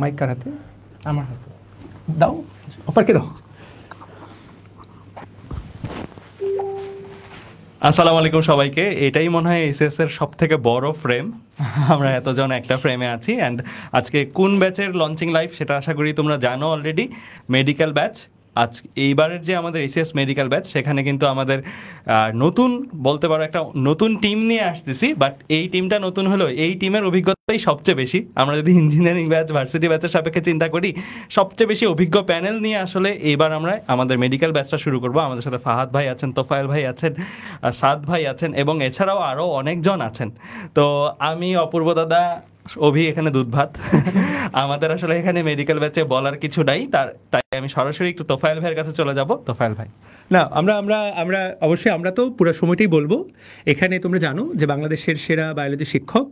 Mic কার হাতে? আমার হাতে দাও, অপারকে দাও। আসসালামু আলাইকুম সবাইকে। এটাই মনে হয় এসএস এর সব থেকে বড় ফ্রেম। আমরা এতজন একটা ফ্রেমে আছি অ্যান্ড আজকে কোন ব্যাচের লঞ্চিং লাইভ সেটা আশা করি তোমরা জানো অলরেডি, মেডিকেল ব্যাচ। আজ এইবারের যে আমাদের এসএস মেডিকেল ব্যাচ সেখানে কিন্তু আমাদের নতুন বলতে পারো একটা নতুন টিম নিয়ে আসতেছি, বাট এই টিমটা নতুন হলেও এই টিমের অভিজ্ঞতাই সবচেয়ে বেশি। আমরা যদি ইঞ্জিনিয়ারিং ব্যাচ ভার্সিটি ব্যাচের সাপেক্ষে চিন্তা করি, সবচেয়ে বেশি অভিজ্ঞ প্যানেল নিয়ে আসলে এইবার আমরা আমাদের মেডিকেল ব্যাচটা শুরু করব। আমাদের সাথে ফাহাদ ভাই আছেন, তোফায়েল ভাই আছেন, সাদ ভাই আছেন এবং এছাড়াও আরও অনেকজন আছেন। তো আমি অপূর্ব দাদা, অভি এখানে দুধ ভাত। আমাদের আসলে এখানে মেডিকেল ব্যাচে বলার কিছু নাই, তাই আমি সরাসরি একটু তোফায়েল ভাইয়ের কাছে চলে যাব। তোফায়েল ভাই। না, আমরা আমরা আমরা অবশ্যই আমরা তো পুরো সময়টাই বলবো। এখানে তোমরা জানো যে বাংলাদেশের সেরা বায়োলজি শিক্ষক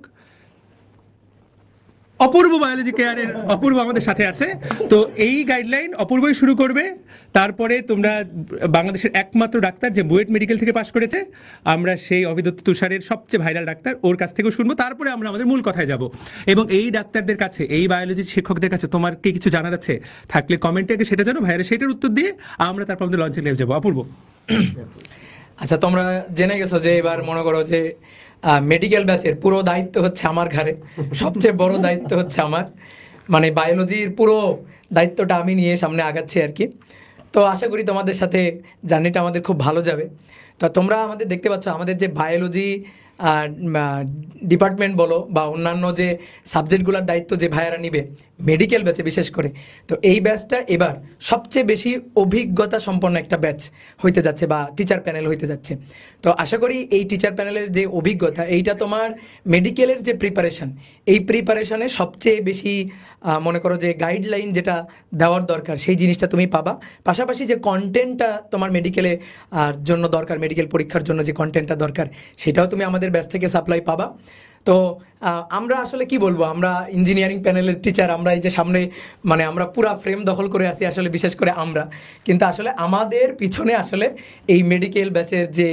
অপূর্ব বায়োলজি কেয়ারের অপূর্ব আমাদের সাথে আছে। তো এই গাইডলাইন অপূর্বই শুরু করবে। তারপরে তোমরা বাংলাদেশের একমাত্র ডাক্তার যে বুয়েট মেডিকেল থেকে পাশ করেছে, আমরা সেই অভিদত্ত তুষারের সবচেয়ে ভাইরাল ডাক্তার, ওর কাছ থেকেও শুনবো। তারপরে আমরা আমাদের মূল কথায় যাব এবং এই ডাক্তারদের কাছে, এই বায়োলজি শিক্ষকদের কাছে তোমার কি কিছু জানার আছে থাকলে কমেন্টে আগে সেটা জানো, ভাইয়ারা সেটার উত্তর দিয়ে আমরা তারপর আমাদের লঞ্চে নিয়ে যাবো। অপূর্ব, আচ্ছা, তোমরা জেনে গেছো যে এবার মনে করো যে মেডিকেল ব্যাচের পুরো দায়িত্ব হচ্ছে আমার ঘাড়ে। সবচেয়ে বড় দায়িত্ব হচ্ছে আমার, মানে বায়োলজির পুরো দায়িত্বটা আমি নিয়ে সামনে আগাচ্ছি আর কি। তো আশা করি তোমাদের সাথে জার্নিটা আমাদের খুব ভালো যাবে। তো তোমরা আমাদের দেখতে পাচ্ছ আমাদের যে বায়োলজি ডিপার্টমেন্ট বলো বা অন্যান্য যে সাবজেক্টগুলোর দায়িত্ব যে ভাইয়ারা নিবে মেডিকেল ব্যাচে বিশেষ করে, তো এই ব্যাচটা এবার সবচেয়ে বেশি অভিজ্ঞতা সম্পন্ন একটা ব্যাচ হইতে যাচ্ছে বা টিচার প্যানেল হইতে যাচ্ছে। তো আশা করি এই টিচার প্যানেলের যে অভিজ্ঞতা, এইটা তোমার মেডিকেলের যে প্রিপারেশান, এই প্রিপারেশানে সবচেয়ে বেশি মনে করো যে গাইডলাইন যেটা দেওয়ার দরকার সেই জিনিসটা তুমি পাবা। পাশাপাশি যে কন্টেন্টটা তোমার মেডিকেলে জন্য দরকার, মেডিকেল পরীক্ষার জন্য যে কন্টেন্টটা দরকার, সেটাও তুমি আমাদের ব্যাচ থেকে সাপ্লাই পাবা। তো আমরা আসলে কি বলবো, আমরা ইঞ্জিনিয়ারিং প্যানেলের টিচার, আমরা এই যে সামনে মানে আমরা পুরা ফ্রেম দখল করে আছি আসলে, বিশেষ করে আমরা, কিন্তু আসলে আমাদের পিছনে আসলে এই মেডিকেল ব্যাচের যে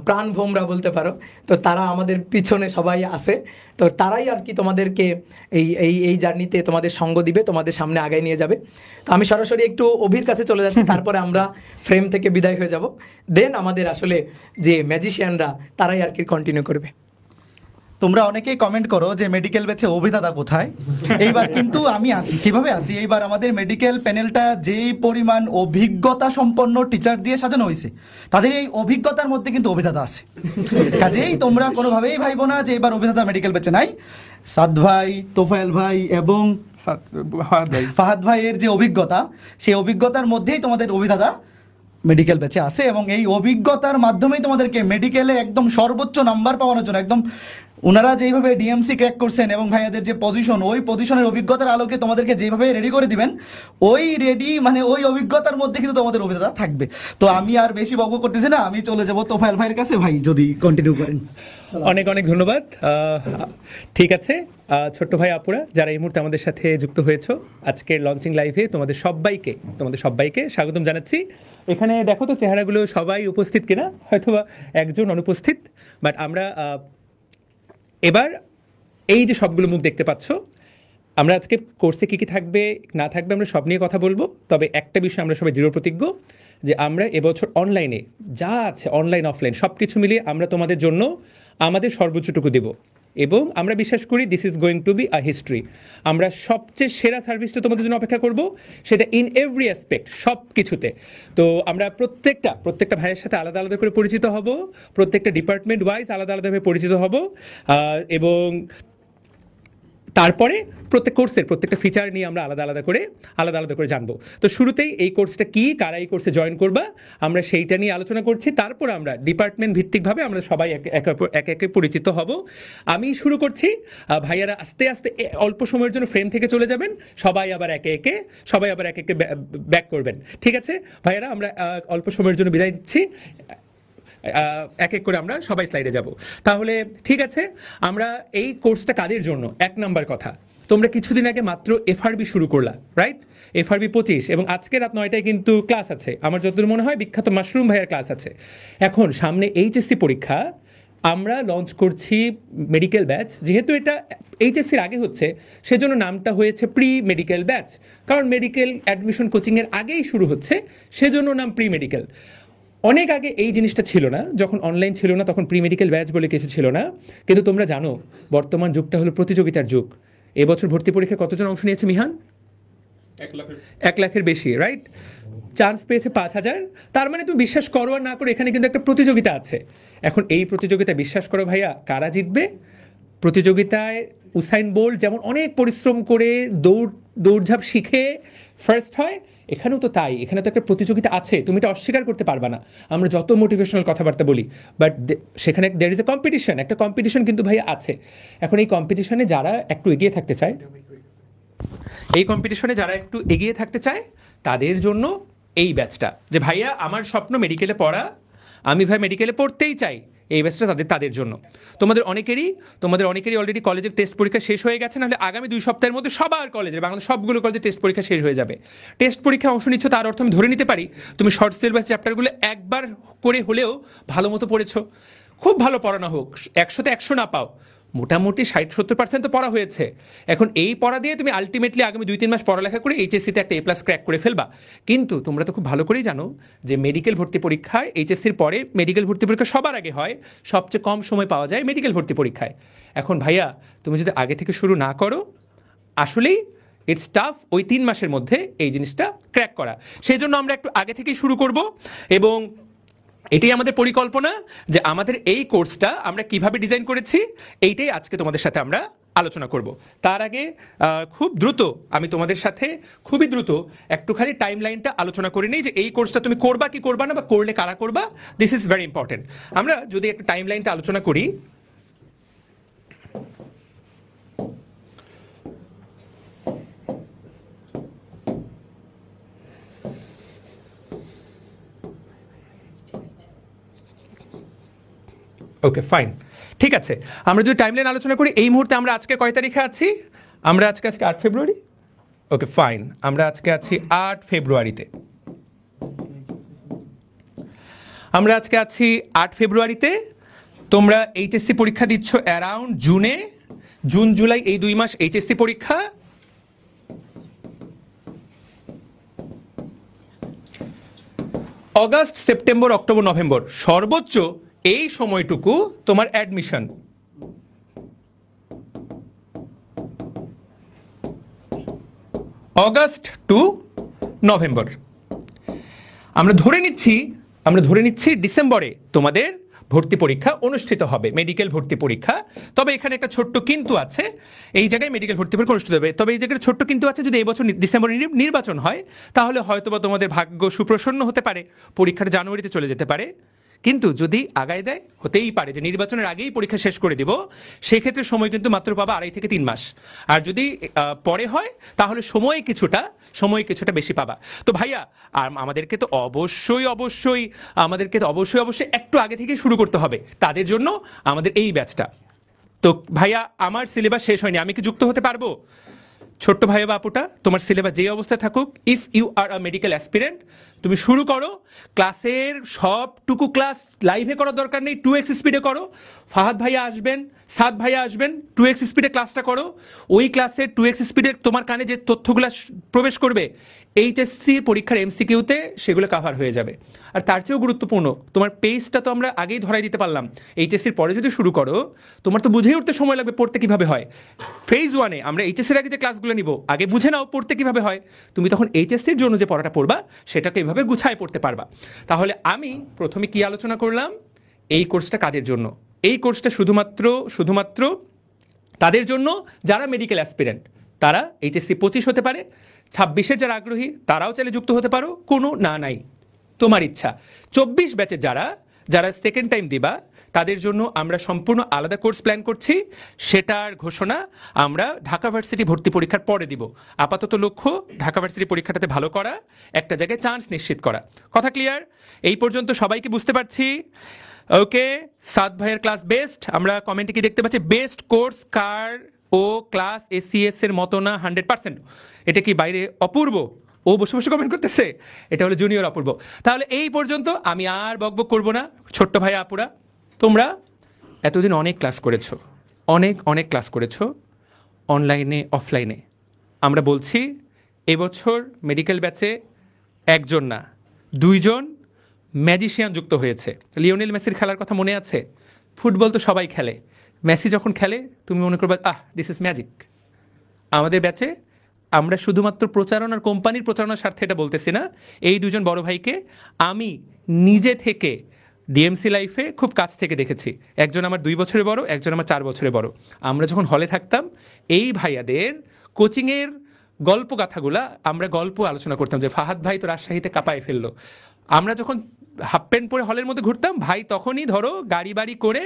প্রাণভোমরা বলতে পারো, তো তারা আমাদের পিছনে সবাই আছে। তো তারাই আর কি তোমাদেরকে এই এই এই জার্নিতে তোমাদের সঙ্গ দিবে, তোমাদের সামনে আগায় নিয়ে যাবে। তো আমি সরাসরি একটু অভির কাছে চলে যাচ্ছি, তারপরে আমরা ফ্রেম থেকে বিদায় হয়ে যাব। দেন আমাদের আসলে যে ম্যাজিশিয়ানরা তারাই আর কি কন্টিনিউ করবে। তোমরা অনেকেই কমেন্ট করো যে মেডিকেল ব্যাচে অভিদাতা কোথায়। এইবার কিন্তু আমি আসি, কিভাবে আসি, এইবার আমাদের মেডিকেল প্যানেলটা যেই পরিমাণ অভিজ্ঞতা সম্পন্ন টিচার দিয়ে সাজানো হয়েছে, তাদের এই অভিজ্ঞতার মধ্যে কিন্তু অভিদাতা আছে। কাজেই তোমরা কোনোভাবেই ভাইবো না যে এবার অভিদাতা মেডিকেল ব্যাচে নাই। সাদ ভাই, তোফায়েল ভাই এবং ফাহাদ ভাইয়ের যে অভিজ্ঞতা, সেই অভিজ্ঞতার মধ্যেই তোমাদের অভিদাতা মেডিকেল ব্যাচে আছে এবং এই অভিজ্ঞতার মাধ্যমেই তোমাদেরকে মেডিকেলে একদম সর্বোচ্চ নাম্বার পাওয়ানোর জন্য, একদম ওনারা যেইভাবে ডিএমসি ক্র্যাক করছেন এবং ভাইয়াদের যে পজিশন, ওই পজিশনের অভিজ্ঞতার আলোকে তোমাদেরকে যেভাবে রেডি করে দিবেন, ওই রেডি মানে ওই অভিজ্ঞতার মধ্যে কিন্তু তোমাদের অভিজ্ঞতা থাকবে। তো আমি আর বেশি বকবক করতেছি না, আমি চলে যাবো তোফায়েল ভাইয়ের কাছে। ভাই যদি কন্টিনিউ করেন। অনেক অনেক ধন্যবাদ। ঠিক আছে, ছোট্ট ভাই আপুরা যারা এই মুহূর্তে আমাদের সাথে যুক্ত হয়েছো আজকের লঞ্চিং লাইভে, তোমাদের সবাইকে স্বাগতম জানাচ্ছি। এখানে দেখো তো চেহারাগুলো সবাই উপস্থিত কিনা, হয়তোবা একজন অনুপস্থিত, বাট আমরা এবার এই যে সবগুলো মুখ দেখতে পাচ্ছ, আমরা আজকে কোর্সে কী কী থাকবে না থাকবে আমরা সব নিয়ে কথা বলবো। তবে একটা বিষয় আমরা সবাই দৃঢ় প্রতিজ্ঞ যে আমরা এবছর অনলাইনে যা আছে, অনলাইন অফলাইন সব কিছু মিলিয়ে আমরা তোমাদের জন্য আমাদের সর্বোচ্চটুকু দেব এবং আমরা বিশ্বাস করি this is going to be a history. আমরা সবচেয়ে সেরা সার্ভিসটা তোমাদের জন্য অপেক্ষা করব, সেটা ইন এভরি অ্যাসপেক্ট, সব কিছুতে। তো আমরা প্রত্যেকটা ভাইয়ের সাথে আলাদা আলাদা করে পরিচিত হব, প্রত্যেকটা ডিপার্টমেন্ট ওয়াইজ আলাদা আলাদাভাবে পরিচিত হব এবং তারপরে প্রত্যেক কোর্সের প্রত্যেকটা ফিচার নিয়ে আমরা আলাদা আলাদা করে জানবো। তো শুরুতেই এই কোর্সটা কি, কারা এই কোর্সে জয়েন করবা, আমরা সেইটা নিয়ে আলোচনা করছি। তারপর আমরা ডিপার্টমেন্ট ভিত্তিকভাবে আমরা সবাই একে পরিচিত হব। আমি শুরু করছি, ভাইয়ারা আস্তে আস্তে অল্প সময়ের জন্য ফ্রেম থেকে চলে যাবেন, সবাই আবার একে একে ব্যাক করবেন। ঠিক আছে ভাইয়ারা, আমরা অল্প সময়ের জন্য বিদায় দিচ্ছি। এক এক করে আমরা সবাই স্লাইডে যাব। তাহলে ঠিক আছে, আমরা এই কোর্সটা কাদের জন্য, এক নাম্বার কথা, তোমরা কিছুদিন আগে মাত্র এফআরবি শুরু করলা, রাইট? এফআরবি 25 এবং আজকে রাত 9টায় কিন্তু ক্লাস আছে, আমার যতদূর মনে হয় বিখ্যাত মাশরুম ভাইয়ের ক্লাস আছে। এখন সামনে এইচএসসি পরীক্ষা, আমরা লঞ্চ করছি মেডিকেল ব্যাচ। যেহেতু এটা এইচএসসির আগে হচ্ছে, সেজন্য নামটা হয়েছে প্রি মেডিকেল ব্যাচ, কারণ মেডিকেল অ্যাডমিশন কোচিংয়ের আগেই শুরু হচ্ছে, সেজন্য নাম প্রি মেডিকেল। অনেক আগে এই জিনিসটা ছিল না, যখন অনলাইন ছিল না তখন প্রি মেডিকেল ব্যাচ বলে কিছু ছিল না। কিন্তু তোমরা জানো বর্তমান যুগটা হলো প্রতিযোগিতার যুগ। এবছর ভর্তি পরীক্ষায় কতজন অংশ নিয়েছে মিহান? 1 লাখের বেশি, রাইট? চান্স পেয়েছে 5,000। তার মানে তুমি বিশ্বাস করো আর না করো, এখানে কিন্তু একটা প্রতিযোগিতা আছে। এখন এই প্রতিযোগিতায় বিশ্বাস করো ভাইয়া, কারা জিতবে? প্রতিযোগিতায় উসাইন বোল্ট যেমন অনেক পরিশ্রম করে দৌড়ঝাঁপ শিখে ফার্স্ট হয়, এখানেও তো তাই। এখানে তো একটা প্রতিযোগিতা আছে, তুমি এটা অস্বীকার করতে পারবা না। আমরা যত মোটিভেশনাল কথাবার্তা বলি, বাট সেখানে দের ইজ এ কম্পিটিশন, একটা কম্পিটিশন কিন্তু ভাই আছে। এখন এই কম্পিটিশনে যারা একটু এগিয়ে থাকতে চায়, তাদের জন্য এই ব্যাচটা, যে ভাইয়া আমার স্বপ্ন মেডিকেলে পড়া, আমি ভাই মেডিকেলে পড়তেই চাই, এই ব্যাচটা তাদের জন্য। তোমাদের অনেকেরই অলরেডি কলেজের টেস্ট পরীক্ষা শেষ হয়ে গেছে, নাহলে আগামী 2 সপ্তাহের মধ্যে সবার কলেজের, বাংলাদেশ সবগুলো কলেজে টেস্ট পরীক্ষা শেষ হয়ে যাবে। টেস্ট পরীক্ষায় অংশ নিচ্ছ, তার অর্থ আমি ধরে নিতে পারি তুমি শর্ট সিলেবাস চ্যাপ্টারগুলো একবার করে হলেও ভালো মতো পড়েছো। খুব ভালো পড়ানো হোক, 100তে 100 না পাও, মোটামুটি 60-70% তো পড়া হয়েছে। এখন এই পড়া দিয়ে তুমি আলটিমেটলি আগামী 2-3 মাস পড়ালেখা করে এইচএসসিতে একটা A+ ক্র্যাক করে ফেলবা। কিন্তু তোমরা তো খুব ভালো করেই জানো যে মেডিকেল ভর্তি পরীক্ষায়, এইচএসসির পরে মেডিকেল ভর্তি পরীক্ষা সবার আগে হয়, সবচেয়ে কম সময় পাওয়া যায় মেডিকেল ভর্তি পরীক্ষায়। এখন ভাইয়া তুমি যদি আগে থেকে শুরু না করো, আসলেই ইটস টাফ ওই 3 মাসের মধ্যে এই জিনিসটা ক্র্যাক করা। সেই জন্য আমরা একটু আগে থেকেই শুরু করব, এবং এটাই আমাদের পরিকল্পনা যে আমাদের এই কোর্সটা আমরা কিভাবে ডিজাইন করেছি, এইটাই আজকে তোমাদের সাথে আমরা আলোচনা করব। তার আগে খুব দ্রুত আমি তোমাদের সাথে খুবই দ্রুত একটুখানি টাইম লাইনটা আলোচনা করে নিই, যে এই কোর্সটা তুমি করবা কি করবা না, বা করলে কারা করবা। This is very important. আমরা যদি একটু টাইম লাইনটা আলোচনা করি, ওকে ফাইন, ঠিক আছে। আমরা যদি টাইমলাইন আলোচনা করি, এই মুহূর্তে আমরা আজকে কয় তারিখে আছি? আমরা আজকে 8 ফেব্রুয়ারি। ওকে ফাইন, আমরা আজকে আছি 8 ফেব্রুয়ারিতে। আমরা আজকে আছি 8 ফেব্রুয়ারিতে। তোমরা এইচএসসি পরীক্ষা দিচ্ছ অ্যারাউন্ড জুনে, জুন জুলাই এই 2 মাস এইচএসসি পরীক্ষা। অগাস্ট, সেপ্টেম্বর, অক্টোবর, নভেম্বর, সর্বোচ্চ এই সময়টুকু তোমার অ্যাডমিশন। August to November. আমরা ধরে নিচ্ছি ডিসেম্বরে তোমাদের ভর্তি পরীক্ষা অনুষ্ঠিত হবে, মেডিকেল ভর্তি পরীক্ষা। তবে এখানে একটা ছোট্ট কিন্তু আছে, এই জায়গায় মেডিকেল ভর্তি পরীক্ষা অনুষ্ঠিত হবে, তবে এই জায়গায় ছোট্ট কিন্তু আছে, যদি এই বছর ডিসেম্বরে নির্বাচন হয়, তাহলে হয়তোবা তোমাদের ভাগ্য সুপ্রসন্ন হতে পারে, পরীক্ষাটা জানুয়ারিতে চলে যেতে পারে। কিন্তু যদি আগায় দেয়, হতেই পারে যে নির্বাচনের আগেই পরীক্ষা শেষ করে দিব, সেক্ষেত্রে সময় কিন্তু মাত্র পাবা 2.5 থেকে 3 মাস। আর যদি পরে হয়, তাহলে সময় কিছুটা বেশি পাবা। তো ভাইয়া, আর আমাদেরকে তো অবশ্যই একটু আগে থেকে শুরু করতে হবে, তাদের জন্য আমাদের এই ব্যাচটা। তো ভাইয়া, আমার সিলেবাস শেষ হয়নি, আমি কি যুক্ত হতে পারবো? ছোট্ট ভাই বাপুটা, তোমার সিলেবাস যেই অবস্থায় থাকুক, if you are a medical aspirant, তুমি শুরু করো। ক্লাসের সবটুকু ক্লাস লাইভে করার দরকার নেই, 2x স্পিডে করো। ফাহাদ ভাইয়া আসবেন, সাদ ভাইয়া আসবেন, 2x স্পিডে ক্লাসটা করো। ওই ক্লাসে 2x স্পিডে তোমার কানে যে তথ্যগুলো প্রবেশ করবে, এইচএসসি পরীক্ষার এমসিকিউতে সেগুলো কাভার হয়ে যাবে। আর তার চেয়েও গুরুত্বপূর্ণ, তোমার পেজটা তো আমরা আগেই ধরাই দিতে পারলাম। এইচএসসির পরে যদি শুরু করো, তোমার তো বুঝেই উঠতে সময় লাগবে পড়তে কিভাবে হয়। ফেজ 1-এ আমরা এইচএসসির আগে যে ক্লাসগুলো নিব, আগে বুঝে নাও পড়তে কিভাবে হয়। তুমি তখন এইচএসসির জন্য যে পড়াটা পড়বা, সেটাকে এভাবে গুছায় পড়তে পারবা। তাহলে আমি প্রথমে কি আলোচনা করলাম, এই কোর্সটা কাদের জন্য? এই কোর্সটা শুধুমাত্র তাদের জন্য যারা মেডিকেল অ্যাসপিরেন্ট, তারা এইচএসসি 25 হতে পারে। 26-এর যারা আগ্রহী, তারাও চাইলে যুক্ত হতে পারো, কোনো নাই, তোমার ইচ্ছা। 24 ব্যাচের যারা সেকেন্ড টাইম দিবা, তাদের জন্য আমরা সম্পূর্ণ আলাদা কোর্স প্ল্যান করছি। সেটার ঘোষণা আমরা ঢাকা ভার্সিটি ভর্তি পরীক্ষার পরে দিব। আপাতত লক্ষ্য ঢাকা ভার্সিটি পরীক্ষাটাতে ভালো করা, একটা জায়গায় চান্স নিশ্চিত করা। কথা ক্লিয়ার? এই পর্যন্ত সবাইকে বুঝতে পারছি? ওকে, সাদ ভাইয়ের ক্লাস বেস্ট। আমরা কমেন্টে কি দেখতে পাচ্ছি? বেস্ট কোর্স কার ও ক্লাস এসিএস এর মতো না 100%। এটা কি বাইরে অপূর্ব? ও বসে কমেন্ট করতেছে, এটা হলো জুনিয়র অপূর্ব। তাহলে এই পর্যন্ত, আমি আর বকবক করবো না। ছোট্ট ভাই আপুরা, তোমরা এতদিন অনেক ক্লাস করেছো, অনেক ক্লাস করেছো, অনলাইনে অফলাইনে। আমরা বলছি এবছর মেডিকেল ব্যাচে একজন না 2 জন ম্যাজিশিয়ান যুক্ত হয়েছে। লিওনেল মেসির খেলার কথা মনে আছে? ফুটবল তো সবাই খেলে, মেসি যখন খেলে তুমি মনে করবে দিস ইজ ম্যাজিক। আমাদের ব্যাচে আমরা শুধুমাত্র প্রচারণার কোম্পানির প্রচারণার স্বার্থে এটা বলতেছি না, এই 2জন বড় ভাইকে আমি নিজে থেকে ডিএমসি লাইফে খুব কাছ থেকে দেখেছি। একজন আমার 2 বছরের বড়, একজন আমার 4 বছরের বড়। আমরা যখন হলে থাকতাম এই ভাইয়াদের কোচিংয়ের গল্প গাথাগুলা আমরা গল্প আলোচনা করতাম যে ফাহাদ ভাই তো রাজশাহীতে কাঁপায় ফেললো। আমরা যখন হাফ প্যান্ট পরে হলের মধ্যে ঘুরতাম, ভাই তখনই ধরো গাড়ি বাড়ি করে।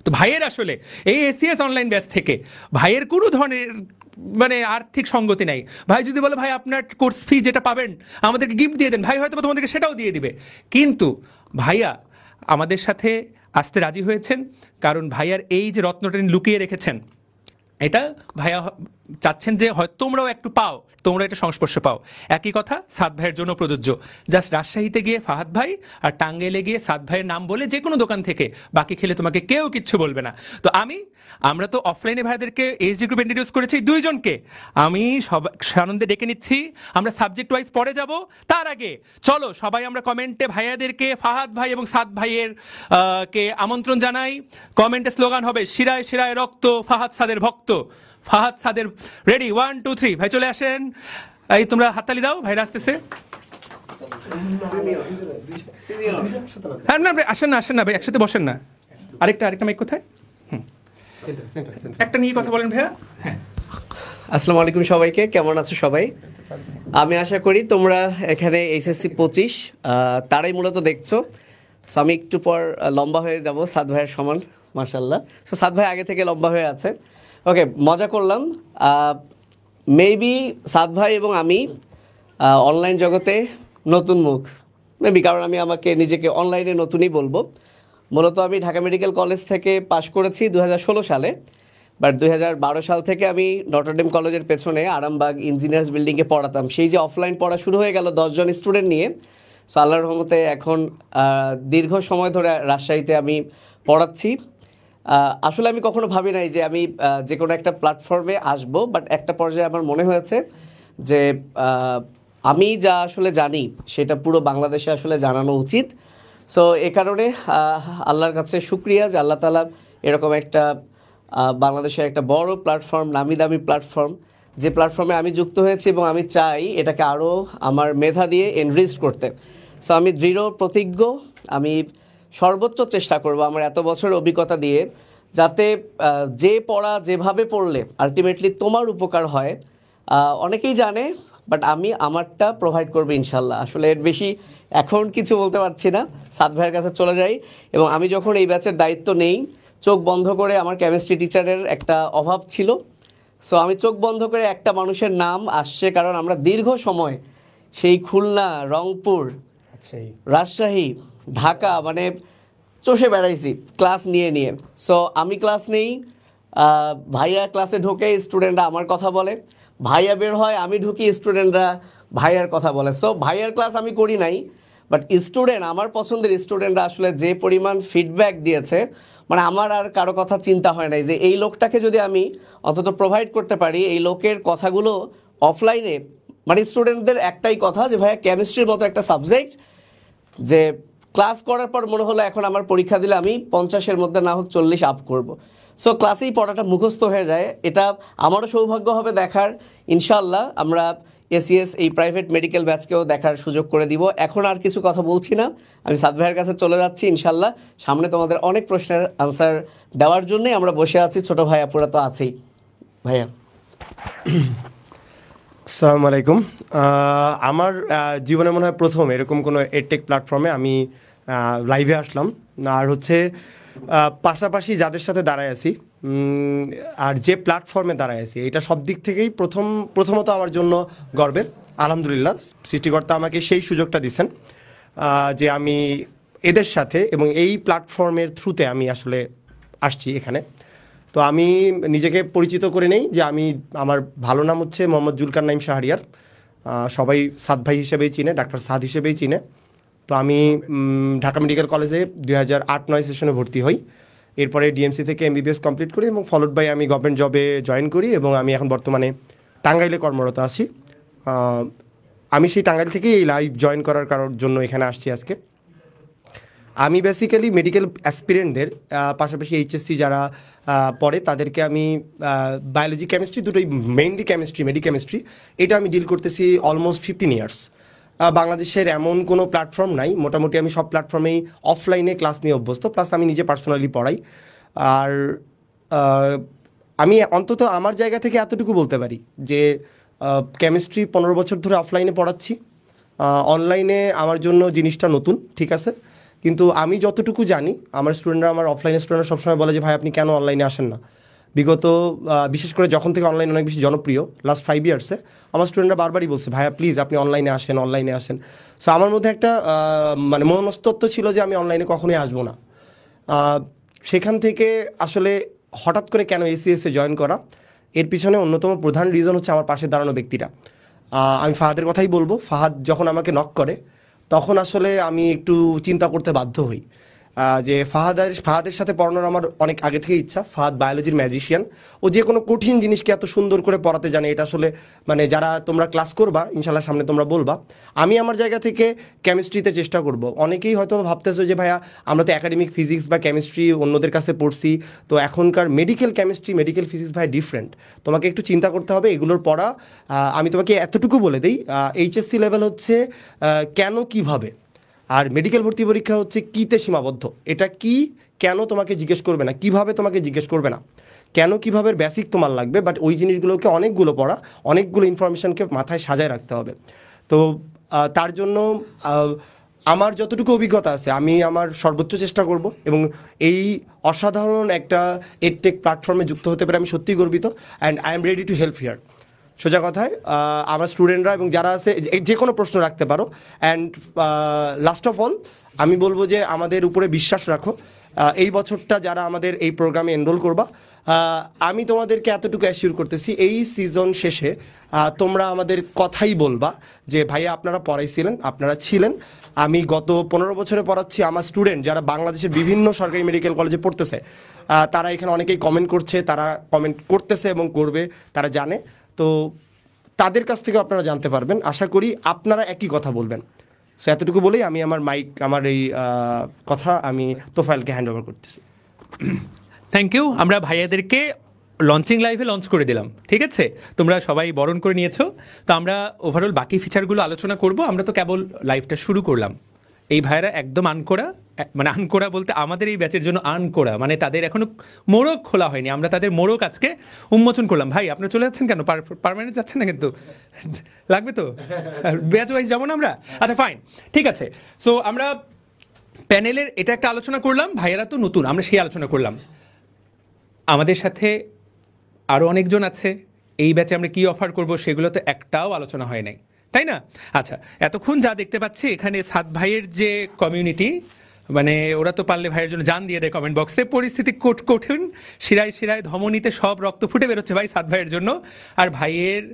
তো ভাইয়ের আসলে এই এসিএস অনলাইন ব্যাচ থেকে ভাইয়ের কোনো ধরনের মানে আর্থিক সঙ্গতি নাই। ভাই যদি বলে ভাই আপনার কোর্স ফি যেটা পাবেন আমাদেরকে গিফট দিয়ে দেন, ভাই হয়তো তোমাদেরকে সেটাও দিয়ে দিবে। কিন্তু ভাইয়া আমাদের সাথে আসতে রাজি হয়েছেন কারণ ভাইয়ার এই যে রত্নটা তিনি লুকিয়ে রেখেছেন, এটা ভাইয়া চাচ্ছেন যে হয়তো তোমরাও একটু পাও, তোমরা এটা সংস্পর্শ পাও। একই কথা সাদ ভাইয়ের জন্য প্রযোজ্য। জাস্ট রাজশাহীতে গিয়ে ফাহাদ ভাই আর টাঙ্গাইলে গিয়ে সাদ ভাইয়ের নাম বলে যে কোনো দোকান থেকে বাকি খেলে তোমাকে কেউ কিচ্ছু বলবে না। তো আমরা তো অফলাইনে ভাইদেরকে এইচডি গ্রুপ ইন্ট্রোডিউস করেছি 2 জনকে, আমি সব সানন্দে ডেকে নিচ্ছি। আমরা সাবজেক্ট ওয়াইজ পরে যাব, তার আগে চলো সবাই আমরা কমেন্টে ভাইয়াদেরকে ফাহাদ ভাই এবং সাদ ভাইয়ের কে আমন্ত্রণ জানাই। কমেন্টে স্লোগান হবে শিরায় শিরায় রক্ত ফাহাদ সাদের ভক্ত। ফাহাদ সাদের রেডি 1 2 3 ভাই চলে আসেন। এই তোমরা হাততালি দাও, ভাইরা আসতেছে। হ্যাঁ না আসেন না ভাই, একসাথে বসেন না। আরেকটা মাইক কোথায়? একটা নিয়ে কথা বলেন ভাইয়া। আসসালামু আলাইকুম সবাইকে, কেমন আছো সবাই? আমি আশা করি তোমরা এখানে এইচএসসি 25 তারাই মূলত দেখছো। সো আমি একটু পর লম্বা হয়ে যাব সাদ ভাইয়ের সমান, মাশাআল্লাহ। সো সাদ ভাই আগে থেকে লম্বা হয়ে আছে। ওকে, মজা করলাম। মেবি সাদ ভাই এবং আমি অনলাইন জগতে নতুন মুখ, মেবি, কারণ আমি আমাকে নিজেকে অনলাইনে নতুনই বলবো। মূলত আমি ঢাকা মেডিকেল কলেজ থেকে পাশ করেছি 2016 সালে, বাট 2012 সাল থেকে আমি নটরডেম কলেজের পেছনে আরামবাগ ইঞ্জিনিয়ার্স বিল্ডিংয়ে পড়াতাম। সেই যে অফলাইন পড়া শুরু হয়ে গেল 10 জন স্টুডেন্ট নিয়ে। সো আল্লাহর রহমতে এখন দীর্ঘ সময় ধরে রাজশাহীতে আমি পড়াচ্ছি। আসলে আমি কখনো ভাবি নাই যে আমি যে কোনো একটা প্ল্যাটফর্মে আসবো, বাট একটা পর্যায়ে আমার মনে হয়েছে যে আমি যা আসলে জানি সেটা পুরো বাংলাদেশে আসলে জানানো উচিত। সো এ কারণে আল্লাহর কাছে শুকরিয়া যে আল্লাহ তাআলা এরকম একটা বাংলাদেশের একটা বড় প্ল্যাটফর্ম, নামি দামি প্ল্যাটফর্ম, যে প্ল্যাটফর্মে আমি যুক্ত হয়েছি এবং আমি চাই এটাকে আরও আমার মেধা দিয়ে এনরিচ করতে। সো আমি দৃঢ় প্রতিজ্ঞ, আমি সর্বোচ্চ চেষ্টা করব আমার এত বছরের অভিজ্ঞতা দিয়ে, যাতে যে পড়া যেভাবে পড়লে আলটিমেটলি তোমার উপকার হয়। অনেকেই জানে, বাট আমি আমারটা প্রোভাইড করবো ইনশাল্লাহ। আসলে এর বেশি এখন কিছু বলতে পারছি না। সাদ ভাইয়ের কাছে চলে যাই, এবং আমি যখন এই ব্যাচের দায়িত্ব নেই, চোখ বন্ধ করে, আমার কেমিস্ট্রি টিচারের একটা অভাব ছিল। সো আমি চোখ বন্ধ করে একটা মানুষের নাম আসছে, কারণ আমরা দীর্ঘ সময় সেই খুলনা, রংপুর, রাজশাহী, ঢাকা মানে চষে বেড়াইছি ক্লাস নিয়ে। সো আমি ক্লাস নেই, ভাইয়া ক্লাসে ঢোকে, স্টুডেন্টরা আমার কথা বলে, ভাইয়া বের হয়, আমি ঢুকি, স্টুডেন্টরা ভাইয়ার কথা বলে। সো ভাইয়ার ক্লাস আমি করি নাই, বাট স্টুডেন্ট, আমার পছন্দের স্টুডেন্টরা আসলে যে পরিমাণ ফিডব্যাক দিয়েছে, মানে আমার আর কারো কথা চিন্তা হয় নাই যে এই লোকটাকে যদি আমি অন্তত প্রোভাইড করতে পারি, এই লোকের কথাগুলো অফলাইনে, মানে স্টুডেন্টদের একটাই কথা যে ভাইয়া কেমিস্ট্রির মতো একটা সাবজেক্ট, যে ক্লাস করার পর মনে হলো এখন আমার পরীক্ষা দিলে আমি 50-এর মধ্যে না হোক 40 আপ করব। সো ক্লাসেই পড়াটা মুখস্থ হয়ে যায়। এটা আমারও সৌভাগ্য হবে দেখার। ইনশাআল্লাহ আমরা এসিএস এই প্রাইভেট মেডিকেল ব্যাচকেও দেখার সুযোগ করে দিব। এখন আর কিছু কথা বলছি না, আমি সাদ ভাইয়ের কাছে চলে যাচ্ছি। ইনশাআল্লাহ সামনে তোমাদের অনেক প্রশ্নের আনসার দেওয়ার জন্যই আমরা বসে আছি। ছোট ভাই আপুরা তো আছেই। ভাইয়া আসসালামু আলাইকুম। আমার জীবনে মনে হয় প্রথম এরকম কোনো এডটেক প্ল্যাটফর্মে আমি লাইভে আসলাম। আর হচ্ছে পাশাপাশি যাদের সাথে দাঁড়ায় আছি আর যে প্ল্যাটফর্মে দাঁড়ায় আছি, এটা সব দিক থেকেই প্রথমত আমার জন্য গর্বের। আলহামদুলিল্লাহ, সৃষ্টিকর্তা আমাকে সেই সুযোগটা দিচ্ছেন যে আমি এদের সাথে এবং এই প্ল্যাটফর্মের থ্রুতে আমি আসলে আসছি এখানে। তো আমি নিজেকে পরিচিত করে নেই যে আমার ভালো নাম হচ্ছে মোহাম্মদ জুলকার নাইম শাহরিয়ার। সবাই সাদ ভাই হিসেবেই চিনে, ডাক্তার সাদ হিসেবেই চিনে। তো আমি ঢাকা মেডিকেল কলেজে 2008-09 সেশনে ভর্তি হই এরপরে ডিএমসি থেকে এমবিবিএস কমপ্লিট করি এবং ফলোড বাই আমি গভর্নমেন্ট জবে জয়েন করি এবং আমি এখন বর্তমানে টাঙ্গাইলে কর্মরত আছি। আমি সেই টাঙ্গাইল থেকে এই লাইভ জয়েন করার জন্য এখানে আসছি আজকে। আমি বেসিক্যালি মেডিকেল অ্যাসপিরেন্টদের পাশাপাশি এইচএসসি যারা পড়ে তাদেরকে আমি বায়োলজি কেমিস্ট্রি দুটোই, মেইনলি কেমিস্ট্রি, মেডিকেমিস্ট্রি, এটা আমি ডিল করতেছি অলমোস্ট 15 ইয়ার্স। বাংলাদেশের এমন কোনো প্ল্যাটফর্ম নাই, মোটামুটি আমি সব প্ল্যাটফর্মেই অফলাইনে ক্লাস নিয়ে অভ্যস্ত, প্লাস আমি নিজে পার্সোনালি পড়াই। আর আমি অন্তত আমার জায়গা থেকে এতটুকু বলতে পারি যে কেমিস্ট্রি 15 বছর ধরে অফলাইনে পড়াচ্ছি। অনলাইনে আমার জন্য জিনিসটা নতুন, ঠিক আছে, কিন্তু আমি যতটুকু জানি আমার স্টুডেন্টরা, আমার অফলাইনের স্টুডেন্টরা সবসময় বলে যে ভাই আপনি কেন অনলাইনে আসেন না। বিগত বিশেষ করে যখন থেকে অনলাইন অনেক বেশি জনপ্রিয়, লাস্ট 5 ইয়ার্সে আমার স্টুডেন্টরা বারবারই বলছে ভাইয়া প্লিজ আপনি অনলাইনে আসেন, অনলাইনে আসেন। সো আমার মধ্যে একটা মানে মনস্তত্ত্ব ছিল যে আমি অনলাইনে কখনোই আসবো না। সেখান থেকে আসলে হঠাৎ করে কেন এসিএসে জয়েন করা, এর পিছনে অন্যতম প্রধান রিজন হচ্ছে আমার পাশে দাঁড়ানো ব্যক্তিটা। আমি ফাহাদের কথাই বলবো। ফাহাদ যখন আমাকে নক করে তখন আসলে আমি একটু চিন্তা করতে বাধ্য হই যে ফাহাদের সাথে পড়ানোর আমার অনেক আগে থেকে ইচ্ছা। ফাহাদ বায়োলজির ম্যাজিশিয়ান, ও যে কোনো কঠিন জিনিসকে এত সুন্দর করে পড়াতে জানে, এটা আসলে মানে যারা তোমরা ক্লাস করবা ইনশাল্লাহ সামনে তোমরা বলবা। আমি আমার জায়গা থেকে কেমিস্ট্রিতে চেষ্টা করব। অনেকেই হয়তো ভাবতেছো যে ভাইয়া আমরা তো একাডেমিক ফিজিক্স বা কেমিস্ট্রি অন্যদের কাছে পড়ছি, তো এখনকার মেডিকেল কেমিস্ট্রি, মেডিকেল ফিজিক্স ভাই ডিফারেন্ট, তোমাকে একটু চিন্তা করতে হবে এগুলোর পড়া। আমি তোমাকে এতটুকু বলে দিই, এইচএসসি লেভেল হচ্ছে কেন কিভাবে, আর মেডিকেল ভর্তি পরীক্ষা হচ্ছে কীতে সীমাবদ্ধ। এটা কি কেন তোমাকে জিজ্ঞেস করবে না, কিভাবে তোমাকে জিজ্ঞেস করবে না, কেন কিভাবে বেসিক তোমার লাগবে, বাট ওই জিনিসগুলোকে অনেকগুলো পড়া, অনেকগুলো ইনফরমেশনকে মাথায় সাজায় রাখতে হবে। তো তার জন্য আমার যতটুকু অভিজ্ঞতা আছে আমি আমার সর্বোচ্চ চেষ্টা করব এবং এই অসাধারণ একটা এডটেক প্ল্যাটফর্মে যুক্ত হতে পারে আমি সত্যিই গর্বিত, and I am ready to help here. সোজা কথায় আমার স্টুডেন্টরা এবং যারা আছে যে কোনো প্রশ্ন রাখতে পারো। অ্যান্ড লাস্ট অফ অল আমি বলবো যে আমাদের উপরে বিশ্বাস রাখো। এই বছরটা যারা আমাদের এই প্রোগ্রামে এনরোল করবা, আমি তোমাদেরকে এতটুকু অ্যাসিওর করতেছি এই সিজন শেষে তোমরা আমাদের কথাই বলবা যে ভাইয়া আপনারা পড়াইছিলেন, আপনারা ছিলেন। আমি গত 15 বছরে পড়াচ্ছি। আমার স্টুডেন্ট যারা বাংলাদেশের বিভিন্ন সরকারি মেডিকেল কলেজে পড়তেছে তারা এখানে অনেকেই কমেন্ট করছে, তারা কমেন্ট করতেছে এবং করবে, তারা জানে। তো তাদের কাছ থেকে আপনারা জানতে পারবেন, আশা করি আপনারা একই কথা বলবেন। সো এতটুকু বলেই আমি আমার এই কথা আমি তোফায়েলকে হ্যান্ড ওভার করতেছি। Thank you. আমরা ভাইয়াদেরকে লঞ্চিং লাইভে লঞ্চ করে দিলাম, ঠিক আছে, তোমরা সবাই বরণ করে নিয়েছো। তো আমরা ওভারঅল বাকি ফিচারগুলো আলোচনা করব। আমরা তো কেবল লাইভটা শুরু করলাম। এই ভাইয়েরা একদম আনকোড়া, মানে আনকোড়া বলতে আমাদের এই ব্যাচের জন্য আনকোড়া, মানে তাদের এখনো মোড়ক খোলা হয়নি। আমরা তাদের মোড়ক আজকে উন্মোচন করলাম। ভাই আপনারা চলে যাচ্ছেন কেন? পার্মানেন্ট যাচ্ছেন না কিন্তু? লাগবে তো? ব্যাচ ওয়াইজ যাবো না আমরা? আচ্ছা ফাইন, ঠিক আছে। সো আমরা প্যানেলের এটা একটা আলোচনা করলাম, ভাইয়েরা তো নতুন, আমরা সেই আলোচনা করলাম। আমাদের সাথে আরও অনেকজন আছে। এই ব্যাচে আমরা কী অফার করব সেগুলো তো একটাও আলোচনা হয় নাই, তাই না? আচ্ছা, এতক্ষণ যা দেখতে পাচ্ছি এখানে সাদ ভাইয়ের যে কমিউনিটি, মানে ওরা তো পারলে ভাইয়ের জন্য জান দিয়ে দেয় কমেন্ট বক্সে। পরিস্থিতি কঠিন, শিরায় শিরায় ধমনীতে সব রক্ত ফুটে বেরোচ্ছে ভাই সাদ ভাইয়ের জন্য। আর ভাইয়ের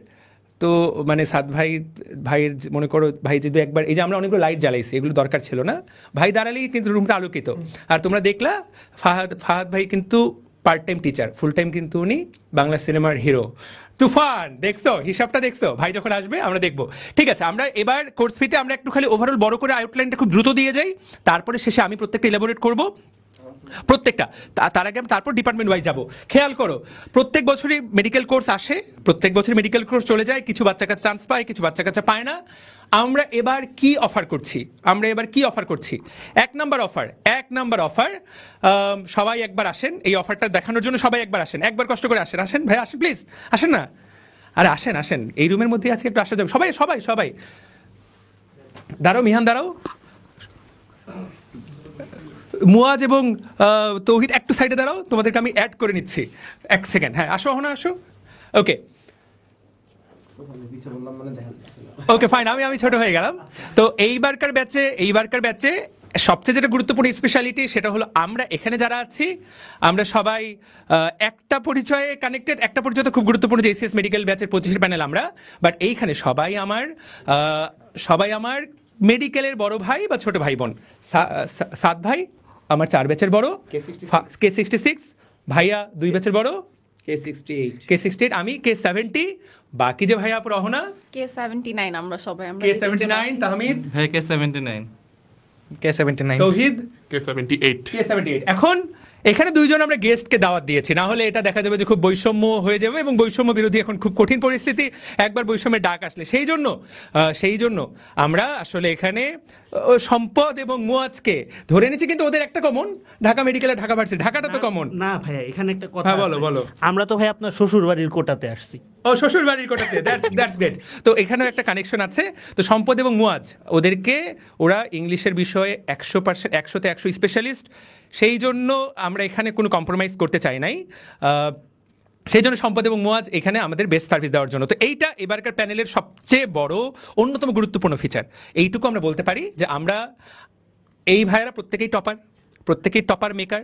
তো মানে সাদ ভাইয়ের মনে করো ভাই যদি একবার, এই যে আমরা অনেকগুলো লাইট জ্বালাইছি, এগুলো দরকার ছিল না, ভাই দাঁড়ালেই কিন্তু রুমটা আলোকিত। আর তোমরা দেখলা ফাহাদ ভাই কিন্তু part time teacher, full time কিন্তু উনি বাংলা সিনেমার হিরো। তুফান দেখছো, হিসাবটা দেখছো? ভাই যখন আসবে আমরা দেখবো। ঠিক আছে, আমরা এবার কোর্স ফিতে আমরা একটু খালি ওভারঅল বড় করে আউটলাইনটা খুব দ্রুত দিয়ে যাই, তারপরে শেষে আমি প্রত্যেকটা ইলাবোরেট করবো প্রত্যেকটা। তার আগে আমি তারপর ডিপার্টমেন্ট ওয়াইজ যাবো। খেয়াল করো, প্রত্যেক বছরই মেডিকেল কোর্স আসে, প্রত্যেক বছরই মেডিকেল কোর্স চলে যায়, কিছু বাচ্চা কাচ্চা চান্স পায়, কিছু বাচ্চা কাচ্চা পায় না। আমরা এবার কি অফার করছি? এক নাম্বার অফার, সবাই একবার আসেন এই অফারটা দেখানোর জন্য, সবাই একবার আসেন, একবার কষ্ট করে আসেন ভাই, আসেন প্লিজ, আসেন না, আরে আসেন এই রুমের মধ্যে আজকে একটু আসা যাবে। সবাই দাঁড়াও, মিহান দাঁড়াও, মুয়াজ এবং তৌহিদ একটু সাইডে দাঁড়াও, তোমাদেরকে আমি অ্যাড করে নিচ্ছি। 1 সেকেন্ড, হ্যাঁ আসো, ওকে ফাইন, আমি ছোট হয়ে গেলাম। তো এইবারকার ব্যাচে সবচেয়ে যেটা গুরুত্বপূর্ণ স্পেশালিটি সেটা হলো আমরা এখানে যারা আছি আমরা সবাই একটা পরিচয়ে কানেক্টেড। একটা পরিচয় তো খুব গুরুত্বপূর্ণ, যে এসিএস মেডিকেল ব্যাচের 25 প্যানেল আমরা, বাট এইখানে সবাই আমার মেডিকেলের বড় ভাই বা ছোট ভাই বোন। সাদ ভাই আমার 4 ব্যাচের বড়, K66, ভাইয়া 2 ব্যাচের বড়, K68, আমি K70, বাকি যে ভাইয়া আপুর অহনা K79 আমরা সবাই আমরা K79, তাহমিদ K79 তৌহিদ K78 এখন এখানে দুইজন আমরা গেস্টকে দাওয়াত দিয়েছি, না হলে এটা দেখা যাবে যে খুব বৈষম্য হয়ে যাবে এবং বৈষম্য বিরোধী এখন খুব কঠিন পরিস্থিতি একবার বৈষম্যের ডাক আসলে। সেই জন্য আমরা আসলে এখানে সম্পদ এবং মুয়াজকে ধরে নিয়েছি, কিন্তু ওদের একটা কমন, ঢাকা মেডিকেল আর ঢাকা ভার্সিটি, ঢাকাটা তো কমন। না ভাইয়া, এখানে একটা কথা হ্যাঁ, আছে। বলো। আমরা তো ভাই আপনার শ্বশুর বাড়ির কোটাতে আসছি। ও, শ্বশুর বাড়ির কোটাতে, দ্যাটস গ্রেট। তো এখানেও একটা কানেকশন আছে। তো সম্পদ এবং মুয়াজ, ওরা ইংলিশের বিষয়ে 100%, 100তে 100 স্পেশালিস্ট, সেই জন্য আমরা এখানে কোনো কম্প্রোমাইজ করতে চাই নাই। সেই জন্য সম্পদ এবং মুয়াজ এখানে আমাদের বেস্ট সার্ভিস দেওয়ার জন্য। তো এইটা এবারকার প্যানেলের সবচেয়ে বড় অন্যতম গুরুত্বপূর্ণ ফিচার। এইটুকু আমরা বলতে পারি যে আমরা এই ভাইয়েরা প্রত্যেকেই টপার মেকার।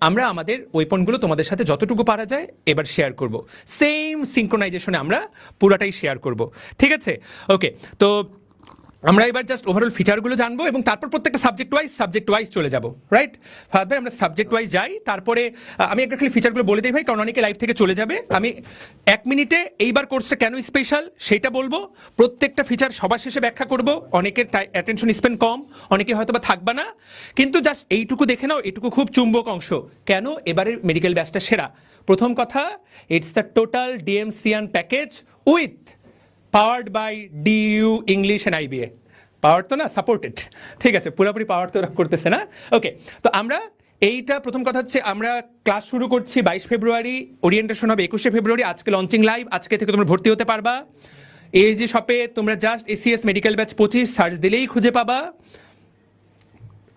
আমরা আমাদের ওয়েপনগুলো তোমাদের সাথে যতটুকু পারা যায় এবার শেয়ার করব, সেম সিঙ্ক্রোনাইজেশনে আমরা পুরাটাই শেয়ার করব, ঠিক আছে? ওকে, তো আমরা এবার জাস্ট ওভারঅল ফিচারগুলো জানবো এবং তারপর প্রত্যেকটা সাবজেক্ট ওয়াইজ চলে যাব, রাইট? ফাহাদ ভাই, আমরা সাবজেক্ট ওয়াইজ যাই, তারপরে আমি একটা খালি ফিচারগুলো বলে দিই ভাই, কারণ অনেকে লাইভ থেকে চলে যাবে। আমি 1 মিনিটে এইবার কোর্সটা কেন স্পেশাল সেটা বলবো, প্রত্যেকটা ফিচার সবার শেষে ব্যাখ্যা করব। অনেকের অ্যাটেনশন স্পেন কম, অনেকে হয়তো বা থাকবে না, কিন্তু জাস্ট এইটুকু দেখে নাও, এটুকু খুব চুম্বক অংশ। কেন এবারের মেডিকেল ব্যাচটা সেরা? প্রথম কথা, ইটস দ্য টোটাল ডিএমসিয়ান package with powered by DU English and IBA। Power তো না, সাপোর্টেড, ঠিক আছে? পুরোপুরি পাওয়ার তো করতেছে না। ওকে, তো আমরা এইটা প্রথম কথা হচ্ছে, আমরা ক্লাস শুরু করছি 22 ফেব্রুয়ারি, ওরিয়েন্টেশন হবে 21শে ফেব্রুয়ারি। আজকে লঞ্চিং লাইভ, আজকে থেকে তোমরা ভর্তি হতে পারবা। ASG শপে তোমরা just ACS medical batch 25 search দিলেই খুঁজে পাবা।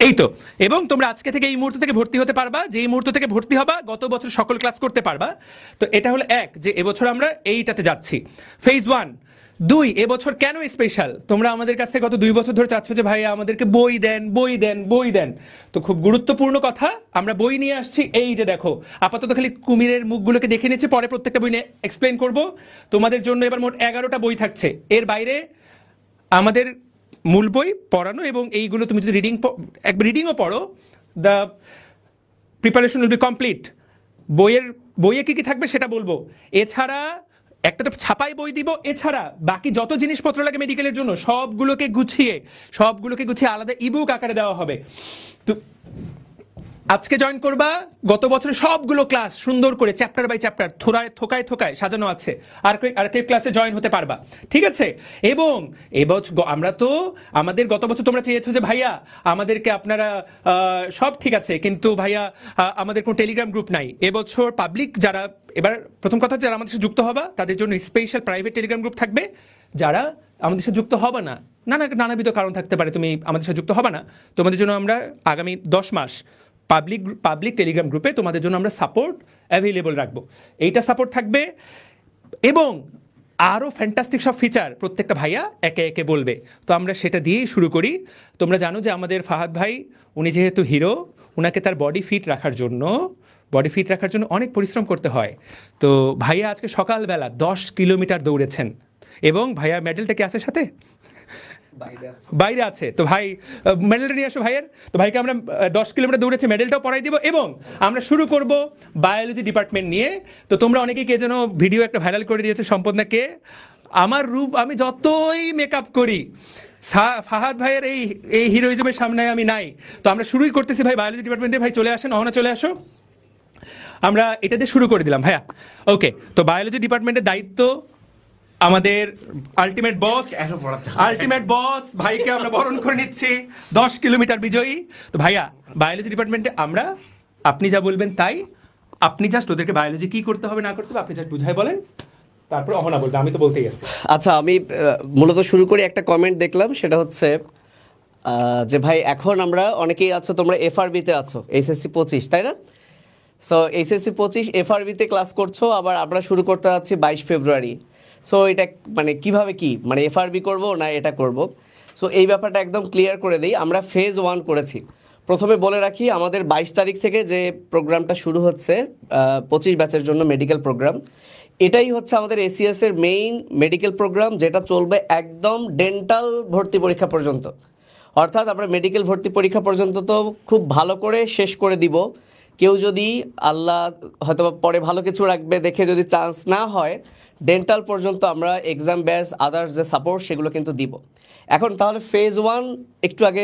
এই তো, এবং তোমরা আজকে থেকে এই মুহূর্ত থেকে ভর্তি হতে পারবা। যেই মুহূর্ত থেকে ভর্তি হবা গত বছর সকল ক্লাস করতে পারবা। তো এটা হলো এক, যে এবছর আমরা এইটাতে যাচ্ছি, ফেজ 1। 2, এবছর কেন স্পেশাল? তোমরা আমাদের কাছে গত 2 বছর ধরে চাচ্ছ যে ভাই আমাদেরকে বই দেন। তো খুব গুরুত্বপূর্ণ কথা, আমরা বই নিয়ে আসছি। এই যে দেখো, আপাতত খালি কুমিরের মুখগুলোকে দেখে নিচ্ছি, পরে প্রত্যেকটা বই নিয়ে এক্সপ্লেন করব। তোমাদের জন্য এবার মোট 11টা বই থাকছে। এর বাইরে আমাদের মূল বই পড়ানো, এবং এইগুলো তুমি যদি রিডিংও পড়ো, the preparation will be complete. বইয়ে কি থাকবে সেটা বলবো। এছাড়া একটা তো ছাপাই বই দিব, এছাড়া বাকি যত জিনিসপত্র লাগে মেডিকেলের জন্য সবগুলোকে গুছিয়ে আলাদা ইবুক আকারে দেওয়া হবে। তো আজকে জয়েন করবা, গত বছরে সবগুলো ক্লাস সুন্দর করে চ্যাপ্টার বাই চ্যাপ্টার থোকায় সাজানো আছে, আর্কাইভ ক্লাসে জয়েন হতে পারবা, ঠিক আছে? এবং এবছর আমরা তো আমাদের গত বছর তোমরা চেয়েছো যে ভাইয়া আমাদেরকে আপনারা সব ঠিক আছে, কিন্তু ভাইয়া আমাদের কোনো টেলিগ্রাম গ্রুপ নাই। এবছর পাবলিক যারা, এবার প্রথম কথা যারা আমাদের সাথে যুক্ত হবা তাদের জন্য স্পেশাল প্রাইভেট টেলিগ্রাম গ্রুপ থাকবে। যারা আমাদের সাথে যুক্ত হবা না, নানাবিধ কারণ থাকতে পারে তুমি আমাদের সাথে যুক্ত হবা না, তোমাদের জন্য আমরা আগামী 10 মাস পাবলিক টেলিগ্রাম গ্রুপে তোমাদের জন্য আমরা সাপোর্ট অ্যাভেলেবল রাখবো। এইটা সাপোর্ট থাকবে, এবং আরও ফ্যান্টাস্টিক সব ফিচার প্রত্যেকটা ভাইয়া একে একে বলবে। তো আমরা সেটা দিয়েই শুরু করি। তোমরা জানো যে আমাদের ফাহাদ ভাই, উনি যেহেতু হিরো, ওনাকে তার বডি ফিট রাখার জন্য অনেক পরিশ্রম করতে হয়। তো ভাইয়া আজকে সকালবেলা 10 কিলোমিটার দৌড়েছেন, এবং ভাইয়া মেডেলটা কি আছে সাথে? বাইরে আছে। তো ভাই মেডেলটা নিয়ে আসো ভাইয়ের। তো ভাইকে আমরা 10 কিলোমিটার দৌড়েছে, মেডেলটাও পরাই দিব, এবং আমরা শুরু করব বায়োলজি ডিপার্টমেন্ট নিয়ে। তো তোমরা অনেকেই কে যেন ভিডিও একটা ভাইরাল করে দিয়েছে, সম্পদ না কে, আমার রূপ আমি যতই মেকআপ করি ফাহাদ ভাইয়ের এই হিরোইজমের সামনে আমি নাই। তো আমরা শুরুই করতেছি ভাই বায়োলজি ডিপার্টমেন্টে। ভাই চলে আসেন, অহনা চলে আসো। আমরা এটা দিয়ে শুরু করে দিলাম ভাইয়া। ওকে, তো বায়োলজি ডিপার্টমেন্টের দায়িত্ব আমাদের আলটিমেট বস ভাইকে আমরা বরণ করে নিচ্ছি, 10 কিলোমিটার বিজয়ী। তো ভাইয়া বায়োলজি ডিপার্টমেন্টে আমরা, আপনি যা বলবেন তাই, আপনি জাস্ট ওদেরকে বায়োলজি কি করতে হবে না করতে হবে আপনি জাস্ট বুঝাই বলেন, তারপর অহনা বলবে, আমি তো বলতেই আসছি। আচ্ছা, আমি মূলত শুরু করি। একটা কমেন্ট দেখলাম, সেটা হচ্ছে যে ভাই এখন আমরা অনেকেই আছো, তোমরা FRB-তে আছো, SSC 25, তাই না? সো SSC 25 FRB-তে ক্লাস করছো, আবার আমরা শুরু করতে যাচ্ছি 22 ফেব্রুয়ারি। সো এটা মানে কিভাবে কি, মানে FRB করব না এটা করব? সো এই ব্যাপারটা একদম ক্লিয়ার করে দিই। আমরা ফেজ 1 করেছি। প্রথমে বলে রাখি, আমাদের 22 তারিখ থেকে যে প্রোগ্রামটা শুরু হচ্ছে 25 ব্যাচের জন্য মেডিকেল প্রোগ্রাম, এটাই হচ্ছে আমাদের ACS এর মেইন মেডিকেল প্রোগ্রাম, যেটা চলবে একদম ডেন্টাল ভর্তি পরীক্ষা পর্যন্ত। অর্থাৎ আমরা মেডিকেল ভর্তি পরীক্ষা পর্যন্ত তো খুব ভালো করে শেষ করে দিব। কেউ যদি আল্লাহ হয়তো পরে ভালো কিছু রাখবে দেখে যদি চান্স না হয়, ডেন্টাল পর্যন্ত আমরা এক্সাম ব্যাচ আদার্স যে সাপোর্ট সেগুলো কিন্তু দিব। এখন তাহলে ফেজ 1 একটু আগে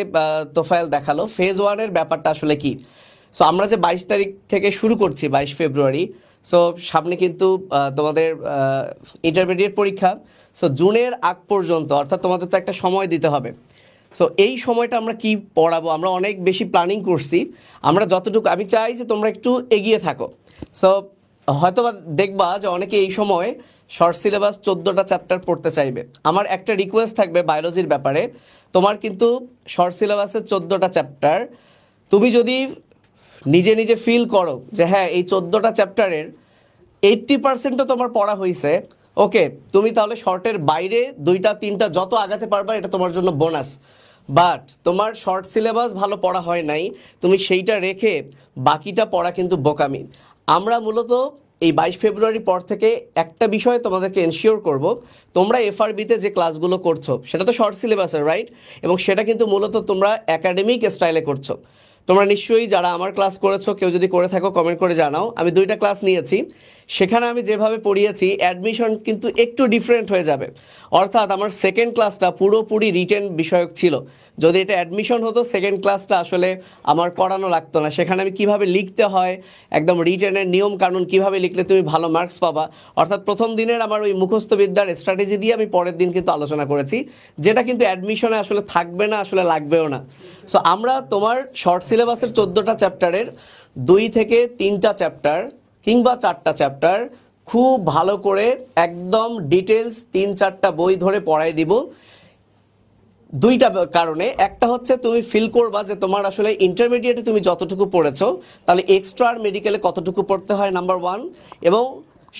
তোফায়েল দেখালো, ফেজ 1-এর ব্যাপারটা আসলে কি। সো আমরা যে 22 তারিখ থেকে শুরু করছি, 22 ফেব্রুয়ারি, সো সামনে কিন্তু তোমাদের ইন্টারমিডিয়েট পরীক্ষা। সো জুনের আগ পর্যন্ত, অর্থাৎ তোমাদের তো একটা সময় দিতে হবে। সো এই সময়টা আমরা কি পড়াবো, আমরা অনেক বেশি প্ল্যানিং করছি। আমরা যতটুকু, আমি চাই যে তোমরা একটু এগিয়ে থাকো। সো হয়তো বা দেখবা যে অনেকে এই সময় শর্ট সিলেবাস 14টা চ্যাপ্টার পড়তে চাইবে। আমার একটা রিকোয়েস্ট থাকবে বায়োলজির ব্যাপারে, তোমার কিন্তু শর্ট সিলেবাসের 14টা চ্যাপ্টার তুমি যদি নিজে নিজে ফিল করো যে হ্যাঁ এই 14টা চ্যাপ্টারের 80%ও তোমার পড়া হয়েছে, ওকে, তুমি তাহলে শর্টের বাইরে 2টা 3টা যত আগাতে পারবা এটা তোমার জন্য বোনাস। বাট তোমার শর্ট সিলেবাস ভালো পড়া হয় নাই, তুমি সেইটা রেখে বাকিটা পড়া কিন্তু বোকামি। আমরা মূলত এই 22 ফেব্রুয়ারি পর থেকে একটা বিষয় তোমাদেরকে এনশিওর করব, তোমরা এফআরবিতে যে ক্লাসগুলো করছো সেটা তো শর্ট সিলেবাসের, রাইট? এবং সেটা কিন্তু মূলত তোমরা একাডেমিক স্টাইলে করছো। তোমরা নিশ্চয়ই যারা আমার ক্লাস করেছো, কেউ যদি করে থাকো কমেন্ট করে জানাও। আমি 2টা ক্লাস নিয়েছি, সেখানে আমি যেভাবে পড়িয়েছি অ্যাডমিশন কিন্তু একটু ডিফারেন্ট হয়ে যাবে। অর্থাৎ আমার সেকেন্ড ক্লাসটা পুরোপুরি রিটেন বিষয়ক ছিল। যদি এটা অ্যাডমিশন হতো, সেকেন্ড ক্লাসটা আসলে আমার করানো লাগতো না। সেখানে আমি কিভাবে লিখতে হয়, একদম রিটেনের নিয়ম কানুন, কিভাবে লিখলে তুমি ভালো মার্কস পাবা, অর্থাৎ প্রথম দিনের আমার ওই মুখস্থ বিদ্যার স্ট্র্যাটেজি দিয়ে আমি পরের দিন কিন্তু আলোচনা করেছি, যেটা কিন্তু অ্যাডমিশনে আসলে থাকবে না, আসলে লাগবেও না। সো আমরা তোমার শর্ট সিলেবাসের 14টা চ্যাপ্টারের 2 থেকে 3টা চ্যাপ্টার কিংবা 4টা চ্যাপ্টার খুব ভালো করে একদম ডিটেলস 3-4টা বই ধরে পড়াই দিব। 2টা কারণে, একটা হচ্ছে তুমি ফিল করবা যে তোমার আসলে ইন্টারমিডিয়েটে তুমি যতটুকু পড়েছো তাহলে এক্সট্রা আর মেডিকেলে কতটুকু পড়তে হয়, নাম্বার 1। এবং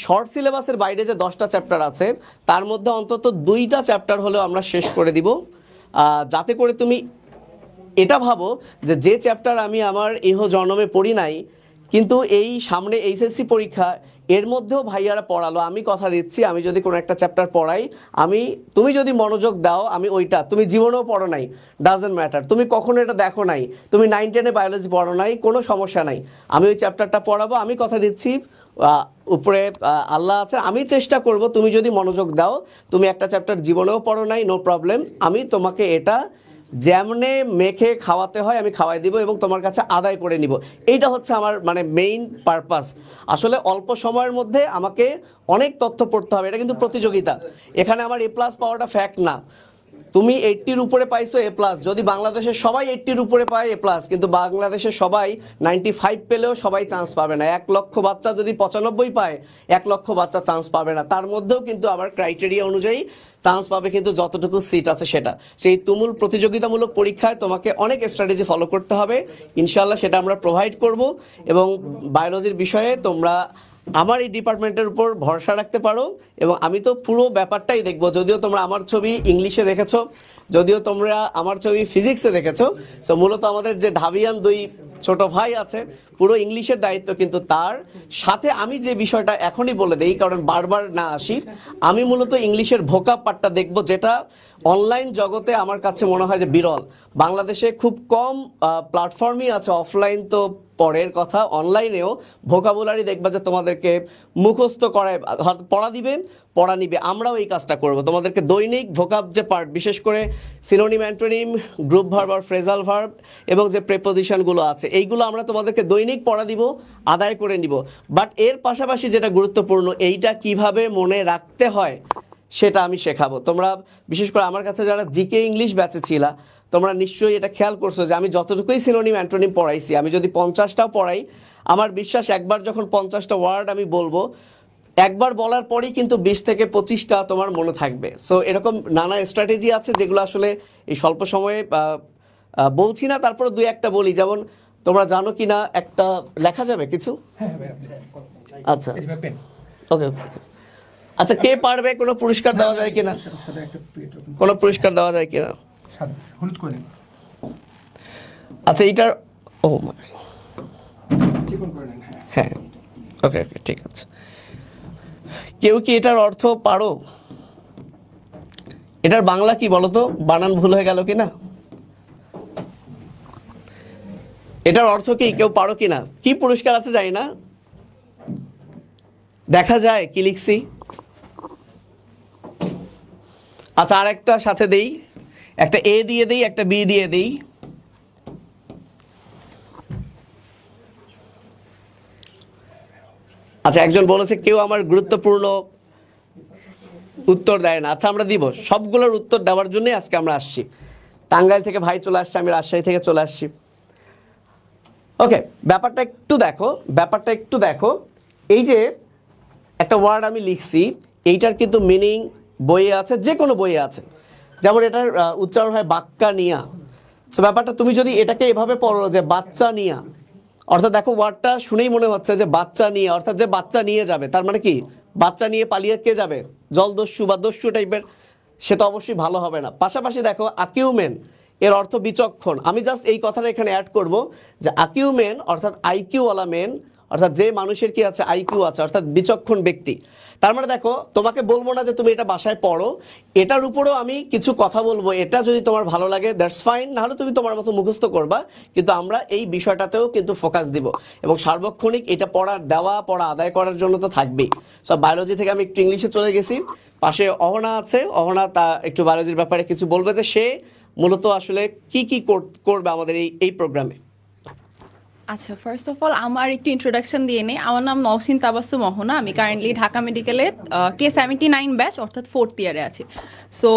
শর্ট সিলেবাসের বাইরে যে 10টা চ্যাপ্টার আছে তার মধ্যে অন্তত 2টা চ্যাপ্টার হলেও আমরা শেষ করে দিব, যাতে করে তুমি এটা ভাবো যে চ্যাপ্টার আমি আমার ইহ জন্মে পড়ি নাই, কিন্তু এই সামনে এইচএসসি পরীক্ষা এর মধ্যেও ভাইয়ারা পড়ালো। আমি কথা দিচ্ছি, আমি যদি কোনো একটা চ্যাপ্টার পড়াই, তুমি যদি মনোযোগ দাও, আমি ওইটা তুমি জীবনেও পড়ো নাই, ডাজেন্ট ম্যাটার, তুমি কখনো এটা দেখো নাই, তুমি 9-10-এ বায়োলজি পড়ো নাই, কোনো সমস্যা নাই, আমি ওই চ্যাপ্টারটা পড়াবো। আমি কথা দিচ্ছি, উপরে আল্লাহ আছে, আমি চেষ্টা করব, তুমি যদি মনোযোগ দাও, তুমি একটা চ্যাপ্টার জীবনেও পড়ো নাই, নো প্রবলেম, আমি তোমাকে এটা যেমনে মেখে খাওয়াতে হয় আমি খাওয়াই দিব এবং তোমার কাছে আদায় করে নিব। এইটা হচ্ছে আমার মানে মেইন পারপাস। আসলে অল্প সময়ের মধ্যে আমাকে অনেক তথ্য পড়তে হবে, এটা কিন্তু প্রতিযোগিতা। এখানে আমার A+ পাওয়াটা ফ্যাক্ট না। তুমি 80-র উপরে পাইছো A+, যদি বাংলাদেশের সবাই 80-র উপরে পায় A+, কিন্তু বাংলাদেশের সবাই 95 পেলেও সবাই চান্স পাবে না। 1 লক্ষ বাচ্চা যদি 95 পায়, 1 লক্ষ বাচ্চা চান্স পাবে না। তার মধ্যেও কিন্তু আবার ক্রাইটেরিয়া অনুযায়ী চান্স পাবে, কিন্তু যতটুকু সিট আছে সেটা। সেই তুমুল প্রতিযোগিতামূলক পরীক্ষায় তোমাকে অনেক স্ট্র্যাটেজি ফলো করতে হবে, ইনশাআল্লাহ সেটা আমরা প্রোভাইড করব। এবং বায়োলজির বিষয়ে তোমরা আমার এই ডিপার্টমেন্টের উপর ভরসা রাখতে পারো, এবং আমি তো পুরো ব্যাপারটাই দেখবো। যদিও তোমরা আমার ছবি ইংলিশে দেখেছো, যদিও তোমরা আমার ছবি ফিজিক্সে দেখেছো, সো মূলত আমাদের যে ঢাবিয়ান 2 ছোট ভাই আছে, পুরো ইংলিশের দায়িত্ব কিন্তু তার। সাথে আমি যে বিষয়টা এখনই বলে দেই, কারণ বারবার না আসি, আমি মূলত ইংলিশের ভোকাব পার্টটা দেখবো, যেটা অনলাইন জগতে আমার কাছে মনে হয় যে বিরল। বাংলাদেশে খুব কম প্ল্যাটফর্মই আছে, অফলাইন তো পরের কথা, অনলাইনেও ভোকাবুলারি দেখবা যে তোমাদেরকে মুখস্থ করায়, পড়া নিবে। আমরাও এই কাজটা করব, তোমাদেরকে দৈনিক ভোকাব যে পার্ট, বিশেষ করে সিনোনিম, অ্যান্টোনিম, গ্রুপ ভার্ব আর ফ্রেজাল ভার্ব এবং যে প্রেপোজিশনগুলো আছে, এইগুলো আমরা তোমাদেরকে দৈনিক পড়া দিব, আদায় করে নিব। বাট এর পাশাপাশি যেটা গুরুত্বপূর্ণ, এইটা কিভাবে মনে রাখতে হয় সেটা আমি শেখাবো। তোমরা বিশেষ করে আমার কাছে যারা জিকে ইংলিশ ব্যাচে ছিলা, তোমরা নিশ্চয়ই এটা খেয়াল করছো যে আমি যতটুকুই সিনোনিম, অ্যান্টোনিম পড়াইছি, আমি যদি 50টাও পড়াই, আমার বিশ্বাস একবার যখন 50টা ওয়ার্ড আমি বলবো, একবার বলার পরেই কিন্তু 20 থেকে 25টা তোমার মনে থাকবে। সো এরকম নানা স্ট্র্যাটেজি আছে যেগুলো আসলে এই স্বল্প সময়ে বলছি না, তারপরে 2-1টা বলি। যেমন তোমরা জানো কি না, একটা লেখা যাবে কিছু? আচ্ছা ওকে, আচ্ছা কে পারবে, কোনো পুরস্কার দেওয়া যায় কিনা, কোনো পুরস্কার দেওয়া যায় কিনা? আচ্ছা এইটার হ্যাঁ ওকে ওকে ঠিক আছে। কেউ কি এটার অর্থ পারো? এটার বাংলা কি বলো তো, বানান ভুল হয়ে গেল কিনা? এটার অর্থ কি কেউ পারো কিনা? কি পুরস্কার আছে জানি না, দেখা যায় কি লিখছি। আচ্ছা, আর একটা সাথে দেই, একটা এ দিয়ে দেই, একটা বি দিয়ে দেই। আচ্ছা, একজন বলেছে কেউ আমার গুরুত্বপূর্ণ উত্তর দেয় না। আচ্ছা, আমরা দিব, সবগুলোর উত্তর দেওয়ার জন্যই আজকে আমরা আসছি। টাঙ্গাইল থেকে ভাই চলে আসছে, আমি রাজশাহী থেকে চলে আসছি। ওকে, ব্যাপারটা একটু দেখো। এই যে একটা ওয়ার্ড আমি লিখছি, এইটার কিন্তু মিনিং বইয়ে আছে, যে কোনো বইয়ে আছে। যেমন এটার উচ্চারণ হয় বাক্কা নিয়া। সো ব্যাপারটা তুমি যদি এটাকে এভাবে পড়ো যে বাচ্চা নিয়া, অর্থাৎ দেখো ওয়ার্ডটা শুনেই মনে হচ্ছে যে বাচ্চা নিয়ে, অর্থাৎ যে বাচ্চা নিয়ে যাবে, তার মানে কি বাচ্চা নিয়ে পালিয়ে কে যাবে? জলদস্যু বা দস্যু টাইপের, সে তো অবশ্যই ভালো হবে না। পাশাপাশি দেখো আকিউমেন, এর অর্থ বিচক্ষণ। আমি জাস্ট এই কথাটা এখানে অ্যাড করব যে আকিউমেন অর্থাৎ আইকিউওয়ালা মেন, অর্থাৎ যে মানুষের কি আছে, আইকিউ আছে, অর্থাৎ বিচক্ষণ ব্যক্তি। তার মানে দেখো, তোমাকে বলবো না যে তুমি এটা বাসায় পড়ো, এটার উপরেও আমি কিছু কথা বলবো, এটা যদি তোমার ভালো লাগে দ্যাটস ফাইন, নাহলে তুমি তোমার মতো মুখস্থ করবা, কিন্তু আমরা এই বিষয়টাতেও কিন্তু ফোকাস দিব এবং সার্বক্ষণিক এটা পড়া আদায় করার জন্য তো থাকবেই। সব বায়োলজি থেকে আমি একটু ইংলিশে চলে গেছি, পাশে অহনা আছে, অহনা তা একটু বায়োলজির ব্যাপারে কিছু বলবে, যে সে মূলত আসলে কি কি করবে আমাদের এই প্রোগ্রামে। আচ্ছা, ফার্স্ট অফ অল আমার একটু ইন্ট্রোডাকশন দিয়ে নেই। আমার নাম নওশিন তাবাসসুম অহনা। আমি কারেন্টলি ঢাকা মেডিকেলে K79 ব্যাচ অর্থাৎ 4th ইয়ারে আছি। সো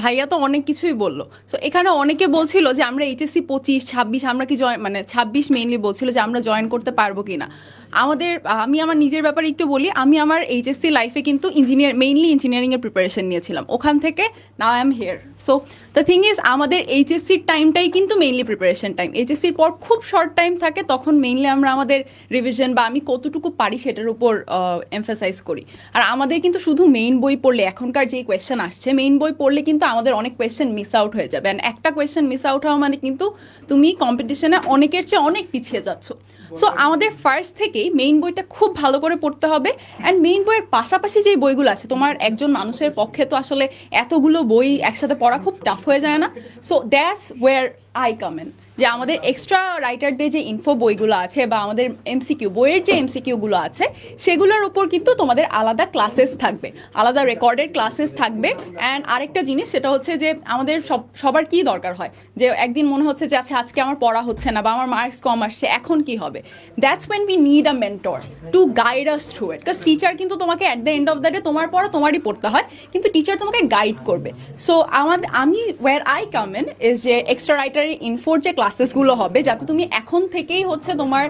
ভাইয়া তো অনেক কিছুই বললো। সো এখানে অনেকে বলছিল যে আমরা HSC 25, 26 আমরা কি জয়েন, মানে 26 মেইনলি বলছিল যে আমরা জয়েন করতে পারবো কিনা। আমি আমার নিজের ব্যাপারে একটু বলি। আমি আমার HSC লাইফে কিন্তু মেইনলি ইঞ্জিনিয়ারিংয়ের প্রিপারেশন নিয়েছিলাম। ওখান থেকে now I am here. So the thing is, আমাদের HSCর টাইমটাই কিন্তু মেইনলি প্রিপারেশন টাইম। HSCর পর খুব শর্ট টাইম থাকে, তখন মেইনলি আমরা আমাদের রিভিশন বা আমি কতটুকু পারি সেটার উপর এমফাসাইজ করি। আর আমাদের কিন্তু শুধু মেইন বই পড়লে, এখনকার যেই কোয়েশ্চেন আসছে, মেইন বই পড়লে কিন্তু আমাদের অনেক কোয়েশ্চেন মিস আউট হয়ে যাবে। অ্যান্ড একটা কোয়েশ্চেন মিস আউট হওয়া মানে কিন্তু তুমি কম্পিটিশনে অনেকের চেয়ে অনেক পিছিয়ে যাচ্ছ। সো আমাদের ফার্স্ট থেকেই মেইন বইটা খুব ভালো করে পড়তে হবে। অ্যান্ড মেইন বইয়ের পাশাপাশি যে বইগুলো আছে, তোমার একজন মানুষের পক্ষে তো আসলে এতগুলো বই একসাথে পড়া খুব টাফ হয়ে যায় না। So that's where I come in, যে আমাদের এক্সট্রা রাইটারদের যে ইনফো বইগুলো আছে বা আমাদের MCQ বইয়ের যে MCQগুলো আছে, সেগুলোর উপর কিন্তু তোমাদের আলাদা ক্লাসেস থাকবে, আলাদা রেকর্ডেড ক্লাসেস থাকবে। অ্যান্ড আরেকটা জিনিস, সেটা হচ্ছে যে আমাদের সবার কি দরকার হয়, যে একদিন মনে হচ্ছে যে আচ্ছা আজকে আমার পড়া হচ্ছে না বা আমার মার্কস কম আসছে, এখন কি হবে? That's when we need a mentor to guide us through it. Because teacher কিন্তু তোমাকে at the end of the day তোমার পড়া তোমারই পড়তে হয়, কিন্তু টিচার তোমাকে গাইড করবে। সো আমি where I come in is যে এক্সট্রা রাইটারের ইনফোর যে ক্লাসেসগুলো হবে, যাতে তুমি এখন থেকেই হচ্ছে তোমার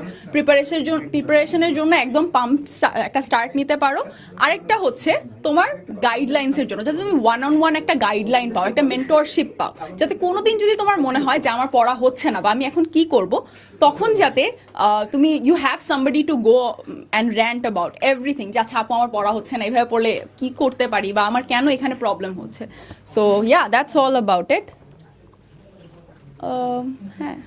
প্রিপারেশনের জন্য একদম পাম্প একটা স্টার্ট নিতে পারো। আরেকটা হচ্ছে তোমার গাইডলাইন্সের জন্য, যাতে তুমি ওয়ান অন ওয়ান একটা গাইডলাইন পাও, একটা মেন্টরশিপ পাও, যাতে কোনোদিন যদি তোমার মনে হয় যে আমার পড়া হচ্ছে না বা আমি এখন কি করব, তখন যাতে তুমি you have somebody to go and rant about everything, যে আচ্ছা আপু আমার পড়া হচ্ছে না, এইভাবে পড়লে কি করতে পারি বা আমার কেন এখানে প্রবলেম হচ্ছে। So yeah, that's all about it. হ্যাঁ,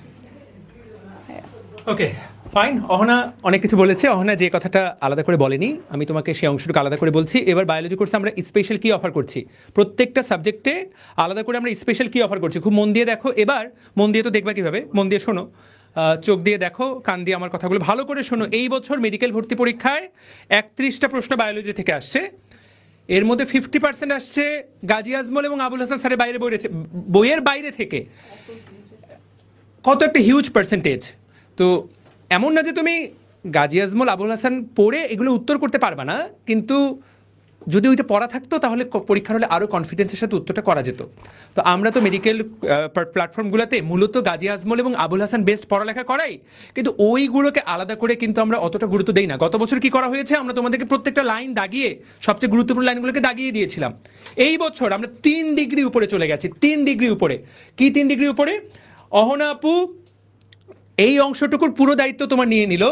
ওকে ফাইন। অহনা অনেক কিছু বলেছে। অহনা যে কথাটা আলাদা করে বলেনি, আমি তোমাকে সেই অংশটুকু আলাদা করে বলছি। এবার বায়োলজি কোর্সে আমরা স্পেশাল কি অফার করছি, প্রত্যেকটা সাবজেক্টে আলাদা করে আমরা স্পেশাল কি অফার করছি, খুব মন দিয়ে দেখো। এবার মন দিয়ে তো দেখবা কীভাবে, মন দিয়ে শোনো, চোখ দিয়ে দেখো, কান দিয়ে আমার কথাগুলো ভালো করে শোনো। এই বছর মেডিকেল ভর্তি পরীক্ষায় 31টা প্রশ্ন বায়োলজি থেকে আসছে। এর মধ্যে 50% আসছে গাজী আজমল এবং আবুল হাসান স্যারের বইয়ের বাইরে থেকে। কত একটা হিউজ পার্সেন্টেজ। তো এমন না যে তুমি গাজী আজমল, আবুল হাসান পড়ে এগুলো উত্তর করতে পারবা না, কিন্তু যদি ওইটা পড়া থাকতো তাহলে পরীক্ষার হলে আরও কনফিডেন্সের সাথে উত্তরটা করা যেত। তো আমরা তো মেডিকেল প্ল্যাটফর্মগুলোতে মূলত গাজী আজমল এবং আবুল হাসান বেস্ট পড়ালেখা করাই, কিন্তু ওইগুলোকে আলাদা করে কিন্তু আমরা অতটা গুরুত্ব দিই না। গত বছর কি করা হয়েছে, আমরা তোমাদেরকে প্রত্যেকটা লাইন দাগিয়ে, সবচেয়ে গুরুত্বপূর্ণ লাইনগুলোকে দাগিয়ে দিয়েছিলাম। এই বছর আমরা 3 ডিগ্রি উপরে চলে গেছি, 3 ডিগ্রি উপরে। কি 3 ডিগ্রি উপরে? অহনা আপু এই অংশটুকুর পুরো দায়িত্ব তোমার নিয়ে নিল।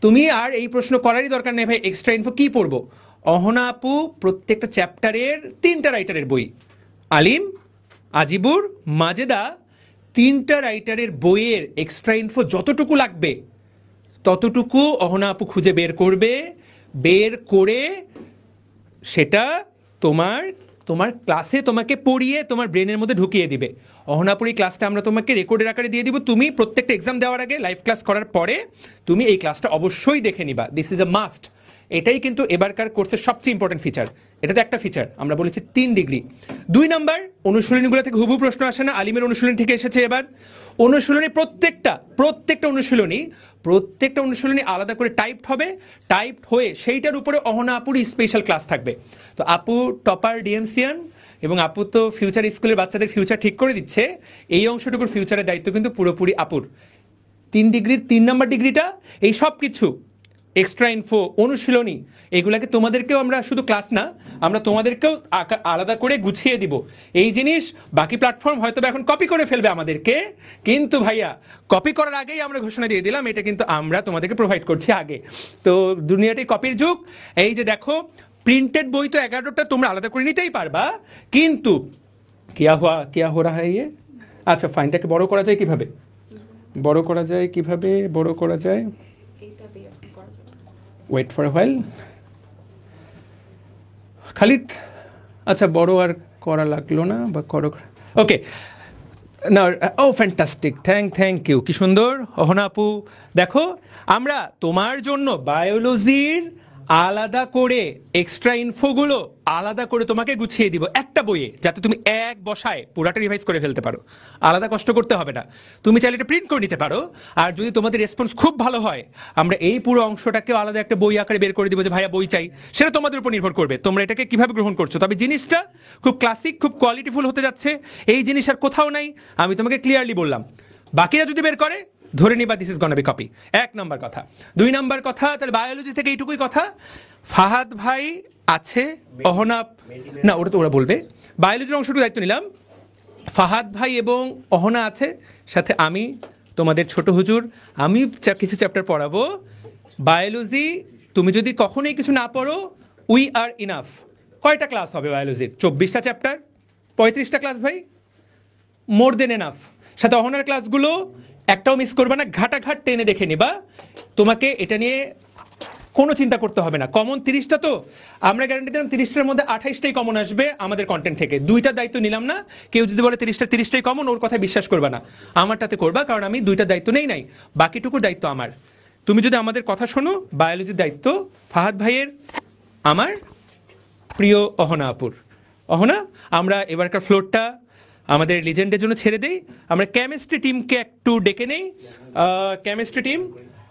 তুমি আর এই প্রশ্ন করারই দরকার নেই ভাই এক্সট্রা ইনফো কী পড়বো। অহনা আপু প্রত্যেকটা চ্যাপ্টারের 3টা রাইটারের বই, আলিম, আজিবুর, মাজেদা, 3টা রাইটারের বইয়ের এক্সট্রা ইনফো যতটুকু লাগবে ততটুকু অহনা আপু খুঁজে বের করবে, বের করে সেটা তোমার তোমার ক্লাসে তোমাকে পড়িয়ে তোমার ব্রেনের মধ্যে ঢুকিয়ে দিবে। অহনাপুরি ক্লাসটা আমরা তোমাকে রেকর্ডের আকারে দিয়ে দিব, তুমি প্রত্যেকটা এক্সাম দেওয়ার আগে লাইভ ক্লাস করার পরে তুমি এই ক্লাসটা অবশ্যই দেখে নিবা। This is a must. এটাই কিন্তু এবারকার কোর্সের সবচেয়ে ইম্পর্টেন্ট ফিচার। এটাতে একটা ফিচার আমরা বলেছি 3 ডিগ্রি। 2 নাম্বার, অনুশীলনীগুলো থেকে হুবহু প্রশ্ন আসে না, আলিমের অনুশীলনী থেকে এসেছে এবার। অনুশীলনী প্রত্যেকটা অনুশীলনী আলাদা করে টাইপড হবে, টাইপড হয়ে সেইটার উপরে অহনা আপুর স্পেশাল ক্লাস থাকবে। তো আপু টপার ডিএমসিয়ান এবং আপু তো ফিউচার স্কুলের বাচ্চাদের ফিউচার ঠিক করে দিচ্ছে, এই অংশটুকুর ফিউচারের দায়িত্ব কিন্তু পুরোপুরি আপুর। 3 ডিগ্রির 3 নাম্বার ডিগ্রিটা এই সব কিছু এক্সট্রা ইনফো, অনুশীলনী, এগুলাকে তোমাদেরকেও আমরা শুধু ক্লাস না, আমরা তোমাদেরকেও আলাদা করে গুছিয়ে দিব। এই জিনিস বাকি প্ল্যাটফর্ম হয়তো এখন কপি করে ফেলবে আমাদেরকে, কিন্তু ভাইয়া কপি করার আগেই আমরা ঘোষণা দিয়ে দিলাম এটা কিন্তু আমরা তোমাদেরকে প্রোভাইড করছি আগে। তো দুনিয়াটাই কপির যুগ। এই যে দেখো, প্রিন্টেড বই তো 11টা তোমরা আলাদা করে নিতেই পারবা, কিন্তু কিয়া হো রাহা ইয়ে। আচ্ছা, ফাইনটাকে বড় করা যায় কিভাবে? Wait for a while. Khalid, আচ্ছা বড় আর করা লাগলো না, বা করো। ওকে, না, ও ফ্যান্টাস্টিক, থ্যাংক ইউ, কি সুন্দর অহনা আপু। দেখো, আমরা তোমার জন্য বায়োলজির আলাদা করে এক্সট্রা ইনফোগুলো আলাদা করে তোমাকে গুছিয়ে দিব একটা বইয়ে, যাতে তুমি এক বসায় পুরাটা রিভাইজ করে ফেলতে পারো। আলাদা কষ্ট করতে হবে না, তুমি চাইলে এটা প্রিন্ট করে নিতে পারো। আর যদি তোমাদের রেসপন্স খুব ভালো হয়, আমরা এই পুরো অংশটাকেও আলাদা একটা বই আকারে বের করে দিব যে ভাইয়া বই চাই। সেটা তোমাদের উপর নির্ভর করবে তোমরা এটাকে কিভাবে গ্রহণ করছো। তবে জিনিসটা খুব ক্লাসিক, খুব কোয়ালিটিফুল হতে যাচ্ছে। এই জিনিস আর কোথাও নাই, আমি তোমাকে ক্লিয়ারলি বললাম। বাকিরা যদি বের করে ধরে নিবা this is গনা B copy. 1 number কথা। 2 নাম্বার কথা, তাহলে বায়োলজি থেকে এইটুকুই কথা। ফাহাদ ভাই আছে, অহনা না, ওটা তো ওরা বলবে। বায়োলজির অংশটুকু দায়িত্ব নিলাম, ফাহাদ ভাই এবং অহনা আছে, সাথে আমি তোমাদের ছোট হুজুর। আমি কিছু চ্যাপ্টার পড়াবো। বায়োলজি তুমি যদি কখনোই কিছু না পড়ো, উই আর ইনাফ। কয়টা ক্লাস হবে বায়োলজির? 24টা চ্যাপ্টার, 35টা ক্লাস ভাই, মোর দেন এনাফ। সাথে অহনার ক্লাসগুলো একটাও মিস করবে না, ঘাটাঘাট টেনে দেখে নিবা। তোমাকে এটা নিয়ে কোনো চিন্তা করতে হবে না। কমন 30টা, তো আমরা গ্যারান্টি দিলাম 30টার মধ্যে 28টাই কমন আসবে আমাদের কন্টেন্ট থেকে। 2টা দায়িত্ব নিলাম না। কেউ যদি বলে 30টাই কমন, ওর কথায় বিশ্বাস করবে না, আমারটাতে করবা, কারণ আমি 2টা দায়িত্ব নেই নাই, বাকিটুকুর দায়িত্ব আমার। তুমি যদি আমাদের কথা শোনো, বায়োলজির দায়িত্ব ফাহাদ ভাইয়ের, আমার, প্রিয় অহনা আপুর। অহনা, আমরা এবারকার ফ্লোরটা আমাদের লিজেন্ডের জন্য ছেড়ে দেই। আমরা কেমিস্ট্রি টিমকে একটু ডেকে নেই। কেমিস্ট্রি টিম,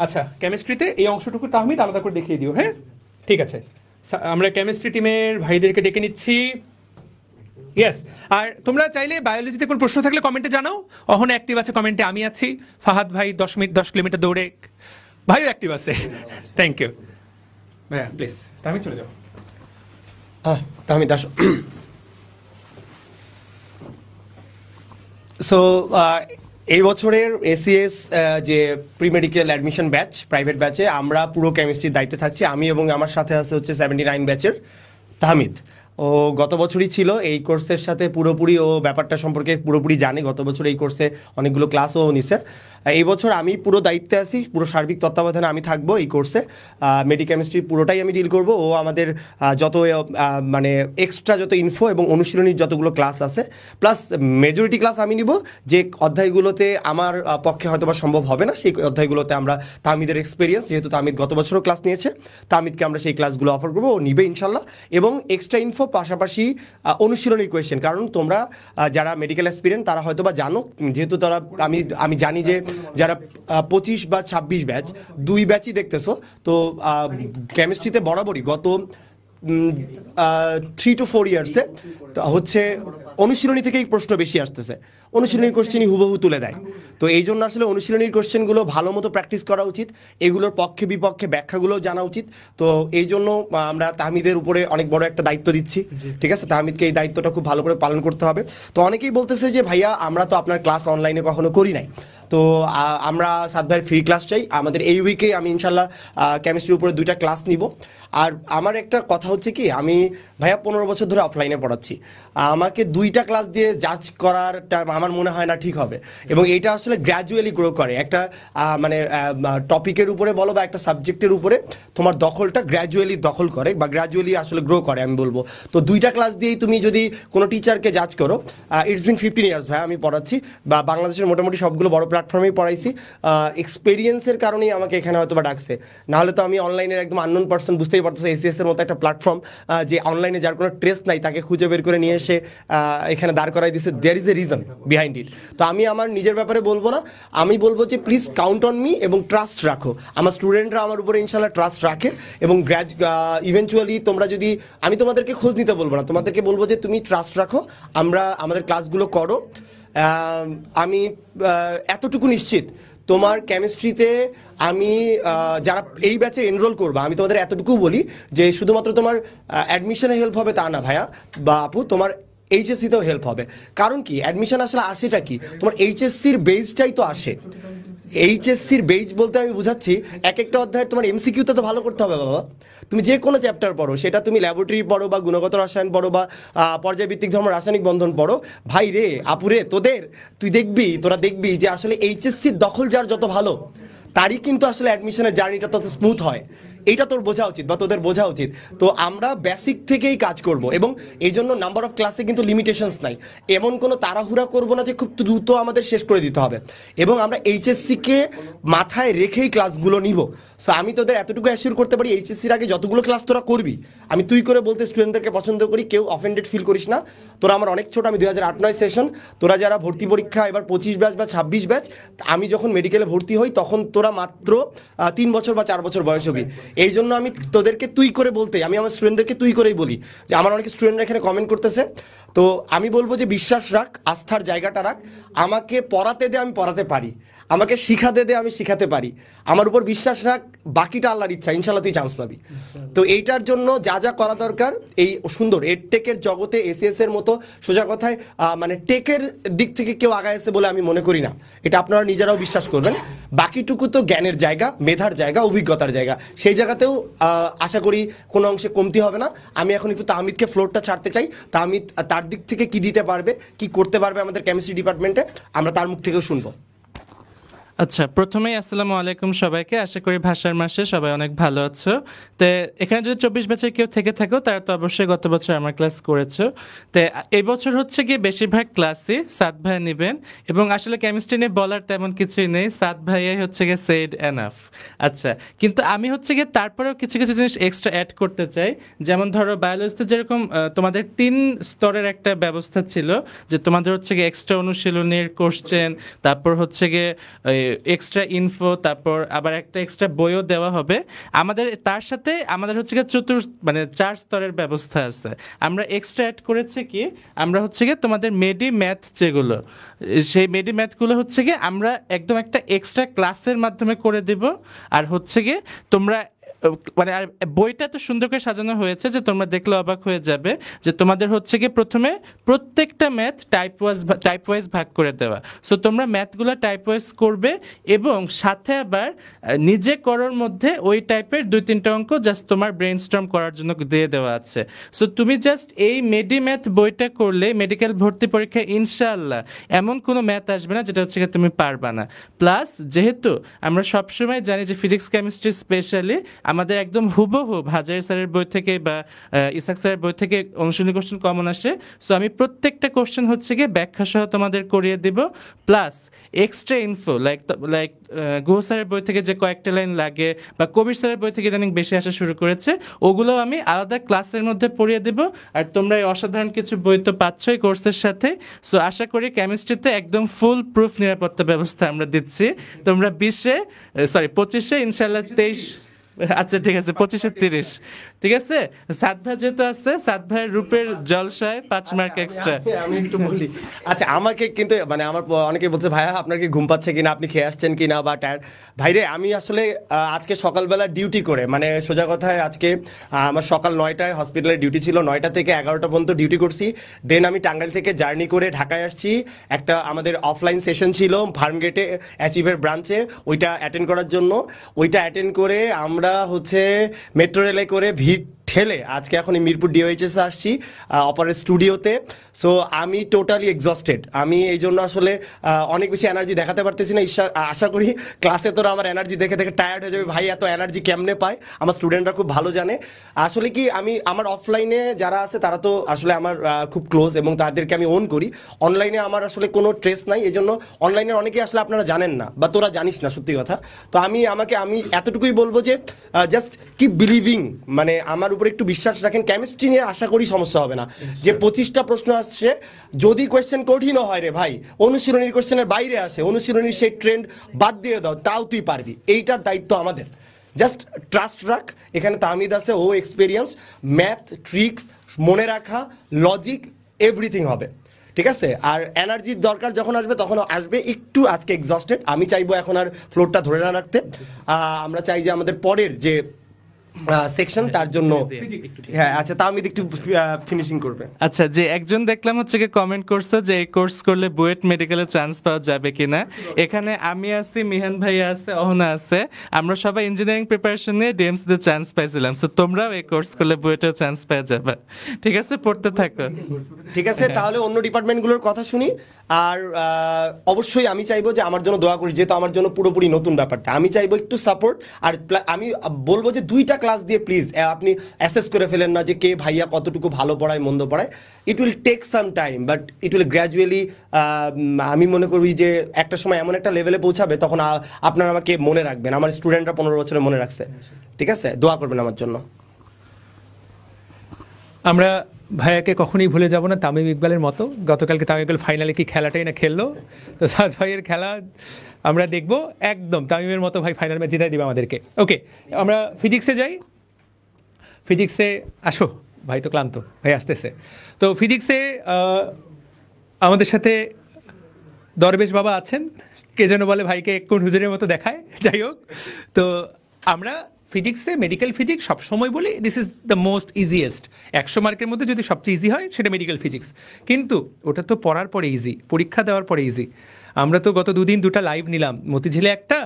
আচ্ছা কেমিস্ট্রিতে এই অংশটুকু তাহমিদ আলাদা করে দেখিয়ে দিও। হ্যাঁ, ঠিক আছে। আমরা কেমিস্ট্রি টিমের ভাইদেরকে ডেকে নিচ্ছি। ইয়েস, আর তোমরা চাইলে বায়োলজিতে কোনো প্রশ্ন থাকলে কমেন্টে জানাও। অহনা অ্যাক্টিভ আছে কমেন্টে, আমি আছি, ফাহাদ ভাই 10 কিলোমিটার দৌড়ে, ভাইও অ্যাক্টিভ আছে। থ্যাংক ইউ ভাইয়া, প্লিজ তাহমিদ চলে যাও। তাহমিদ আসো। সো এই বছরের এসিএস যে pre medical admission batch, private ব্যাচে আমরা পুরো কেমিস্ট্রির দায়িত্বে থাকছি। আমি এবং আমার সাথে আছে হচ্ছে 79 ব্যাচের তাহমিদ। ও গত বছরই ছিল এই কোর্সের সাথে পুরোপুরি, ও ব্যাপারটা সম্পর্কে পুরোপুরি জানে। গত বছর এই কোর্সে অনেকগুলো ক্লাসও নিছে। এই বছর আমি পুরো দায়িত্বে আছি, পুরো সার্বিক তত্ত্বাবধানে আমি থাকবো এই কোর্সে। মেডিকেমিস্ট্রি পুরোটাই আমি ডিল করব। ও আমাদের যত মানে এক্সট্রা যত ইনফো এবং অনুশীলনীর যতগুলো ক্লাস আছে, প্লাস মেজরিটি ক্লাস আমি নিব। যে অধ্যায়গুলোতে আমার পক্ষে হয়তো বা সম্ভব হবে না, সেই অধ্যায়গুলোতে আমরা তাহমিদের এক্সপিরিয়েন্স, যেহেতু তাহমিদ গত বছরও ক্লাস নিয়েছে, তাহমিদকে আমরা সেই ক্লাসগুলো অফার করবো, ও নিবে ইনশাল্লাহ। এবং এক্সট্রা ইনফো পাশাপাশি অনুশীলনীর কোয়েশ্চেন, কারণ তোমরা যারা মেডিকেল অ্যাসপিরেন্ট তারা হয়তো বা জানো, যেহেতু তারা আমি জানি যে যারা 25 বা 26 ব্যাচ 2 ব্যাচই দেখতেছো, তো কেমিস্ট্রিতে বরাবরই গত 3 to 4 ইয়ার্সে হচ্ছে অনুশীলনী থেকেই প্রশ্ন বেশি আসতেছে। অনুশীলনীর কোশ্চেনই হুবহু তুলে দেয়। তো এই জন্য আসলে অনুশীলনীর কোশ্চেনগুলো ভালো মতো প্র্যাকটিস করা উচিত, এগুলোর পক্ষে বিপক্ষে ব্যাখ্যাগুলো জানা উচিত। তো এই জন্য আমরা তাহমিদের উপরে অনেক বড় একটা দায়িত্ব দিচ্ছি, ঠিক আছে? তাহমিদকে এই দায়িত্বটা খুব ভালো করে পালন করতে হবে। তো অনেকেই বলতেছে যে ভাইয়া আমরা তো আপনার ক্লাস অনলাইনে কখনো করি নাই, তো আমরা সাত ভাইয়ের ফ্রি ক্লাস চাই আমাদের এই উইকে। আমি ইনশাল্লাহ কেমিস্ট্রির উপরে 2টা ক্লাস নিব। আর আমার একটা কথা হচ্ছে কি, আমি ভাইয়া 15 বছর ধরে অফলাইনে পড়াচ্ছি, আমাকে 2টা ক্লাস দিয়ে জাজ করারটা আমার মনে হয় না ঠিক হবে। এবং এটা আসলে গ্র্যাজুয়ালি গ্রো করে একটা মানে টপিকের উপরে বলো বা একটা সাবজেক্টের উপরে তোমার দখলটা গ্র্যাজুয়ালি দখল করে বা গ্র্যাজুয়ালি আসলে গ্রো করে আমি বলবো। তো 2টা ক্লাস দিয়েই তুমি যদি কোনো টিচারকে জাজ করো, ইটস বিন 15 ইয়ার্স ভাই আমি পড়াচ্ছি বা বাংলাদেশের মোটামুটি সবগুলো বড় প্ল্যাটফর্মেই পড়াইছি। এক্সপেরিয়েন্সের কারণেই আমাকে এখানে হয়তো বা ডাকছে, নাহলে তো আমি অনলাইনের একদম আননোন পার্সন, বুঝতেই পারতেছে এসিএস এর মতো একটা প্ল্যাটফর্ম যে অনলাইনে যার কোনো ট্রেস নাই তাকে খুঁজে বের করে নিয়ে এসে এখানে দাঁড় করাই দিচ্ছে। There is a reason behind it. তো আমি আমার নিজের ব্যাপারে বলবো না, আমি বলবো যে প্লিজ কাউন্ট অন মি এবং ট্রাস্ট রাখো। আমার স্টুডেন্টরা আমার উপরে ইনশাল্লাহ ট্রাস্ট রাখে এবং ইভেনচুয়ালি তোমরা যদি, আমি তোমাদেরকে খোঁজ নিতে বলবো না, তোমাদেরকে বলবো যে তুমি ট্রাস্ট রাখো, আমাদের ক্লাসগুলো করো। আমি এতটুকু নিশ্চিত তোমার কেমিস্ট্রিতে আমি যারা এই ব্যাচে এনরোল করবা, আমি তোমাদের এতটুকু বলি যে শুধুমাত্র তোমার অ্যাডমিশনে হেল্প হবে তা না ভাইয়া বা আপু, তোমার এইচএসসিতেও হেল্প হবে। কারণ কি অ্যাডমিশন আসলে আসেটা কি, তোমার এইচএসসির বেসটাই তো আসে। এইচএসসির বেস বলতে আমি বুঝাচ্ছি এক একটা অধ্যায় তোমার এমসিকিউতে তো ভালো করতে হবে বাবা। তুমি যে কোনো চ্যাপ্টার পড়ো, সেটা তুমি ল্যাবরেটরি পড়ো বা গুণগত রসায়ন পড়ো বা পর্যায়ভিত্তিক ধর্ম রাসায়নিক বন্ধন পড়ো, ভাই রে আপুরে তুই তোরা দেখবি যে আসলে এইচএসসির দখল যার যত ভালো, তারই কিন্তু আসলে অ্যাডমিশনের জার্নিটা তত স্মুথ হয়। এইটা তোর বোঝা উচিত বা তোদের বোঝা উচিত। তো আমরা বেসিক থেকেই কাজ করব এবং এই জন্য নাম্বার অফ ক্লাসে কিন্তু লিমিটেশনস নাই, এমন কোনো তাড়াহুড়া করবো না যে খুব দ্রুত আমাদের শেষ করে দিতে হবে। এবং আমরা এইচএসসিকে মাথায় রেখেই ক্লাসগুলো নিব। সো আমি তোদের এতটুকু অ্যাসিওর করতে পারি, এইচএসসির আগে যতগুলো ক্লাস তোরা করবি, আমি তুই করে বলতে স্টুডেন্টদেরকে পছন্দ করি, কেউ অফেন্ডেড ফিল করিস না। তোরা আমার অনেক ছোট, আমি 2008-9 সেশন, তোরা যারা ভর্তি পরীক্ষা এবার 25 ব্যাচ বা 26 ব্যাচ, আমি যখন মেডিকেলে ভর্তি হই তখন তোরা মাত্র 3 বছর বা 4 বছর বয়স হবি। এই জন্য আমি তোদেরকে তুই করে বলতে, আমি আমার স্টুডেন্টদেরকে তুই করেই বলি যে আমার অনেক স্টুডেন্টরা এখানে কমেন্ট করতেছে। তো আমি বলবো যে বিশ্বাস রাখ, আস্থার জায়গাটা রাখ, আমাকে পড়াতে দে আমি পড়াতে পারি, আমাকে শিখাতে দে আমি শিখাতে পারি, আমার উপর বিশ্বাস রাখ, বাকিটা আল্লাহর ইচ্ছা, ইনশাল্লাহ তুই চান্স পাবি। তো এইটার জন্য যা যা করা দরকার, এই সুন্দর এডটেকের জগতে এসিএস এর মতো সোজা কথায় মানে টেকের দিক থেকে কেউ আগাইছে বলে আমি মনে করি না, এটা আপনারা নিজেরাও বিশ্বাস করবেন। বাকিটুকু তো জ্ঞানের জায়গা, মেধার জায়গা, অভিজ্ঞতার জায়গা, সেই জায়গাতেও আশা করি কোনো অংশে কমতি হবে না। আমি এখন একটু তাহমিদকে ফ্লোরটা ছাড়তে চাই, তাহমিদ তার দিক থেকে কি দিতে পারবে, কি করতে পারবে আমাদের কেমিস্ট্রি ডিপার্টমেন্টে, আমরা তার মুখ থেকেও শুনবো। আচ্ছা, প্রথমেই আসসালামু আলাইকুম সবাইকে। আশা করি ভাষার মাসে সবাই অনেক ভালো আছো। তো এখানে যদি 24 ব্যাচের কেউ থেকে থাকো, তারা তো অবশ্যই গত বছর আমার ক্লাস করেছো। তো এই বছর হচ্ছে গিয়ে বেশিরভাগ ক্লাসই সাদ ভাই নেবেন এবং আসলে কেমিস্ট্রি নিয়ে বলার তেমন কিছুই নেই, সাদ ভাইয়াই হচ্ছে গিয়ে সেড এনাফ। আচ্ছা, কিন্তু আমি হচ্ছে গিয়ে তারপরেও কিছু কিছু জিনিস এক্সট্রা অ্যাড করতে চাই। যেমন ধরো বায়োলজিতে যেরকম তোমাদের 3 স্তরের একটা ব্যবস্থা ছিল, যে তোমাদের হচ্ছে গিয়ে এক্সট্রা অনুশীলনীর কোশ্চেন, তারপর হচ্ছে গিয়ে এক্সট্রা ইনফো, তারপর আবার একটা এক্সট্রা বইও দেওয়া হবে। আমাদের তার সাথে আমাদের হচ্ছে গিয়ে 4 স্তরের ব্যবস্থা আছে। আমরা এক্সট্রা অ্যাড করেছে কি, আমরা হচ্ছে গিয়ে তোমাদের মেডি ম্যাথ যেগুলো, সেই মেডি ম্যাথগুলো হচ্ছে গিয়ে আমরা একদম একটা এক্সট্রা ক্লাসের মাধ্যমে করে দেব। আর হচ্ছে গিয়ে তোমরা মানে আর বইটা এত সুন্দর করে সাজানো হয়েছে যে তোমরা দেখলে অবাক হয়ে যাবে, যে তোমাদের হচ্ছে গিয়ে প্রথমে প্রত্যেকটা ম্যাথ টাইপ ওয়াইজ ভাগ করে দেওয়া। সো তোমরা ম্যাথগুলো টাইপ ওয়াইজ করবে এবং সাথে আবার নিজে করার মধ্যে ওই টাইপের 2-3টা অঙ্ক জাস্ট তোমার ব্রেইনস্টর্ম করার জন্য দিয়ে দেওয়া আছে। সো তুমি জাস্ট এই মেডি ম্যাথ বইটা করলে মেডিকেল ভর্তি পরীক্ষায় ইনশাআল্লাহ এমন কোনো ম্যাথ আসবে না যেটা হচ্ছে গিয়ে তুমি পারবা না। প্লাস যেহেতু আমরা সবসময় জানি যে ফিজিক্স কেমিস্ট্রি স্পেশালি আমাদের একদম হুবহু হাজার স্যারের বই থেকে বা ইসাক স্যারের বই থেকে অনুশীলনী কোশ্চেন কমন আসে। সো আমি প্রত্যেকটা কোশ্চেন হচ্ছে গিয়ে ব্যাখ্যা সহ তোমাদের করিয়ে দিব, plus extra info like Guha স্যারের বই থেকে যে কয়েকটা লাইন লাগে বা কবির স্যারের বই থেকে ইদানিং বেশি আসা শুরু করেছে, ওগুলো আমি আলাদা ক্লাসের মধ্যে পড়িয়ে দেব। আর তোমরা এই অসাধারণ কিছু বই তো পাচ্ছই কোর্সের সাথে। সো আশা করি কেমিস্ট্রিতে একদম ফুল প্রুফ নিরাপত্তা ব্যবস্থা আমরা দিচ্ছি। তোমরা 25-এ ইনশাল্লাহ আচ্ছা ঠিক আছে 25-30 ঠিক আছে। সাত ভাই যেহেতু আছে, সাত ভাইয়ের রূপের জলসায় 5 মার্ক এক্সট্রা। আমি একটু বলি, আচ্ছা আমাকে কিন্তু মানে আমার অনেকে বলছে ভাইয়া আপনার কি ঘুম পাচ্ছে কিনা, আপনি খেয়ে আসছেন কিনা বা টায়ার। ভাইরে আমি আসলে আজকে সকালবেলা ডিউটি করে, মানে সোজা কথায় আজকে আমার সকাল 9টায় হসপিটালে ডিউটি ছিল, 9টা থেকে 11টা পর্যন্ত ডিউটি করছি। দেন আমি টাঙ্গাইল থেকে জার্নি করে ঢাকায় আসছি, একটা আমাদের অফলাইন সেশন ছিল ফার্মগেটে অ্যাচিভের ব্রাঞ্চে, ওইটা অ্যাটেন্ড করার জন্য। ওইটা অ্যাটেন্ড করে আমরা হচ্ছে মেট্রো রেলে করে ভিড় ঠেলে আজকে এখন মিরপুর ডিওএইচএস আসছি অপারেট স্টুডিওতে। সো আমি টোটালি এক্সস্টেড। আমি এই জন্য আসলে অনেক বেশি এনার্জি দেখাতে পারতেছি না। আশা করি ক্লাসে তোরা আমার এনার্জি দেখে দেখে টায়ার্ড হয়ে যাবে, ভাই এত এনার্জি কেমনে পায়। আমার স্টুডেন্টরা খুব ভালো জানে আসলে কি আমি আমার অফলাইনে যারা আছে তারা তো আসলে আমার খুব ক্লোজ এবং তাদেরকে আমি ওন করি। অনলাইনে আমার আসলে কোনো ট্রেস নাই, এই জন্য অনলাইনে অনেকেই আসলে আপনারা জানেন না বা তোরা জানিস না সত্যি কথা। তো আমি এতটুকুই বলবো যে জাস্ট কিপ বিলিভিং, মানে আমার উপরে একটু বিশ্বাস রাখেন। কেমিস্ট্রি নিয়ে আশা করি সমস্যা হবে না। যে 25টা প্রশ্ন আসছে, যদি কোয়েশ্চেন কঠিনও হয় রে ভাই, অনুশীলনীর কোয়েশ্চেনের বাইরে আসে, অনুশীলনীর সেই ট্রেন্ড বাদ দিয়ে দাও, তাও তুই পারবি। এইটার দায়িত্ব আমাদের। জাস্ট ট্রাস্ট রাখ, এখানে তাহমিদ আছে, ও এক্সপিরিয়েন্স, ম্যাথ ট্রিক্স মনে রাখা, লজিক এভরিথিং হবে, ঠিক আছে। আর এনার্জির দরকার যখন আসবে তখন আসবে। একটু আজকে এক্সস্টেড, আমি চাইবো এখন আর ফ্লোরটা ধরে না রাখতে। আমরা চাই যে আমাদের পরের যে সেকশন তার জন্য, হ্যাঁ আচ্ছা তাহমিদ একটু ফিনিশিং করবে। আচ্ছা, যে একজন দেখলাম হচ্ছে কি কমেন্ট করছে যে এই কোর্স করলে বুয়েট মেডিকেলে চান্স পাওয়া যাবে কিনা। এখানে আমি আছি, মিহান ভাইয়া আছে, অহনা আছে, আমরা সবাই ইঞ্জিনিয়ারিং প্রিপারেশন নিয়ে ডিএমসি তে চান্স পাইছিলাম। সো তোমরাও এই কোর্স করলে বুয়েটেও চান্স পেয়ে যাবে, ঠিক আছে, পড়তে থাকো। ঠিক আছে, তাহলে অন্য ডিপার্টমেন্টগুলোর কথা শুনি। আর অবশ্যই আমি চাইবো যে আমার জন্য দোয়া করি, যেহেতু আমার জন্য পুরোপুরি নতুন ব্যাপারটা। আমি চাইবো একটু সাপোর্ট। আর আমি বলবো যে 2টা ক্লাস দিয়ে প্লিজ আপনি অ্যাসেস করে ফেলেন না যে কে ভাইয়া কতটুকু ভালো পড়ায় মন্দ পড়ায়। It will take some time but it will gradually, আমি মনে করি যে একটা সময় এমন একটা লেভেলে পৌঁছাবে তখন আপনারা আমাকে মনে রাখবেন। আমার স্টুডেন্টরা 15 বছরে মনে রাখছে, ঠিক আছে, দোয়া করবেন আমার জন্য। আমরা ভাইয়াকে কখনোই ভুলে যাব না, তামিম ইকবালের মতো। গতকালকে তামিম ইকবাল ফাইনালে কি খেলাটাই না খেললো, তো সাদ ভাইয়ের খেলা আমরা দেখব একদম তামিমের মতো। ভাই ফাইনাল ম্যাচ জিতাই দিবে আমাদেরকে। ওকে, আমরা ফিজিক্সে যাই। ফিজিক্সে আসো, ভাই তো ক্লান্ত, ভাই আসতেছে। তো ফিজিক্সে আমাদের সাথে দরবেশ বাবা আছেন, কে যেন বলে ভাইকে কোন হুজুরের মতো দেখায়, যাই হোক। তো আমরা ফিজিক্সে, মেডিকেল ফিজিক্স সবসময় বলি this is the most easiest. 100 মার্কের মধ্যে যদি সবচেয়ে ইজি হয় সেটা মেডিকেল ফিজিক্স, কিন্তু ওটা তো পড়ার পরে ইজি, পরীক্ষা দেওয়ার পরে ইজি। আমরা তো গত 2 দিন 2টা লাইভ নিলাম, মতিঝিলে একটা,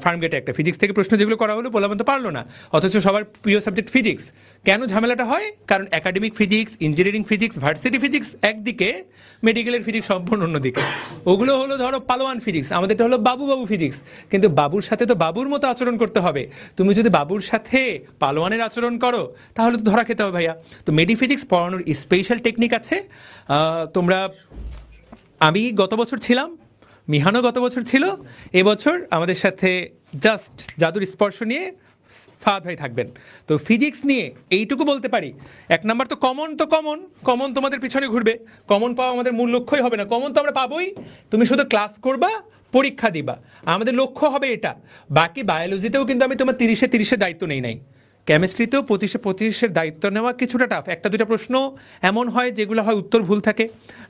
ফার্মগেটে একটা। ফিজিক্স থেকে প্রশ্ন যেগুলো করা হলো বললাম তো পারলো না, অথচ সবার প্রিয় সাবজেক্ট ফিজিক্স। কেন ঝামেলাটা হয়? কারণ academic physics, engineering physics, varsity physics একদিকে, মেডিকেলের ফিজিক্স সম্পূর্ণ অন্যদিকে। ওগুলো হলো ধরো পালোয়ান ফিজিক্স, আমাদেরটা হলো বাবু ফিজিক্স। কিন্তু বাবুর সাথে তো বাবুর মতো আচরণ করতে হবে। তুমি যদি বাবুর সাথে পালোয়ানের আচরণ করো তাহলে তো ধরা খেতে হবে ভাইয়া। তো মেডি ফিজিক্স পড়ানোর স্পেশাল টেকনিক আছে। আমি গত বছর ছিলাম, মিহানও গত বছর ছিল, এবছর আমাদের সাথে জাস্ট জাদুর স্পর্শ নিয়ে ফাহাদ ভাই থাকবেন। তো ফিজিক্স নিয়ে এইটুকু বলতে পারি, 1 নাম্বার তো কমন তোমাদের পিছনে ঘুরবে। কমন পাওয়া আমাদের মূল লক্ষ্যই হবে না, কমন তো আমরা পাবোই। তুমি শুধু ক্লাস করবা, পরীক্ষা দিবা, আমাদের লক্ষ্য হবে এটা। বাকি বায়োলজিতেও কিন্তু আমি তোমার 30-30 দায়িত্ব নাই। কেমিস্ট্রিতেও 25-25 দায়িত্ব নেওয়া কিছুটা টাফ। 1-2টা প্রশ্ন এমন হয় যেগুলো হয় উত্তর ভুল থাকে,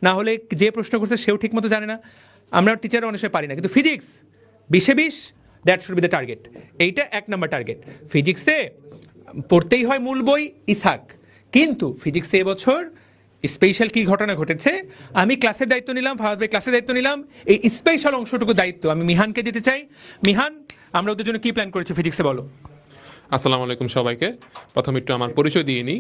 না হলে যে প্রশ্ন করছে সেও ঠিক মতো জানে না। আমরা টিচাররা অনেক সময় পারি না। কিন্তু physics 20-20, that should be the target. এইটা 1 নাম্বার টার্গেট। ফিজিক্সে পড়তেই হয় মূল বই ইসাক, কিন্তু ফিজিক্সে এবছর স্পেশাল কি ঘটনা ঘটেছে, আমি ক্লাসের দায়িত্ব নিলাম, ফাহাদ ভাই ক্লাসের দায়িত্ব নিলাম, এই স্পেশাল অংশটুকু দায়িত্ব আমি মিহানকে দিতে চাই। মিহান, আমরা ওদের জন্য কি প্ল্যান করেছি ফিজিক্সে বলো। আসসালামু আলাইকুম সবাইকে। প্রথম একটু আমার পরিচয় দিয়ে নিই।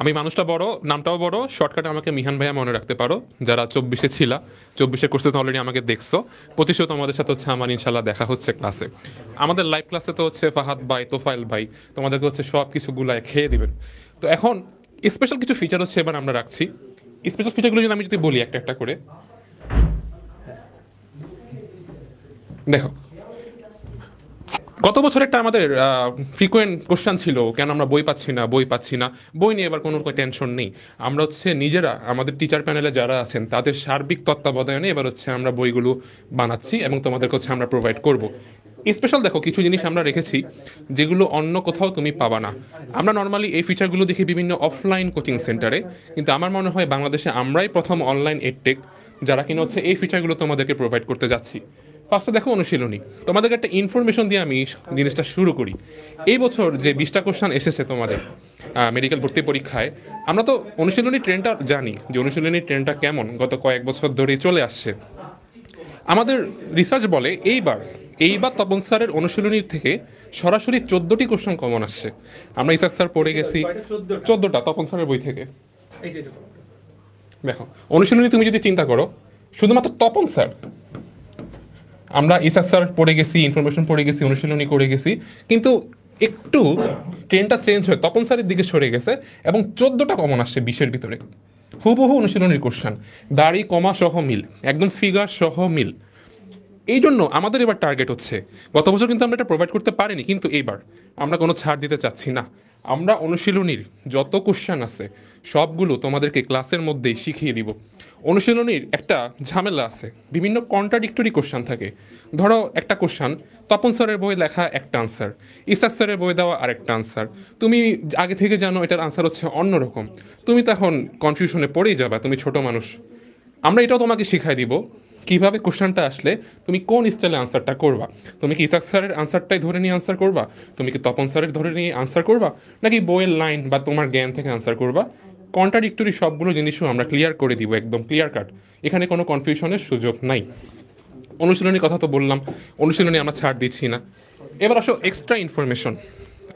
আমি মানুষটা বড়, নামটাও বড়, শর্টকাটে আমাকে মিহান ভাইয়া মনে রাখতে পারো। যারা 24-এ ছিল, 24-এ কোর্সে তো অলরেডি আমাকে দেখছো, 25-এও তোমাদের সাথে হচ্ছে আমার ইনশাল্লাহ দেখা হচ্ছে ক্লাসে। আমাদের লাইভ ক্লাসে তো হচ্ছে ফাহাদ ভাই, তোফাইল ভাই তোমাদেরকে হচ্ছে সব কিছু গুলায় খেয়ে দিবেন। তো এখন স্পেশাল কিছু ফিচার হচ্ছে এবার আমরা রাখছি। স্পেশাল ফিচারগুলো যদি আমি বলি একটা করে, দেখো গত বছর একটা আমাদের ফ্রিকোয়েন্ট কোশ্চেন ছিল, কেন আমরা বই পাচ্ছি না। বই নিয়ে এবার কোনো টেনশন নেই। আমরা হচ্ছে নিজেরা আমাদের টিচার প্যানেলে যারা আছেন তাদের সার্বিক তত্ত্বাবধানে এবার হচ্ছে আমরা বইগুলো বানাচ্ছি এবং তোমাদেরকে হচ্ছে আমরা প্রোভাইড করব। স্পেশাল দেখো কিছু জিনিস আমরা রেখেছি যেগুলো অন্য কোথাও তুমি পাবা না। আমরা নর্মালি এই ফিচারগুলো দেখি বিভিন্ন অফলাইন কোচিং সেন্টারে, কিন্তু আমার মনে হয় বাংলাদেশে আমরাই প্রথম অনলাইন এডটেক যারা কিনা হচ্ছে এই ফিচারগুলো তোমাদেরকে প্রোভাইড করতে যাচ্ছি। ফার্স্টে দেখো অনুশীলনী, তোমাদেরকে একটা ইনফরমেশন দিয়ে আমি জিনিসটা শুরু করি। এই বছর যে 20টা কোশ্চেন এসেছে তোমাদের মেডিকেল ভর্তি পরীক্ষায়, আমরা তো অনুশীলনী ট্রেন্ডটা জানি যে অনুশীলনী ট্রেন্ডটা কেমন গত কয়েক বছর ধরেই চলে আসছে। আমাদের রিসার্চ বলে এইবার তপন স্যারের অনুশীলনীর থেকে সরাসরি 14টি কোশ্চেন কমন আসছে। আমরা ইসাক স্যার পড়ে গেছি 14টা তপন স্যারের বই থেকে। দেখো অনুশীলনী তুমি যদি চিন্তা করো, শুধুমাত্র তপন স্যার, আমরা ইসাক স্যার পড়ে গেছি, ইনফরমেশন পড়ে গেছি, অনুশীলনী করে গেছি, কিন্তু একটু ট্রেনটা চেঞ্জ হয়ে তপন স্যারের দিকে সরে গেছে এবং 14টা কমন আসছে 20-এর ভিতরে। হুবহু অনুশীলনীর কোশ্চেন, দাড়ি কমা সহ মিল, একদম ফিগার সহ মিল। এই জন্য আমাদের এবার টার্গেট হচ্ছে, গত বছর কিন্তু আমরা এটা প্রোভাইড করতে পারিনি, কিন্তু এইবার আমরা কোনো ছাড় দিতে চাচ্ছি না। আমরা অনুশীলনীর যত কোশ্চেন আছে সবগুলো তোমাদেরকে ক্লাসের মধ্যেই শিখিয়ে দিব। অনুশীলনীর একটা ঝামেলা আছে, বিভিন্ন কন্ট্রাডিক্টরি কোশ্চেন থাকে। ধরো একটা কোশ্চেন তপন স্যারের বই লেখা একটা আনসার, ইসাক স্যারের বই দেওয়া আরেকটা আনসার, তুমি আগে থেকে জানো এটার আনসার হচ্ছে অন্যরকম, তুমি তখন কনফিউশনে পড়েই যাবা, তুমি ছোট মানুষ। আমরা এটাও তোমাকে শিখাই দিব কিভাবে কোশ্চেনটা আসলে তুমি কোন স্টাইলে আনসারটা করবা। তুমি কি ইসাক স্যারের আনসারটাই ধরে নিয়ে আনসার করবা, তুমি কি তপন স্যারের ধরে নিয়ে আনসার করবা, নাকি বইয়ের লাইন বা তোমার জ্ঞান থেকে আনসার করবা। কন্ট্রাডিক্টরি সবগুলো জিনিসও আমরা ক্লিয়ার করে দিব, একদম ক্লিয়ার কাট, এখানে কোনো কনফিউশনের সুযোগ নাই। অনুশীলনীর কথা তো বললাম, অনুশীলনী আমরা ছাড় দিচ্ছি না। এবার আসো এক্সট্রা ইনফরমেশন।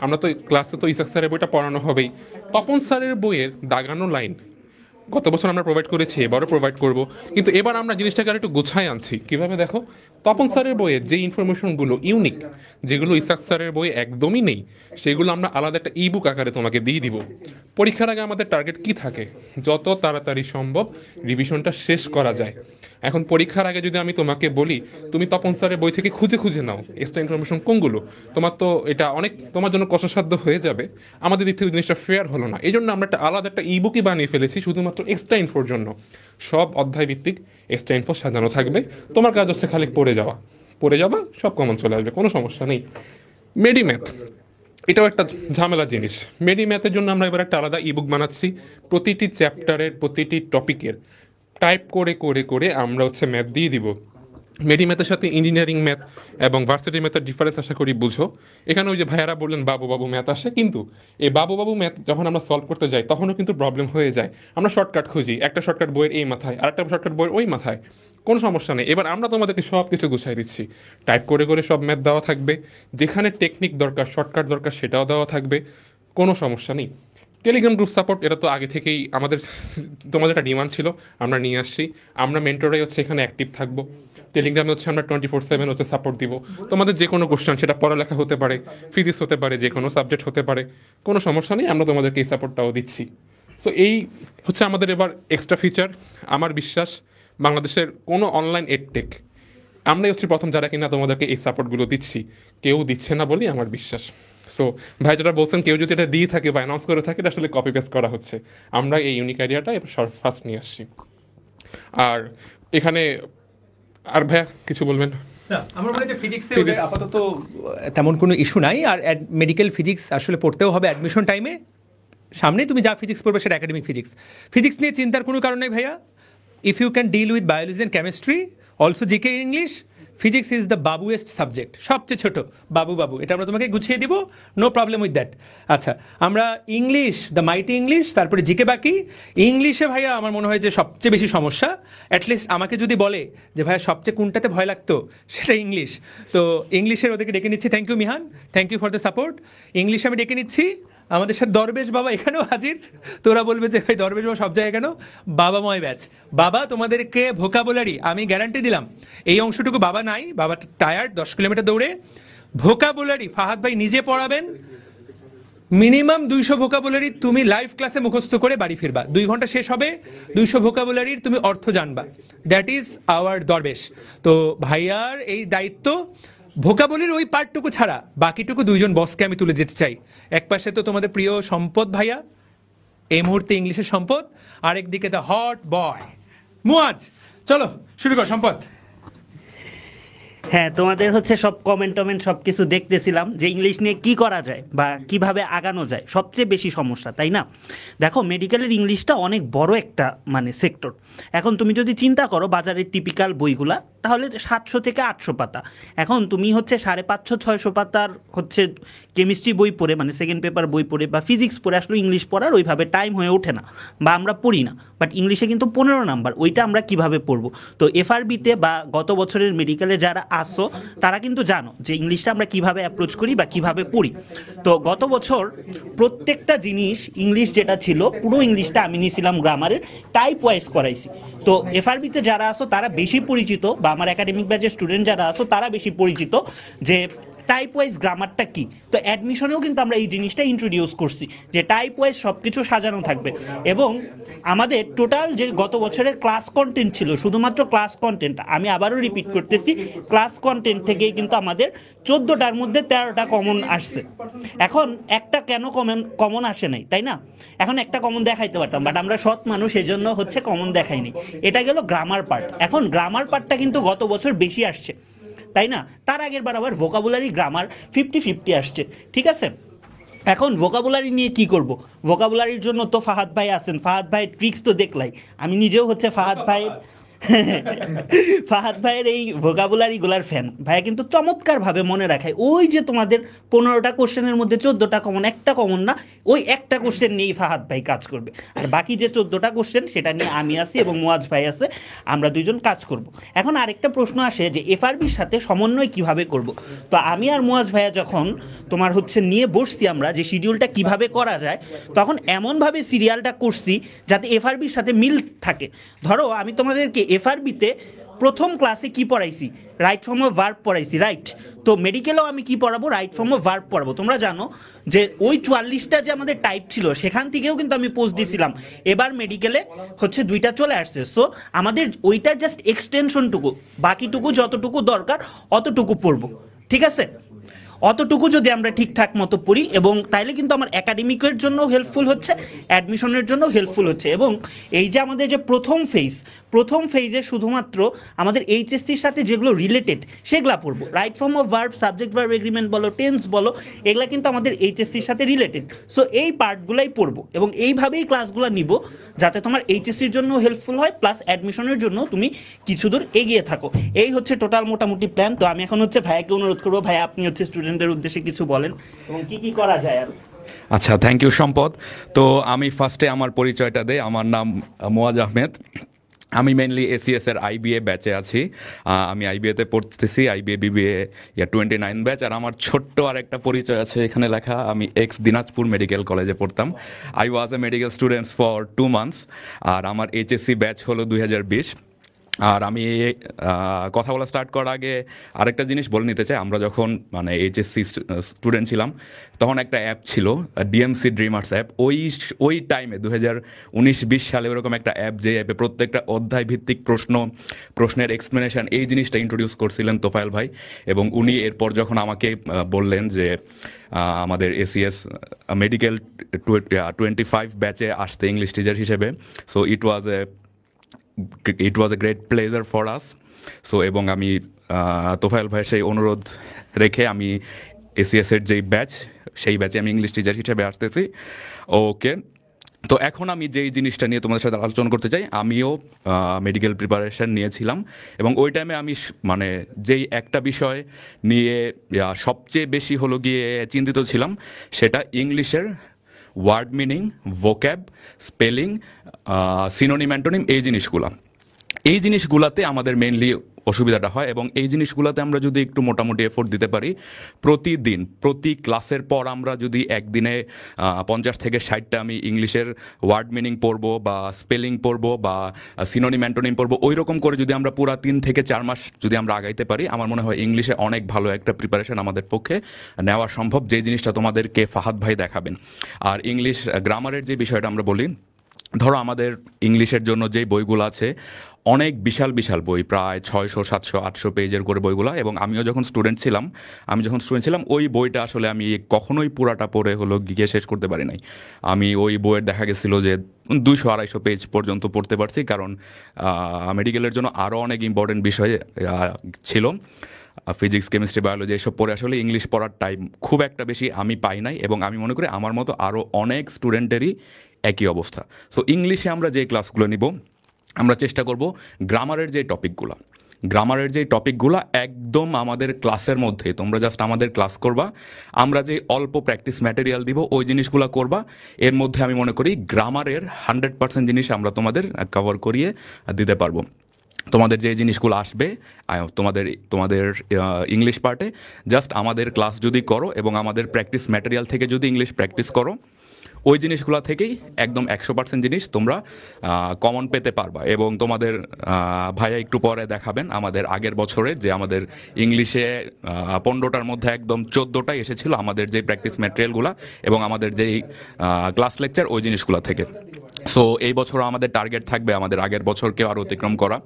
আমরা তো ক্লাসে তো ইসাক স্যারের বইটা পড়ানো হবেই, তপন স্যারের বইয়ের দাগানো লাইন গত বছর আমরা প্রোভাইড করেছি, এবারও প্রোভাইড করব, কিন্তু এবার আমরা জিনিসটাকে আর একটু গোছায় আনছি। কীভাবে দেখো, তপন স্যারের বইয়ের যে ইনফরমেশনগুলো ইউনিক, যেগুলো ইসাক স্যারের বই একদমই নেই, সেগুলো আমরা আলাদা একটা ইবুক আকারে তোমাকে দিয়ে দিব। পরীক্ষার আগে আমাদের টার্গেট কি থাকে, যত তাড়াতাড়ি সম্ভব রিভিশনটা শেষ করা যায়। এখন পরীক্ষার আগে যদি আমি তোমাকে বলি তুমি তপন স্যারের বই থেকে খুঁজে খুঁজে নাও এক্সট্রা ইনফরমেশন কোনগুলো, তোমার তো এটা অনেক তোমার জন্য কষ্টসাধ্য হয়ে যাবে, আমাদের দিক থেকে জিনিসটা ফেয়ার হলো না। এই জন্য আমরা একটা আলাদা একটা ইবুকই বানিয়ে ফেলেছি শুধুমাত্র এক্সট্রা ইনফোর জন্য। সব অধ্যায় ভিত্তিক এক্সট্রা ইনফো সাজানো থাকবে, তোমার কাজ হচ্ছে খালি পড়ে যাওয়া, সব কমন চলে আসবে, কোনো সমস্যা নেই। মেডিম্যাথ এটাও একটা ঝামেলার জিনিস। মেডিম্যাথের জন্য আমরা এবার একটা আলাদা ইবুক বানাচ্ছি, প্রতিটি চ্যাপ্টারের প্রতিটি টপিকের টাইপ করে করে করে আমরা হচ্ছে ম্যাথ দিয়ে দিব। মেডিম্যাথের সাথে ইঞ্জিনিয়ারিং ম্যাথ এবং ভার্সিটি ম্যাথের ডিফারেন্স আশা করি বুঝো। এখানে ওই যে ভাইয়ারা বললেন বাবু ম্যাথ আসে, কিন্তু এই বাবু ম্যাথ যখন আমরা সলভ করতে যাই তখনও কিন্তু প্রবলেম হয়ে যায়। আমরা শর্টকাট খুঁজি, একটা শর্টকাট বইয়ের এই মাথায় আর একটা শর্টকাট বইয়ের ওই মাথায়, কোনো সমস্যা নেই। এবার আমরা তোমাদেরকে সব কিছু গুছাই দিচ্ছি, টাইপ করে করে সব ম্যাথ দেওয়া থাকবে, যেখানে টেকনিক দরকার শর্টকাট দরকার সেটাও দেওয়া থাকবে, কোনো সমস্যা নেই। টেলিগ্রাম গ্রুপ সাপোর্ট এটা তো আগে থেকেই তোমাদের একটা ডিমান্ড ছিল, আমরা নিয়ে আসছি। আমরা মেন্টরাই হচ্ছে এখানে অ্যাক্টিভ থাকবো, টেলিগ্রামে হচ্ছে আমরা 24/7 হচ্ছে সাপোর্ট দিব। তোমাদের যে কোনো কোশ্চেন, সেটা পড়ালেখা হতে পারে, ফিজিক্স হতে পারে, যে কোনো সাবজেক্ট হতে পারে, কোনো সমস্যা নেই, আমরা তোমাদেরকে এই সাপোর্টটাও দিচ্ছি। সো এই হচ্ছে আমাদের এবার এক্সট্রা ফিচার। আমার বিশ্বাস বাংলাদেশের কোনো অনলাইন এডটেক আমরাই হচ্ছে প্রথম যারা কিনা তোমাদেরকে এই সাপোর্টগুলো দিচ্ছি, কেউ দিচ্ছে না বলেই আমার বিশ্বাস। সো ভাই যেটা বলছেন, কেউ যদি এটা দিয়ে থাকে বা অ্যানাউন্স করে থাকে, এটা আসলে কপি পেস্ট করা হচ্ছে। আমরা এই ইউনিক আইডিয়াটা এবার ফার্স্ট নিয়ে আসছি। আর এখানে আর ভাইয়া কিছু বলবেন? আমার মনে হয় যে ফিজিক্সে আপাতত তেমন কোনো ইস্যু নাই। আর মেডিকেল ফিজিক্স আসলে পড়তেও হবে অ্যাডমিশন টাইমে, সামনে তুমি যা ফিজিক্স পড়বে সেটা একাডেমিক ফিজিক্স নিয়ে চিন্তার কোনো কারণ নেই ভাইয়া। If you can deal with biology and chemistry, also GK English, physics is the বাবুয়েস্ট সাবজেক্ট, সবচেয়ে ছোট বাবু, এটা আমরা তোমাকে গুছিয়ে দিব, নো প্রবলেম উইথ দ্যাট। আচ্ছা, আমরা ইংলিশ, দ্য মাইটি ইংলিশ, তারপরে জিকে বাকি। ইংলিশে ভাইয়া আমার মনে হয় যে সবচেয়ে বেশি সমস্যা, অ্যাটলিস্ট আমাকে যদি বলে যে ভাইয়া সবচেয়ে কোনটাতে ভয় লাগতো, সেটা ইংলিশ। তো ইংলিশের ওদেরকে ডেকে নিচ্ছি। Thank you Mihan, thank you for the support. ইংলিশে আমি ডেকে নিচ্ছি, আমাদের সাথে দরবেশ বাবা এখানেও হাজির। তোরা বলবে যে ভাই দরবেশ বাবা সব জায়গায় কেন? বাবাময় ব্যাচ। বাবা তোমাদেরকে ভোকাবুলারি আমি গ্যারান্টি দিলাম, এই অংশটুকু বাবা নাই, বাবা টায়ার্ড 10 কিলোমিটার দৌড়ে। ভোকাবুলারি ফাহাদ ভাই নিজে পড়াবেন, মিনিমাম 200 ভোকাবুলারি তুমি লাইভ ক্লাসে মুখস্থ করে বাড়ি ফিরবা, 2 ঘন্টা শেষ হবে, 200 ভোকাবুলারির তুমি অর্থ জানবা। দ্যাট ইজ আওয়ার দরবেশ। তো ভাইয়ার এই দায়িত্ব, ভোকাবুলারির ওই পার্টটুকু ছাড়া বাকিটুকু 2জন বসকে আমি তুলে দিতে চাই। এক পাশে তো তোমাদের প্রিয় সম্পদ ভাইয়া, এই মুহূর্তে ইংলিশের সম্পদ, আরেকদিকে দ্য হট বয় মুয়াজ। চলো শুরু কর সম্পদ। হ্যাঁ, তোমাদের হচ্ছে সব কমেন্ট সব কিছু দেখতেছিলাম যে ইংলিশ নিয়ে কি করা যায় বা কিভাবে আগানো যায়, সবচেয়ে বেশি সমস্যা, তাই না? দেখো, মেডিকেলের ইংলিশটা অনেক বড় একটা মানে সেক্টর। এখন তুমি যদি চিন্তা করো বাজারের টিপিক্যাল বইগুলা, তাহলে 700 থেকে 800 পাতা। এখন তুমি হচ্ছে 550-600 পাতার হচ্ছে কেমিস্ট্রি বই পড়ে, মানে সেকেন্ড পেপার বই পড়ে বা ফিজিক্স পড়ে আসলে ইংলিশ পড়ার ওইভাবে টাইম হয়ে ওঠে না, বা আমরা পড়ি না। বাট ইংলিশে কিন্তু 15 নাম্বার, ওইটা আমরা কিভাবে পড়বো? তো এফআরবিতে বা গত বছরের মেডিকেলে যারা আসো তারা কিন্তু জানো যে ইংলিশটা আমরা কিভাবে অ্যাপ্রোচ করি বা কিভাবে পড়ি। তো গত বছর প্রত্যেকটা জিনিস ইংলিশ যেটা ছিল, পুরো ইংলিশটা আমি নিয়েছিলাম গ্রামারের, টাইপ ওয়াইজ করাইছি। তো এফআরবিতে যারা আসো তারা বেশি পরিচিত, বা আমার একাডেমিক ব্যাচের স্টুডেন্ট যারা আসো তারা বেশি পরিচিত যে টাইপ ওয়াইজ গ্রামারটা কি। তো অ্যাডমিশনেও কিন্তু আমরা এই জিনিসটা ইন্ট্রোডিউস করছি যে টাইপ ওয়াইজ সব কিছু সাজানো থাকবে। এবং আমাদের টোটাল যে গত বছরের ক্লাস কন্টেন্ট ছিল, শুধুমাত্র ক্লাস কন্টেন্ট, আমি আবারও রিপিট করতেছি, ক্লাস কন্টেন্ট থেকেই কিন্তু আমাদের 14টার মধ্যে 13টা কমন আসছে। এখন একটা কেন কমন আসে নাই, তাই না? এখন একটা কমন দেখাইতে পারতাম, বাট আমরা সৎ মানুষ, এজন্য হচ্ছে কমন দেখাইনি। এটা গেল গ্রামার পার্ট। এখন গ্রামার পার্টটা কিন্তু গত বছর বেশি আসছে, তাই না? তার আগের বার আবার ভোকাবুলারি গ্রামার 50-50 আসছে, ঠিক আছে? এখন ভোকাবুলারি নিয়ে কি করব? ভোকাবুলারির জন্য তো ফাহাদ ভাই আছেন, ফাহাদ ভাইয়ের ট্রিক্স তো দেখলাই। আমি নিজেও হচ্ছে ফাহাদ ভাইয়ের এই ভোকাবুলারিগুলার ফ্যান। ভাইয়া কিন্তু চমৎকারভাবে মনে রাখায়। ওই যে তোমাদের 15টা কোশ্চেনের মধ্যে 14টা কমন, একটা কমন না, ওই একটা কোশ্চেন নিয়েই ফাহাদ ভাই কাজ করবে। আর বাকি যে 14টা কোশ্চেন সেটা নিয়ে আমি আছি এবং মুয়াজ ভাই আছে, আমরা দুইজন কাজ করব। এখন আরেকটা প্রশ্ন আসে যে এফআরবির সাথে সমন্বয় কিভাবে করব। তো আমি আর মুয়াজ ভাইয়া যখন তোমার হচ্ছে নিয়ে বসছি আমরা যে শিডিউলটা কিভাবে করা যায়, তখন এমনভাবে সিরিয়ালটা করছি যাতে এফআরবির সাথে মিল থাকে। ধরো আমি তোমাদেরকে এফআরবিতে প্রথম ক্লাসে কি পড়াইছি, রাইট ফর্ম অফ ভার্ব পড়াইছি, রাইট? তো মেডিকেলেও আমি কি পড়াবো, রাইট ফর্ম অফ ভার্ব পড়াবো। তোমরা জানো যে ওই 44টা যে আমাদের টাইপ ছিল সেখান থেকেও কিন্তু আমি পোস্ট দিছিলাম। এবার মেডিকেলে হচ্ছে 2টা চলে আসছে। সো আমাদের ওইটার জাস্ট এক্সটেনশনটুকু, বাকিটুকু যতটুকু দরকার অতটুকু পড়বো, ঠিক আছে? অতটুকু যদি আমরা ঠিকঠাক মতো পড়ি, এবং তাইলে কিন্তু আমার একাডেমিকের জন্য হেল্পফুল হচ্ছে, অ্যাডমিশনের জন্য হেল্পফুল হচ্ছে। এবং এই যে আমাদের যে প্রথম ফেজে শুধুমাত্র আমাদের এইচএসসির সাথে যেগুলো রিলেটেড সেগুলো পড়বো। Right form of verb, subject verb agreement বলো, টেন্স বলো, এগুলা কিন্তু আমাদের এইচএসসির সাথে রিলেটেড। সো এই পার্টগুলাই পড়বো এবং এইভাবেই ক্লাসগুলো নিব যাতে তোমার এইচএসসির জন্য হেল্পফুল হয়, প্লাস অ্যাডমিশনের জন্য তুমি কিছু দূর এগিয়ে থাকো। এই হচ্ছে টোটাল মোটামুটি প্ল্যান। তো আমি এখন হচ্ছে ভাইয়াকে অনুরোধ করবো, ভাইয়া আপনি হচ্ছে স্টুডেন্টদের উদ্দেশ্যে কিছু বলেন এবং কি করা যায় আর। আচ্ছা, থ্যাংক ইউ সম্পদ। তো আমি ফার্স্টে আমার পরিচয়টা দেই। আমার নাম মুয়াজ আহমেদ। আমি মেনলি এসিএস এর আইবিএ ব্যাচে আছি। আমি আইবিএতে পড়তেছি, আইবিএ বিবিএ 29 ব্যাচ। আর আমার ছোট্ট আর একটা পরিচয় আছে এখানে লেখা, আমি এক্স দিনাজপুর মেডিকেল কলেজে পড়তাম। I was a medical students for 2 months. আর আমার এইচএসসি ব্যাচ হলো 2020। আর আমি কথা বলা স্টার্ট করার আগে আরেকটা জিনিস বলে নিতে চাই। আমরা যখন মানে এইচএসসি স্টুডেন্ট ছিলাম তখন একটা অ্যাপ ছিল, ডিএমসি ড্রিমার্স অ্যাপ। ওই টাইমে 2019-20 সালে ওরকম একটা অ্যাপ, যে অ্যাপে প্রত্যেকটা অধ্যায় ভিত্তিক প্রশ্নের এক্সপ্লেনেশন, এই জিনিসটা ইন্ট্রোডিউস করছিলেন তোফায়েল ভাই। এবং উনি এরপর যখন আমাকে বললেন যে আমাদের এসিএস মেডিকেল 25 ব্যাচে আসতে ইংলিশ টিচার হিসেবে, so it was a great pleasure for us. So এবং আমি তোফায়েল ভাইয়ের সেই অনুরোধ রেখে আমি এসিএসের যেই ব্যাচ, সেই ব্যাচে আমি ইংলিশ টিচার হিসেবে আসতেছি। ওকে, তো এখন আমি যেই জিনিসটা নিয়ে তোমাদের সাথে আলোচনা করতে চাই, আমিও মেডিকেল প্রিপারেশন নিয়েছিলাম এবং ওই টাইমে আমি মানে যেই একটা বিষয় নিয়ে সবচেয়ে বেশি হলো গিয়ে চিন্তিত ছিলাম, সেটা ইংলিশের word meaning, vocab, spelling, synonym, antonym, এই জিনিসগুলাতে আমাদের মেইনলি অসুবিধাটা হয়। এবং এই জিনিসগুলোতে আমরা যদি একটু মোটামুটি এফোর্ট দিতে পারি, প্রতিদিন প্রতি ক্লাসের পর আমরা যদি একদিনে 50 থেকে 60টা আমি ইংলিশের ওয়ার্ড মিনিং পড়বো বা স্পেলিং পড়বো বা সিনোনিম অ্যান্টোনিম পড়বো, ওই রকম করে যদি আমরা পুরো 3 থেকে 4 মাস যদি আমরা আগাইতে পারি, আমার মনে হয় ইংলিশে অনেক ভালো একটা প্রিপারেশন আমাদের পক্ষে নেওয়া সম্ভব, যে জিনিসটা তোমাদেরকে ফাহাদ ভাই দেখাবেন। আর ইংলিশ গ্রামারের যে বিষয়টা আমরা বলি, ধরো আমাদের ইংলিশের জন্য যেই বইগুলো আছে, অনেক বিশাল বই, প্রায় 600, 700, 800 পেজের করে বইগুলো। এবং আমি যখন স্টুডেন্ট ছিলাম ওই বইটা আসলে আমি কখনোই পুরাটা পড়ে হলো গিয়ে শেষ করতে পারি নাই। আমি ওই বইয়ের দেখা গেছিলো যে 200-250 পেজ পর্যন্ত পড়তে পারছি, কারণ মেডিকেলের জন্য আরও অনেক ইম্পর্টেন্ট বিষয় ছিল, ফিজিক্স, কেমিস্ট্রি, বায়োলজি এসব পড়ে আসলে ইংলিশ পড়ার টাইম খুব একটা বেশি আমি পাই নাই, এবং আমি মনে করি আমার মতো আরও অনেক স্টুডেন্টেরই একই অবস্থা। সো ইংলিশে আমরা যে ক্লাসগুলো নিব, আমরা চেষ্টা করব গ্রামারের যে টপিকগুলো একদম আমাদের ক্লাসের মধ্যে, তোমরা জাস্ট আমাদের ক্লাস করবা, আমরা যে অল্প প্র্যাকটিস ম্যাটেরিয়াল দিব ওই জিনিসগুলো করবা। এর মধ্যে আমি মনে করি গ্রামারের 100% জিনিস আমরা তোমাদের কভার করিয়ে দিতে পারবো। তোমাদের যে জিনিসগুলো আসবে তোমাদের ইংলিশ পার্টে, জাস্ট আমাদের ক্লাস যদি করো এবং আমাদের প্র্যাকটিস ম্যাটেরিয়াল থেকে যদি ইংলিশ প্র্যাকটিস করো, ওই জিনিসগুলো থেকেই একদম 100% জিনিস তোমরা কমন পেতে পারবা। এবং তোমাদের ভাইয়া একটু পরে দেখাবেন আমাদের আগের বছরের যে আমাদের ইংলিশে 15টার মধ্যে একদম 14টাই এসেছিল আমাদের যে প্র্যাকটিস ম্যাটেরিয়ালগুলো এবং আমাদের যেই ক্লাস লেকচার ওই জিনিসগুলো থেকে। সো এই বছর আমাদের টার্গেট থাকবে আমাদের আগের বছরকেও আরও অতিক্রম করা।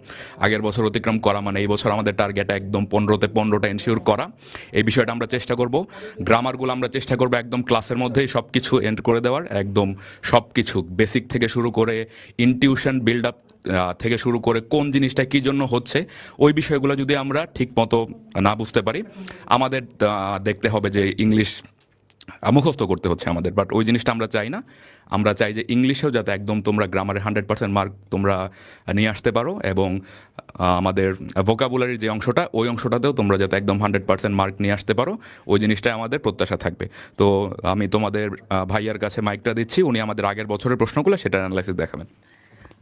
আগের বছর অতিক্রম করা মানে এই বছর আমাদের টার্গেট একদম 15তে 15টা এনশিওর করা। এই বিষয়টা আমরা চেষ্টা করব। গ্রামারগুলো আমরা চেষ্টা করব একদম ক্লাসের মধ্যেই সব কিছু এন্ড করে দেওয়ার, একদম সব কিছু বেসিক থেকে শুরু করে ইনটিউশন বিল্ড আপ থেকে শুরু করে কোন জিনিসটা কী জন্য হচ্ছে ওই বিষয়গুলো যদি আমরা ঠিক মতো না বুঝতে পারি, আমাদের দেখতে হবে যে ইংলিশ মুখস্থ করতে হচ্ছে আমাদের, বাট ওই জিনিসটা আমরা চাই না। আমরা চাই যে ইংলিশেও যাতে একদম তোমরা গ্রামারে 100% মার্ক তোমরা নিয়ে আসতে পারো, এবং আমাদের ভোকাবুলারির যে অংশটা ওই অংশটাতেও তোমরা যাতে একদম 100% মার্ক নিয়ে আসতে পারো, ওই জিনিসটাই আমাদের প্রত্যাশা থাকবে। তো আমি তোমাদের ভাইয়ার কাছে মাইকটা দিচ্ছি, উনি আমাদের আগের বছরের প্রশ্নগুলো সেটার অ্যানালাইসিস দেখাবেন।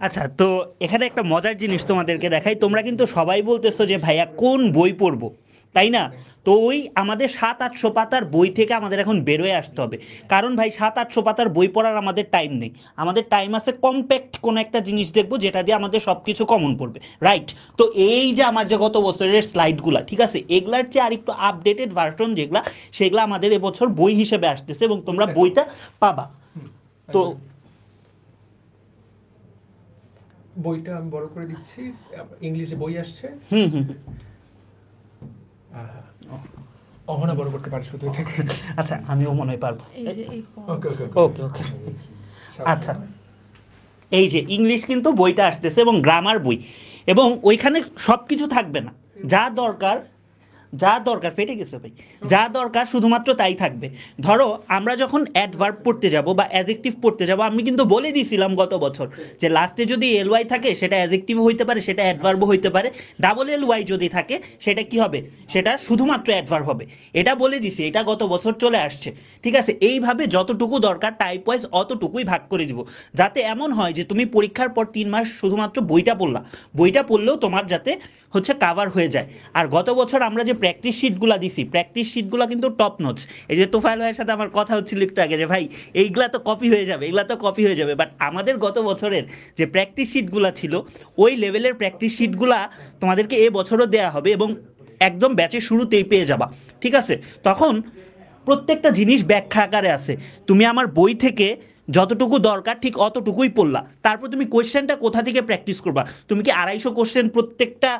আচ্ছা, তো এখানে একটা মজার জিনিস তোমাদেরকে দেখাই। তোমরা কিন্তু সবাই বলতেছো যে ভাইয়া কোন বই পড়বো, তাই না? তো ওই আমাদের 700-800 পাতার বই থেকে আমাদের এখন বেরোয় আসতে হবে, কারণ ভাই 700-800 পাতার বই পড়ার আমাদের টাইম নেই। আমাদের টাইম আছে কম্প্যাক্ট কোনো একটা জিনিস দেখবো যেটা দিয়ে আমাদের সব কিছু কমন পড়বে, রাইট? তো এই যে আমার যে গত বছরের স্লাইডগুলো, ঠিক আছে, এগুলার চেয়ে আরেকটু আপডেটেড ভার্সন যেগুলা, সেগুলো আমাদের এবছর বই হিসেবে আসতেছে এবং তোমরা বইটা পাবা। তো বইটা আমি বড় করে দিচ্ছি, ইংলিশে বই আসছে। অহনা বড় করতে পারে শুধু। আচ্ছা, আমিও মনে হয় পারবো। ওকে ওকে, আচ্ছা, এই যে ইংলিশ কিন্তু বইটা আসতেছে এবং গ্রামার বই, এবং ওইখানে সব কিছু থাকবে না, যা দরকার ফেটে গেছে ভাই, যা দরকার শুধুমাত্র তাই থাকবে। ধরো আমরা যখন অ্যাডভার্ব পড়তে যাব বা অ্যাজেক্টিভ পড়তে যাব, আমি কিন্তু বলে দিয়েছিলাম গত বছর যে লাস্টে যদি এলওয়াই থাকে সেটা অ্যাজেক্টিভ হইতে পারে, সেটা অ্যাডভার্বও হইতে পারে। ডাবল এলওয়াই যদি থাকে সেটা কি হবে, সেটা শুধুমাত্র অ্যাডভার্ব হবে। এটা বলে দিছি, এটা গত বছর চলে আসছে, ঠিক আছে। এইভাবে যতটুকু দরকার টাইপ ওয়াইজ অতটুকুই ভাগ করে দিব, যাতে এমন হয় যে তুমি পরীক্ষার পর 3 মাস শুধুমাত্র বইটা পড়লেও তোমার যাতে হচ্ছে কাভার হয়ে যায়। আর গত বছর আমরা যে প্র্যাকটিস শিটগুলো দিছি, প্র্যাকটিস শিটগুলো কিন্তু টপ নোটস। এই যে তোফায়েল ভাইয়ের সাথে আমার কথা হচ্ছিল একটু আগে যে ভাই এইগুলা তো কপি হয়ে যাবে, বাট আমাদের গত বছরের যে প্র্যাকটিস শিটগুলো ছিল ওই লেভেলের প্র্যাকটিস শিটগুলা তোমাদেরকে এ বছরও দেওয়া হবে এবং একদম ব্যাচের শুরুতেই পেয়ে যাবা, ঠিক আছে। তখন প্রত্যেকটা জিনিস ব্যাখ্যা আকারে আছে, তুমি আমার বই থেকে যতটুকু দরকার ঠিক অতটুকুই পড়লা। তারপর তুমি কোয়েশ্চেনটা কোথা থেকে প্র্যাকটিস করবা? তুমি কি 250 কোয়েশ্চেন প্রত্যেকটা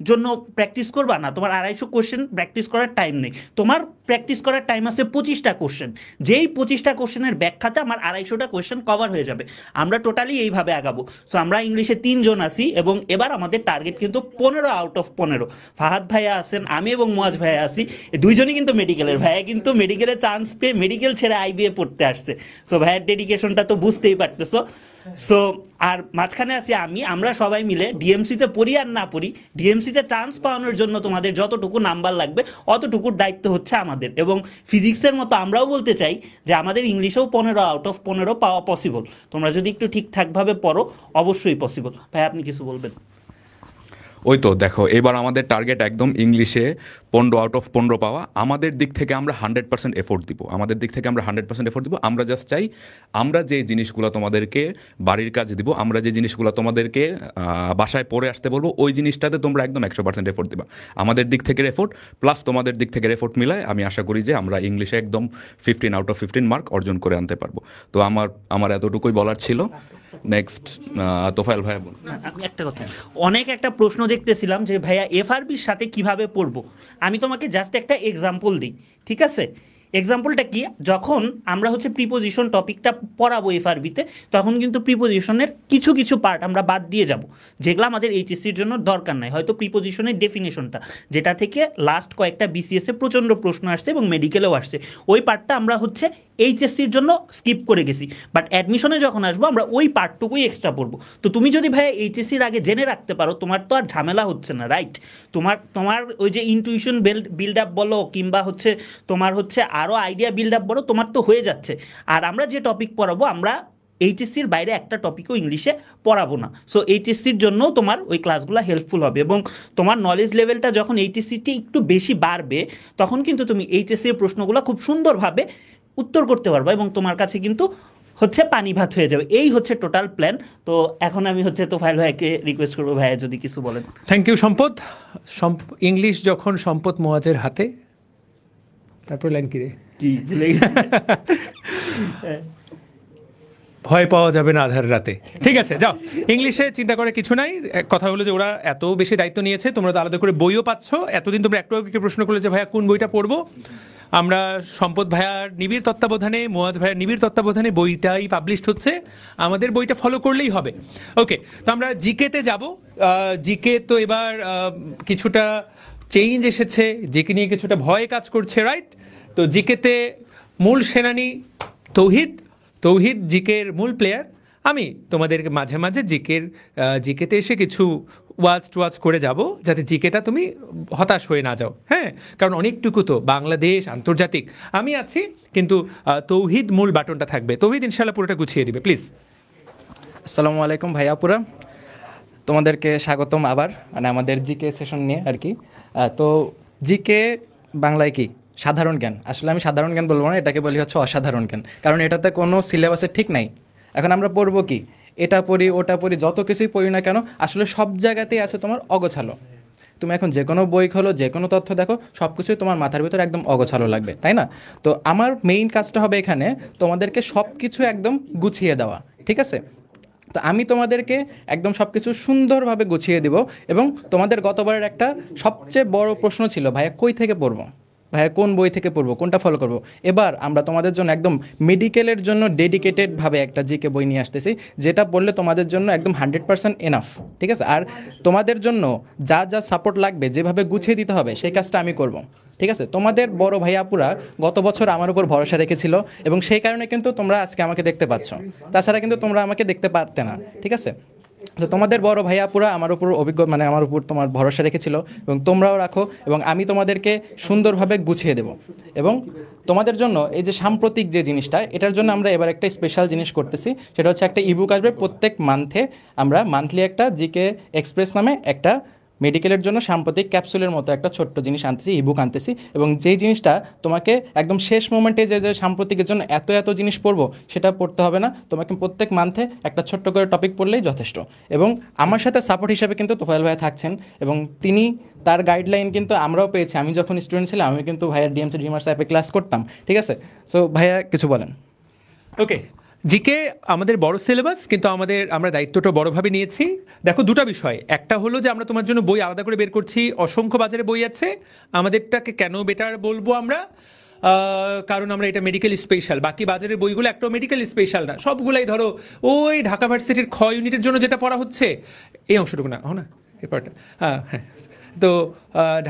জন্য প্র্যাকটিস করবা? না, তোমার 250 কোয়েশ্চেন প্র্যাকটিস করার টাইম নেই। তোমার প্র্যাকটিস করার টাইম আছে 25টা কোয়েশ্চেন, যেই 25টা কোয়েশ্চেনের ব্যাখ্যাতে আমার 250টা কোয়েশ্চেন কভার হয়ে যাবে। আমরা টোটালি এইভাবে আগাবো। সো আমরা ইংলিশে 3 জন আছি এবং এবার আমাদের টার্গেট কিন্তু 15 আউট অফ 15। ফাহাদ ভাইয়া আছেন, আমি এবং মুয়াজ ভাইয়া আছি, দুইজনই কিন্তু মেডিকেলের। ভাইয়া কিন্তু মেডিকেলে চান্স পেয়ে মেডিকেল ছেড়ে আইবিএ পড়তে আসছে। সো ভাইয়ের ডেডিকেশনটা তো বুঝতেই পারতেছো। সো আর মাঝখানে আছি আমি, আমরা সবাই মিলে ডিএমসিতে পড়ি আর না পড়ি, ডিএমসিতে চান্স পাওয়ানোর জন্য তোমাদের যতটুকু নাম্বার লাগবে অতটুকুর দায়িত্ব হচ্ছে আমাদের। এবং ফিজিক্সের মতো আমরাও বলতে চাই যে আমাদের ইংলিশেও 15 আউট অফ 15 পাওয়া পসিবল। তোমরা যদি একটু ঠিকঠাকভাবে পড়ো অবশ্যই পসিবল। ভাই আপনি কিছু বলবেন? ওই তো দেখো, এবার আমাদের টার্গেট একদম ইংলিশে 15 আউট অফ 15 পাওয়া। আমাদের দিক থেকে আমরা 100% এফোর্ট দিব, আমরা জাস্ট চাই আমরা যে জিনিসগুলো তোমাদেরকে বাড়ির কাজ দিব, আমরা যে জিনিসগুলো তোমাদেরকে বাসায় পড়ে আসতে বলবো, ওই জিনিসটাতে তোমরা একদম 100% এফোর্ট দিবা। আমাদের দিক থেকে এফোর্ট প্লাস তোমাদের দিক থেকে এফোর্ট মিলায় আমি আশা করি যে আমরা ইংলিশে একদম 15 আউট অফ 15 মার্ক অর্জন করে আনতে পারবো। তো আমার এতটুকুই বলার ছিল। নেক্সট তোফায়েল ভাই বলুন। আমি একটা কথা, অনেক একটা প্রশ্ন দেখতেছিলাম যে ভাইয়া এফআরবির সাথে কিভাবে পড়বো। আমি তোমাকে জাস্ট একটা এক্সাম্পল দিই, ঠিক আছে? এক্সাম্পলটা কি, যখন আমরা হচ্ছে প্রিপোজিশন টপিকটা পড়াবো এফআরবিতে, তখন কিন্তু প্রিপোজিশনের কিছু কিছু পার্ট আমরা বাদ দিয়ে যাব, যেগুলো আমাদের এইচএসসির জন্য দরকার নাই। হয়তো প্রিপোজিশনের ডেফিনেশনটা, যেটা থেকে লাস্ট কয়েকটা বিসিএসে প্রচণ্ড প্রশ্ন আসছে এবং মেডিকেলেও আসছে, ওই পার্টটা আমরা হচ্ছে এইচএসসির জন্য স্কিপ করে গেছি, বাট অ্যাডমিশনে যখন আসবো আমরা ওই পার্টটুকুই এক্সট্রা পড়বো। তো তুমি যদি ভাইয়া এইচএসসির আগে জেনে রাখতে পারো, তোমার তো আর ঝামেলা হচ্ছে না, রাইট? তোমার ওই যে ইনটিউশন বিল্ড আপ বলো, কিংবা হচ্ছে তোমার হচ্ছে আরও আইডিয়া বিল্ড আপ বলো, তোমার তো হয়ে যাচ্ছে। আর আমরা যে টপিক পড়াবো, আমরা এইচএসসির বাইরে একটা টপিকও ইংলিশে পড়াবো না। সো এইচএসসির জন্য তোমার ওই ক্লাসগুলো হেল্পফুল হবে, এবং তোমার নলেজ লেভেলটা যখন এইচএসসিটি একটু বেশি বাড়বে, তখন কিন্তু তুমি এইচএসসির প্রশ্নগুলো খুব সুন্দরভাবে উত্তর করতে পারবা, এবং তোমার কাছে কিন্তু হচ্ছে পানি ভাত হয়ে যাবে। এই হচ্ছে টোটাল প্ল্যান। তো এখন আমি হচ্ছে তোফায়েল ভাইকে রিকোয়েস্ট করবো, ভাইয়া যদি কিছু বলেন। থ্যাংক ইউ সম্পদ। ইংলিশ যখন সম্পদ মোয়াজের হাতে, তারপর লাইন কি রে? কি ভয় পাওয়া যাবে না আধার রাতে। ঠিক আছে, যাও। ইংলিশে চিন্তা করে কিছু নাই। কথা হলো যে ওরা এত বেশি দায়িত্ব নিয়েছে, তোমরা তো আলাদা করে বইও পাচ্ছ। এতদিন তোমরা একটু প্রশ্ন করলে যে ভাইয়া কোন বইটা পড়বো, আমরা সম্পদ ভাইয়ার নিবিড় তত্ত্বাবধানে, মোয়াজ ভাইয়ার নিবিড় তত্ত্বাবধানে বইটাই পাবলিশড হচ্ছে, আমাদের বইটা ফলো করলেই হবে। ওকে, তো আমরা জিকেতে যাব। জিকে তো এবার কিছুটা চেঞ্জ এসেছে, জিকে নিয়ে কিছুটা ভয় কাজ করছে, রাইট? তো জিকেতে মূল সেনানী তৌহিদ জিকের মূল প্লেয়ার। আমি তোমাদের মাঝে মাঝে জিকেতে এসে কিছু ওয়াচ করে যাব, যাতে জিকেটা তুমি হতাশ হয়ে না যাও। হ্যাঁ, কারণ অনেকটুকু তো বাংলাদেশ, আন্তর্জাতিক আমি আছি, কিন্তু তৌহিদ মূল বাটনটা থাকবে। তৌহিদ ইনশাল্লাহ পুরোটা গুছিয়ে দিবে, প্লিজ। আসসালামু আলাইকুম ভাইয়াপুরা, তোমাদেরকে স্বাগতম আবার, মানে আমাদের জিকে সেশন নিয়ে আর কি। তো জিকে বাংলায় কি? সাধারণ জ্ঞান। আসলে আমি সাধারণ জ্ঞান বলবো না, এটাকে বলি হচ্ছে অসাধারণ জ্ঞান, কারণ এটাতে কোনো সিলেবাসের ঠিক নাই। এখন আমরা পড়বো কি, এটা পড়ি ওটা পড়ি, যত কিছুই পড়ি না কেন, আসলে সব জায়গাতেই আছে তোমার অগোছালো। তুমি এখন যে কোনো বই খোলো, যে কোনো তথ্য দেখো, সব কিছুই তোমার মাথার ভিতরে একদম অগোছালো লাগবে, তাই না? তো আমার মেইন কাজটা হবে এখানে তোমাদেরকে সব কিছু একদম গুছিয়ে দেওয়া, ঠিক আছে? তো আমি তোমাদেরকে একদম সব কিছু সুন্দরভাবে গুছিয়ে দেব। এবং তোমাদের গতবারের একটা সবচেয়ে বড় প্রশ্ন ছিল, ভাইয়া কই থেকে পড়বো, ভাইয়া কোন বই থেকে পড়বো, কোনটা ফলো করবো। এবার আমরা তোমাদের জন্য একদম মেডিকেলের জন্য ডেডিকেটেডভাবে একটা জিকে বই নিয়ে আসতেছি, যেটা পড়লে তোমাদের জন্য একদম 100% এনাফ, ঠিক আছে? আর তোমাদের জন্য যা যা সাপোর্ট লাগবে, যেভাবে গুছিয়ে দিতে হবে, সেই কাজটা আমি করব, ঠিক আছে? তোমাদের বড় ভাইয়াপুরা গত বছর আমার উপর ভরসা রেখেছিল, এবং সেই কারণে কিন্তু তোমরা আজকে আমাকে দেখতে পাচ্ছ, তাছাড়া কিন্তু তোমরা আমাকে দেখতে পারতে না, ঠিক আছে? তো তোমাদের বড় ভাইয়াপুরা আমার উপর মানে আমার উপর তোমার ভরসা রেখেছিল, এবং তোমরাও রাখো, এবং আমি তোমাদেরকে সুন্দরভাবে গুছিয়ে দেব। এবং তোমাদের জন্য এই যে সাম্প্রতিক যে জিনিসটা, এটার জন্য আমরা এবার একটা স্পেশাল জিনিস করতেছি, সেটা হচ্ছে একটা ইবুক আসবে প্রত্যেক মান্থে। আমরা মান্থলি একটা জিকে এক্সপ্রেস নামে একটা মেডিকেলের জন্য সাম্প্রতিক ক্যাপসুলের মতো একটা ছোট্ট জিনিস আনতেছি, ইবুক আনতেছি। এবং যেই জিনিসটা তোমাকে একদম শেষ মোমেন্টে যে সাম্প্রতিকের জন্য এত জিনিস পড়বো, সেটা পড়তে হবে না, তোমাকে প্রত্যেক মান্থে একটা ছোট্ট করে টপিক পড়লেই যথেষ্ট। এবং আমার সাথে সাপোর্ট হিসেবে কিন্তু তোফায়েল ভাইয়া থাকছেন, এবং তিনি তার গাইডলাইন কিন্তু আমরাও পেয়েছি। আমি যখন স্টুডেন্ট ছিলাম, আমি কিন্তু ভাইয়ার ডিএমসি ড্রিমার্স অ্যাপে ক্লাস করতাম, ঠিক আছে? সো ভাইয়া কিছু বলেন। ওকে, জিকে আমাদের বড় সিলেবাস, কিন্তু আমরা দায়িত্বটা বড়ভাবে নিয়েছি। দেখো, দুটো বিষয়, একটা হলো যে আমরা তোমার জন্য বই আলাদা করে বের করছি, অসংখ্য বাজারে বই আছে। আমাদেরটাকে কেন বেটার বলবো আমরা, কারণ আমরা এটা মেডিকেল স্পেশাল। বাকি বাজারের বইগুলো একটাও মেডিকেল স্পেশাল না, সবগুলাই ধরো ওই ঢাকা ভার্সিটির খ ইউনিটের জন্য যেটা পড়া হচ্ছে, এই অংশটুকু না, না এই পার্টটা, হ্যাঁ। তো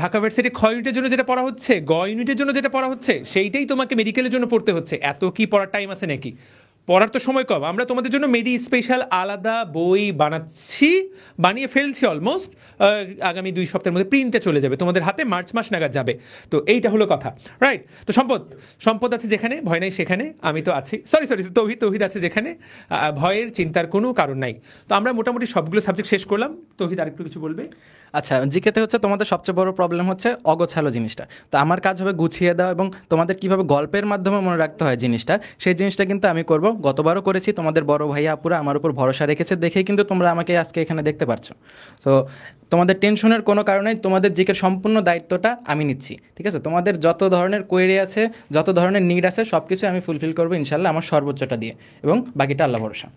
ঢাকা ভার্সিটির খ ইউনিটের জন্য যেটা পড়া হচ্ছে, গ ইউনিটের জন্য যেটা পড়া হচ্ছে, সেইটাই তোমাকে মেডিকেলের জন্য পড়তে হচ্ছে। এত কি পড়ার টাইম আছে নাকি? পড়ার তো সময় কম। আমরা তোমাদের জন্য মেডি স্পেশাল আলাদা বই বানিয়ে ফেলছি অলমোস্ট। আগামী 2 সপ্তাহের মধ্যে প্রিন্টে চলে যাবে, তোমাদের হাতে মার্চ মাস নাগাদ যাবে। তো এইটা হলো কথা, রাইট? তো সম্পদ আছে যেখানে, ভয় নাই সেখানে আমি তো আছি। সরি তৌহিদ আছে যেখানে, ভয়ের চিন্তার কোনো কারণ নাই। তো আমরা মোটামুটি সবগুলো সাবজেক্ট শেষ করলাম। তৌহিদ আরেকটু কিছু বলবে? আচ্ছা, জিকেতে হচ্ছে তোমাদের সবচেয়ে বড় প্রবলেম হচ্ছে অগোছালো জিনিসটা। তো আমার কাজ হবে গুছিয়ে দেওয়া, এবং তোমাদের কীভাবে গল্পের মাধ্যমে মনে রাখতে হয় জিনিসটা, সেই জিনিসটা কিন্তু আমি করব। গতবারও করেছি, তোমাদের বড় ভাইয়া আপুরা আমার উপর ভরসা রেখেছে দেখেই কিন্তু তোমরা আমাকে আজকে এখানে দেখতে পারছো। সো তোমাদের টেনশনের কোনো কারণেই, তোমাদের জিকের সম্পূর্ণ দায়িত্বটা আমি নিচ্ছি, ঠিক আছে? তোমাদের যত ধরনের কোয়েরি আছে, যত ধরনের নিড আছে, সব কিছু আমি ফুলফিল করবো ইনশাল্লাহ, আমার সর্বোচ্চটা দিয়ে, এবং বাকিটা আল্লাহ ভরসা।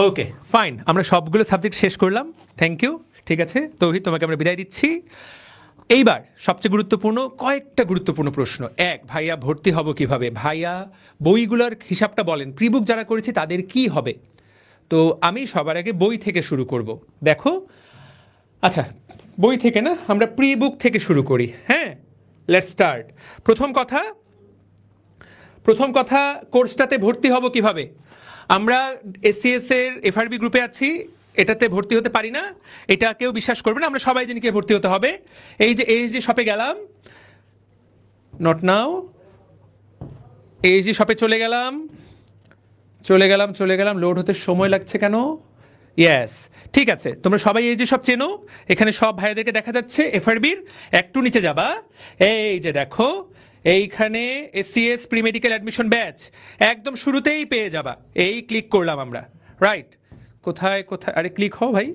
ওকে, ফাইন, আমরা সবগুলো সাবজেক্ট শেষ করলাম। Thank you. ঠিক আছে তৌহিদ, তোমাকে আমরা বিদায় দিচ্ছি। এইবার সবচেয়ে গুরুত্বপূর্ণ কয়েকটা গুরুত্বপূর্ণ প্রশ্ন। এক, ভাইয়া ভর্তি হব কিভাবে? ভাইয়া বইগুলোর হিসাবটা বলেন, প্রিবুক যারা করেছি তাদের কি হবে? তো আমি সবার আগে বই থেকে শুরু করব। দেখো, আচ্ছা বই থেকে না, আমরা প্রি বুক থেকে শুরু করি। হ্যাঁ, লেটস স্টার্ট। প্রথম কথা কোর্সটাতে ভর্তি হব কিভাবে? আমরা এসসিএস এর এফআরবি গ্রুপে আছি, এটাতে ভর্তি হতে পারি না, এটা কেউ বিশ্বাস করবে না, আমরা সবাই জানি কে ভর্তি হতে হবে। এই যে এইচডি শপে গেলাম, নট নাও, এইচডি শপে চলে গেলাম, লোড হতে সময় লাগছে কেন? ইয়েস, ঠিক আছে, তোমরা সবাই এই যে সব চেনো, এখানে সব ভাইয়াদেরকে দেখা যাচ্ছে। এফআরবির একটু নিচে যাবা, এই যে দেখো এইখানে SCS pre medical admission batch একদম শুরুতেই পেয়ে যাবা। এই ক্লিক করলাম আমরা, রাইট? কোথায় আরে ক্লিক হও ভাই,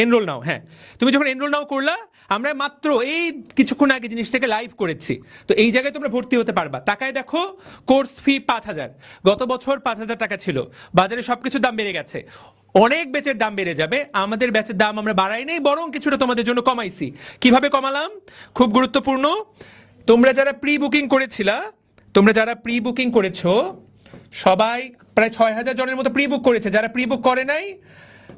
এনরোল নাও। হ্যাঁ, তুমি যখন এনরোল নাও করলা, আমরা মাত্র এই কিছুক্ষণ আগে জিনিসটাকে লাইভ করেছি, তো এই জায়গায় তোমরা ভর্তি হতে পারবা। তাকায় দেখো, কোর্স ফি 5,000, গত বছর 5,000 টাকা ছিল, বাজারে সবকিছুর দাম বেড়ে গেছে, অনেক ব্যাচের দাম বেড়ে যাবে। আমাদের ব্যাচের দাম আমরা বাড়াই নেই, বরং কিছুটা তোমাদের জন্য কমাইছি। কিভাবে কমালাম? খুব গুরুত্বপূর্ণ, তোমরা যারা প্রি বুকিং করেছো সবাই প্রায় 6,000 জনের মতো প্রি বুক করেছে। যারা প্রি বুক করে নাই,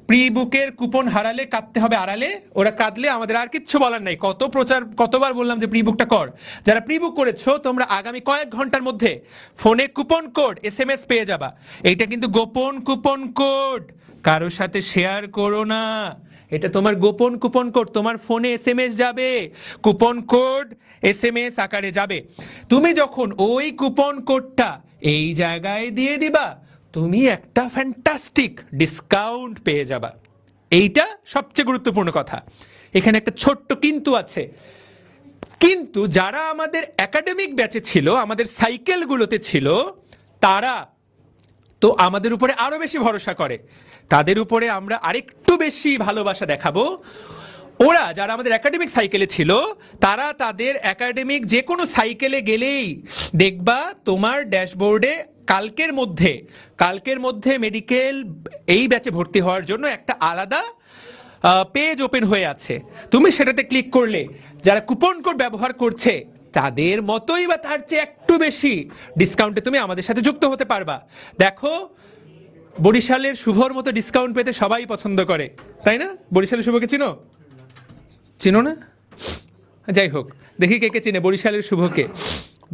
প্রি বুকের কুপন হারালে কাটতে হবে আড়ালে, ওরা কাটলে আমাদের আর কিচ্ছু বলার নাই। কতবার বললাম যে প্রি বুকটা কর। যারা প্রি বুক করেছো তোমরা আগামী কয়েক ঘন্টার মধ্যে ফোনে কুপন কোড এসএমএস পেয়ে যাবা। এইটা কিন্তু গোপন কুপন কোড, কারোর সাথে শেয়ার করো না, এটা তোমার গোপন কুপন কোড, তোমার ফোনে এসএমএস যাবে, কুপন কোড এসএমএস আকারে যাবে। তুমি যখন ওই কুপন কোডটা এই জায়গায় দিয়ে দিবা, তুমি একটা ফ্যান্টাস্টিক ডিসকাউন্ট পেয়ে যাবা। এইটা সবচেয়ে গুরুত্বপূর্ণ কথা। এখানে একটা ছোট্ট কিন্তু আছে, কিন্তু যারা আমাদের একাডেমিক ব্যাচে ছিল, আমাদের সাইকেলগুলোতে ছিল, তারা তো আমাদের উপরে আরো বেশি ভরসা করে, তাদের উপরে আমরা আরেকটু বেশি ভালোবাসা দেখাবো। ওরা যারা আমাদের একাডেমিক সাইকেলে ছিল, তারা তাদের একাডেমিক যে কোনো সাইকেলে গেলেই দেখবা তোমার ড্যাশবোর্ডে কালকের মধ্যে মেডিকেল এই ব্যাচে ভর্তি হওয়ার জন্য একটা আলাদা পেজ ওপেন হয়ে আছে। তুমি সেটাতে ক্লিক করলে যারা কুপন কোড ব্যবহার করছে তাদের মতোই বা তার চেয়ে একটু বেশি ডিসকাউন্টে তুমি আমাদের সাথে যুক্ত হতে পারবা। দেখো, বরিশালের শুভর মতো ডিসকাউন্ট পেতে সবাই পছন্দ করে, তাই না? বরিশালের শুভকে চিনো না? যাই হোক, দেখি কে কে চিনে বরিশালের শুভকে,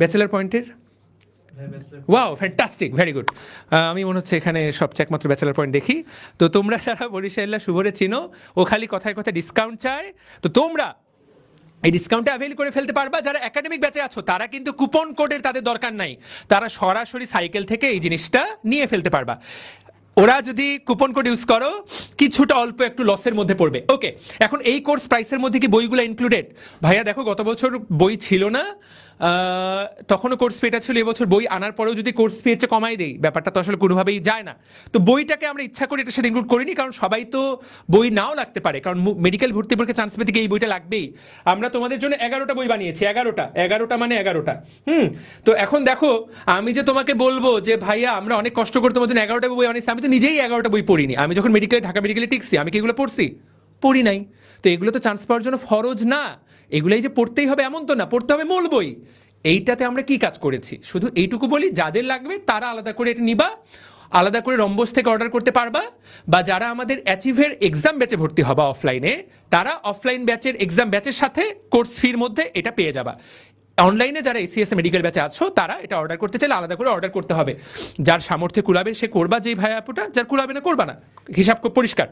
ব্যাচেলার পয়েন্টের। Wow, fantastic, very good. আমি মনে হচ্ছে এখানে সবচেয়ে একমাত্র ব্যাচেলার পয়েন্ট দেখি। তো তোমরা যারা বরিশাল্লা শুভরে চিনো, ও খালি কথায় কথায় ডিসকাউন্ট চায়, তো তোমরা এই ডিসকাউন্টে অ্যাভেল করে ফেলতে পারবা। যারা একাডেমিক ব্যাচে আছো তারা কিন্তু কুপন কোডের তাদের দরকার নাই, তারা সরাসরি সাইকেল থেকে এই জিনিসটা নিয়ে ফেলতে পারবা। ওরা যদি কুপন কোড ইউজ করো, কিছুটা অল্প একটু লসের মধ্যে পড়বে। ওকে, এখন এই কোর্স প্রাইসের মধ্যে কি বইগুলো ইনক্লুডেড? ভাইয়া দেখো, গত বছর বই ছিল না, তখনও কোর্স ফিটা ছিল, এবছর বই আনার পরেও যদি কোর্স ফি হচ্ছে কমাই দেই, ব্যাপারটা তো আসলে কোনোভাবেই যায় না। তো বইটাকে আমরা ইচ্ছা করে এটার সাথে ইনক্লুড করিনি, কারণ সবাই তো বই নাও লাগতে পারে, কারণ মেডিকেল ভর্তি পরীক্ষা চান্স পেতে গিয়ে এই বইটা লাগবেই। আমরা তোমাদের জন্য 11টা বই বানিয়েছি, 11টা মানে 11টা। তো এখন দেখো, আমি যে তোমাকে বলবো যে ভাইয়া আমরা অনেক কষ্ট করে তোমার জন্য 11টা বই বানিয়েছি, আমি তো নিজেই 11টা বই পড়িনি। আমি যখন ঢাকা মেডিকেলে টিকছি, আমি কি এগুলো পড়ি নাই? তো এগুলো তো চান্স পাওয়ার জন্য ফরজ না, এগুলাই যে পড়তেই হবে এমন তো না, পড়তে হবে মূল বই। এইটাতে আমরা কি কাজ করেছি শুধু এইটুকু বলি, যাদের লাগবে তারা আলাদা করে এটা নিবা, আলাদা করে রম্বস থেকে অর্ডার করতে পারবা, বা যারা আমাদের অ্যাচিভের এক্সাম ব্যাচে ভর্তি হবা অফলাইনে, তারা অফলাইন ব্যাচের এক্সাম ব্যাচের সাথে কোর্স ফির মধ্যে এটা পেয়ে যাবা। অনলাইনে যারা এসিএস মেডিকেল ব্যাচে আছো তারা এটা অর্ডার করতে চাইলে আলাদা করে অর্ডার করতে হবে। যার সামর্থ্যে কুলাবে সে করবা, যেই ভাই আপুটা, যার কুলাবে না করবা না, হিসাব পরিষ্কার।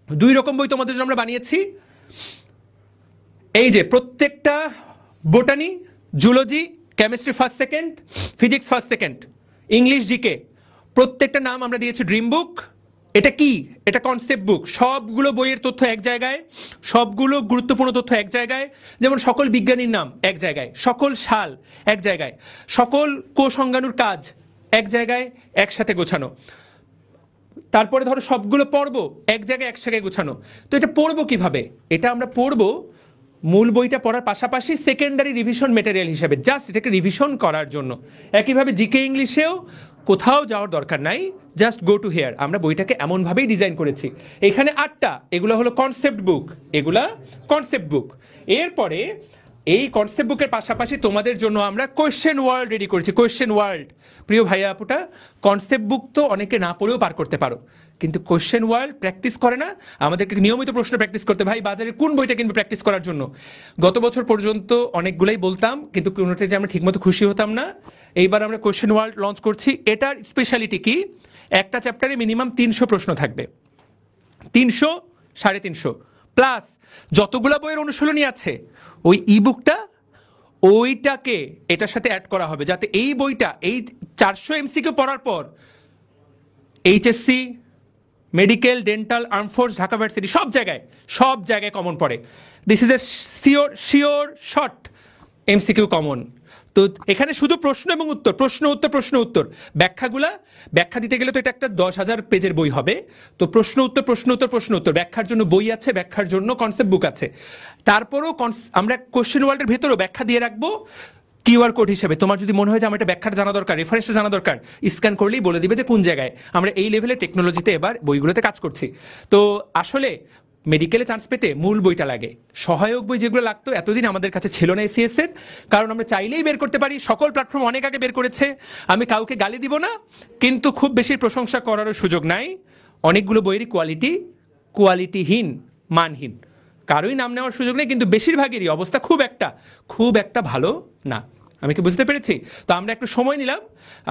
2 রকম বই তোমাদের জন্য আমরা বানিয়েছি। এই যে প্রত্যেকটা botany, zoology, chemistry first second, physics first second, English GK, প্রত্যেকটা নাম আমরা দিয়েছি ড্রিম বুক। এটা কি? এটা কনসেপ্ট বুক। সবগুলো বইয়ের তথ্য এক জায়গায়, সবগুলো গুরুত্বপূর্ণ তথ্য এক জায়গায়, যেমন সকল বিজ্ঞানীর নাম এক জায়গায়, সকল সাল এক জায়গায়, সকল কোষাঙ্গাণুর কাজ এক জায়গায় একসাথে গোছানো। তারপরে ধরো সবগুলো পড়বো এক জায়গায় একসাথে গোছানো। তো এটা পড়বো কিভাবে? এটা আমরা পড়বো মূল বইটা পড়ার পাশাপাশি সেকেন্ডারি রিভিশন মেটেরিয়াল হিসেবে জাস্ট এটাকে রিভিশন করার জন্য। একইভাবে জিকে ইংলিশেও কোথাও যাওয়ার দরকার নাই, জাস্ট গো টু হেয়ার। আমরা বইটাকে এমনভাবেই ডিজাইন করেছি। এখানে 8টা, এগুলো হলো কনসেপ্ট বুক, এগুলা কনসেপ্ট বুক। এরপরে এই কনসেপ্ট বুকের পাশাপাশি তোমাদের জন্য আমরা কোয়েশ্চেন ওয়ার্ল্ড রেডি করেছি। কোয়েশ্চেন ওয়ার্ল্ড, প্রিয় ভাইয়া আপুটা, কনসেপ্ট বুক তো অনেকে না পড়েও পার করতে পারো, কিন্তু কোয়েশ্চেন ওয়ার্ল্ড প্র্যাকটিস করে না। আমাদেরকে নিয়মিত প্রশ্ন প্র্যাকটিস করতে, ভাই বাজারে কোন বইটা কিনবে প্র্যাকটিস করার জন্য। গত বছর পর্যন্ত অনেকগুলাই বলতাম, কিন্তু কোনোটাতে আমরা ঠিকমতো খুশি হতাম না। এইবার আমরা কোয়েশ্চেন ওয়ার্ল্ড লঞ্চ করছি। এটার স্পেশালিটি কি? একটা চ্যাপ্টারে মিনিমাম 300 প্রশ্ন থাকবে, 300, 350 প্লাস যতগুলা বইয়ের অনুশীলনী আছে ওই ইবুকটা ওইটাকে এটার সাথে অ্যাড করা হবে, যাতে এই বইটা এই 400 এমসিকিউ পড়ার পর HSC, medical, dental, arm force, Dhaka varsity সব জায়গায় কমন পড়ে। This is a sure short MCQ common. তো এখানে শুধু প্রশ্ন এবং উত্তর, প্রশ্ন উত্তর, ব্যাখ্যা দিতে গেলে তো এটা একটা 10,000 পেজের বই হবে। তো প্রশ্ন উত্তর, ব্যাখ্যার জন্য বই আছে, ব্যাখ্যার জন্য কনসেপ্ট বুক আছে। তারপরেও আমরা কোশ্চেন ওয়ার্ল্ডের ভেতরেও ব্যাখ্যা দিয়ে রাখবো কিউআর কোড হিসেবে। তোমার যদি মনে হয় যে আমার এটা ব্যাখ্যাটা জানা দরকার, রেফারেন্সটা জানা দরকার, স্ক্যান করলেই বলে দিবে যে কোন জায়গায়। আমরা এই লেভেলের টেকনোলজিতে এবার বইগুলোতে কাজ করছি। তো আসলে মেডিকেলে চান্স পেতে মূল বইটা লাগে। সহায়ক বই যেগুলো লাগতো এতদিন আমাদের কাছে ছিল না এসিএস এর, কারণ আমরা চাইলেই বের করতে পারি, সকল প্ল্যাটফর্ম অনেক আগে বের করেছে। আমি কাউকে গালি দিব না, কিন্তু খুব বেশি প্রশংসা করারও সুযোগ নাই। অনেকগুলো বইয়েরই কোয়ালিটিহীন, মানহীন, কারোই নাম নেওয়ার সুযোগ নেই, কিন্তু বেশিরভাগেরই অবস্থা খুব একটা ভালো না। আমি কি বুঝতে পেরেছি? তো আমরা একটু সময় নিলাম,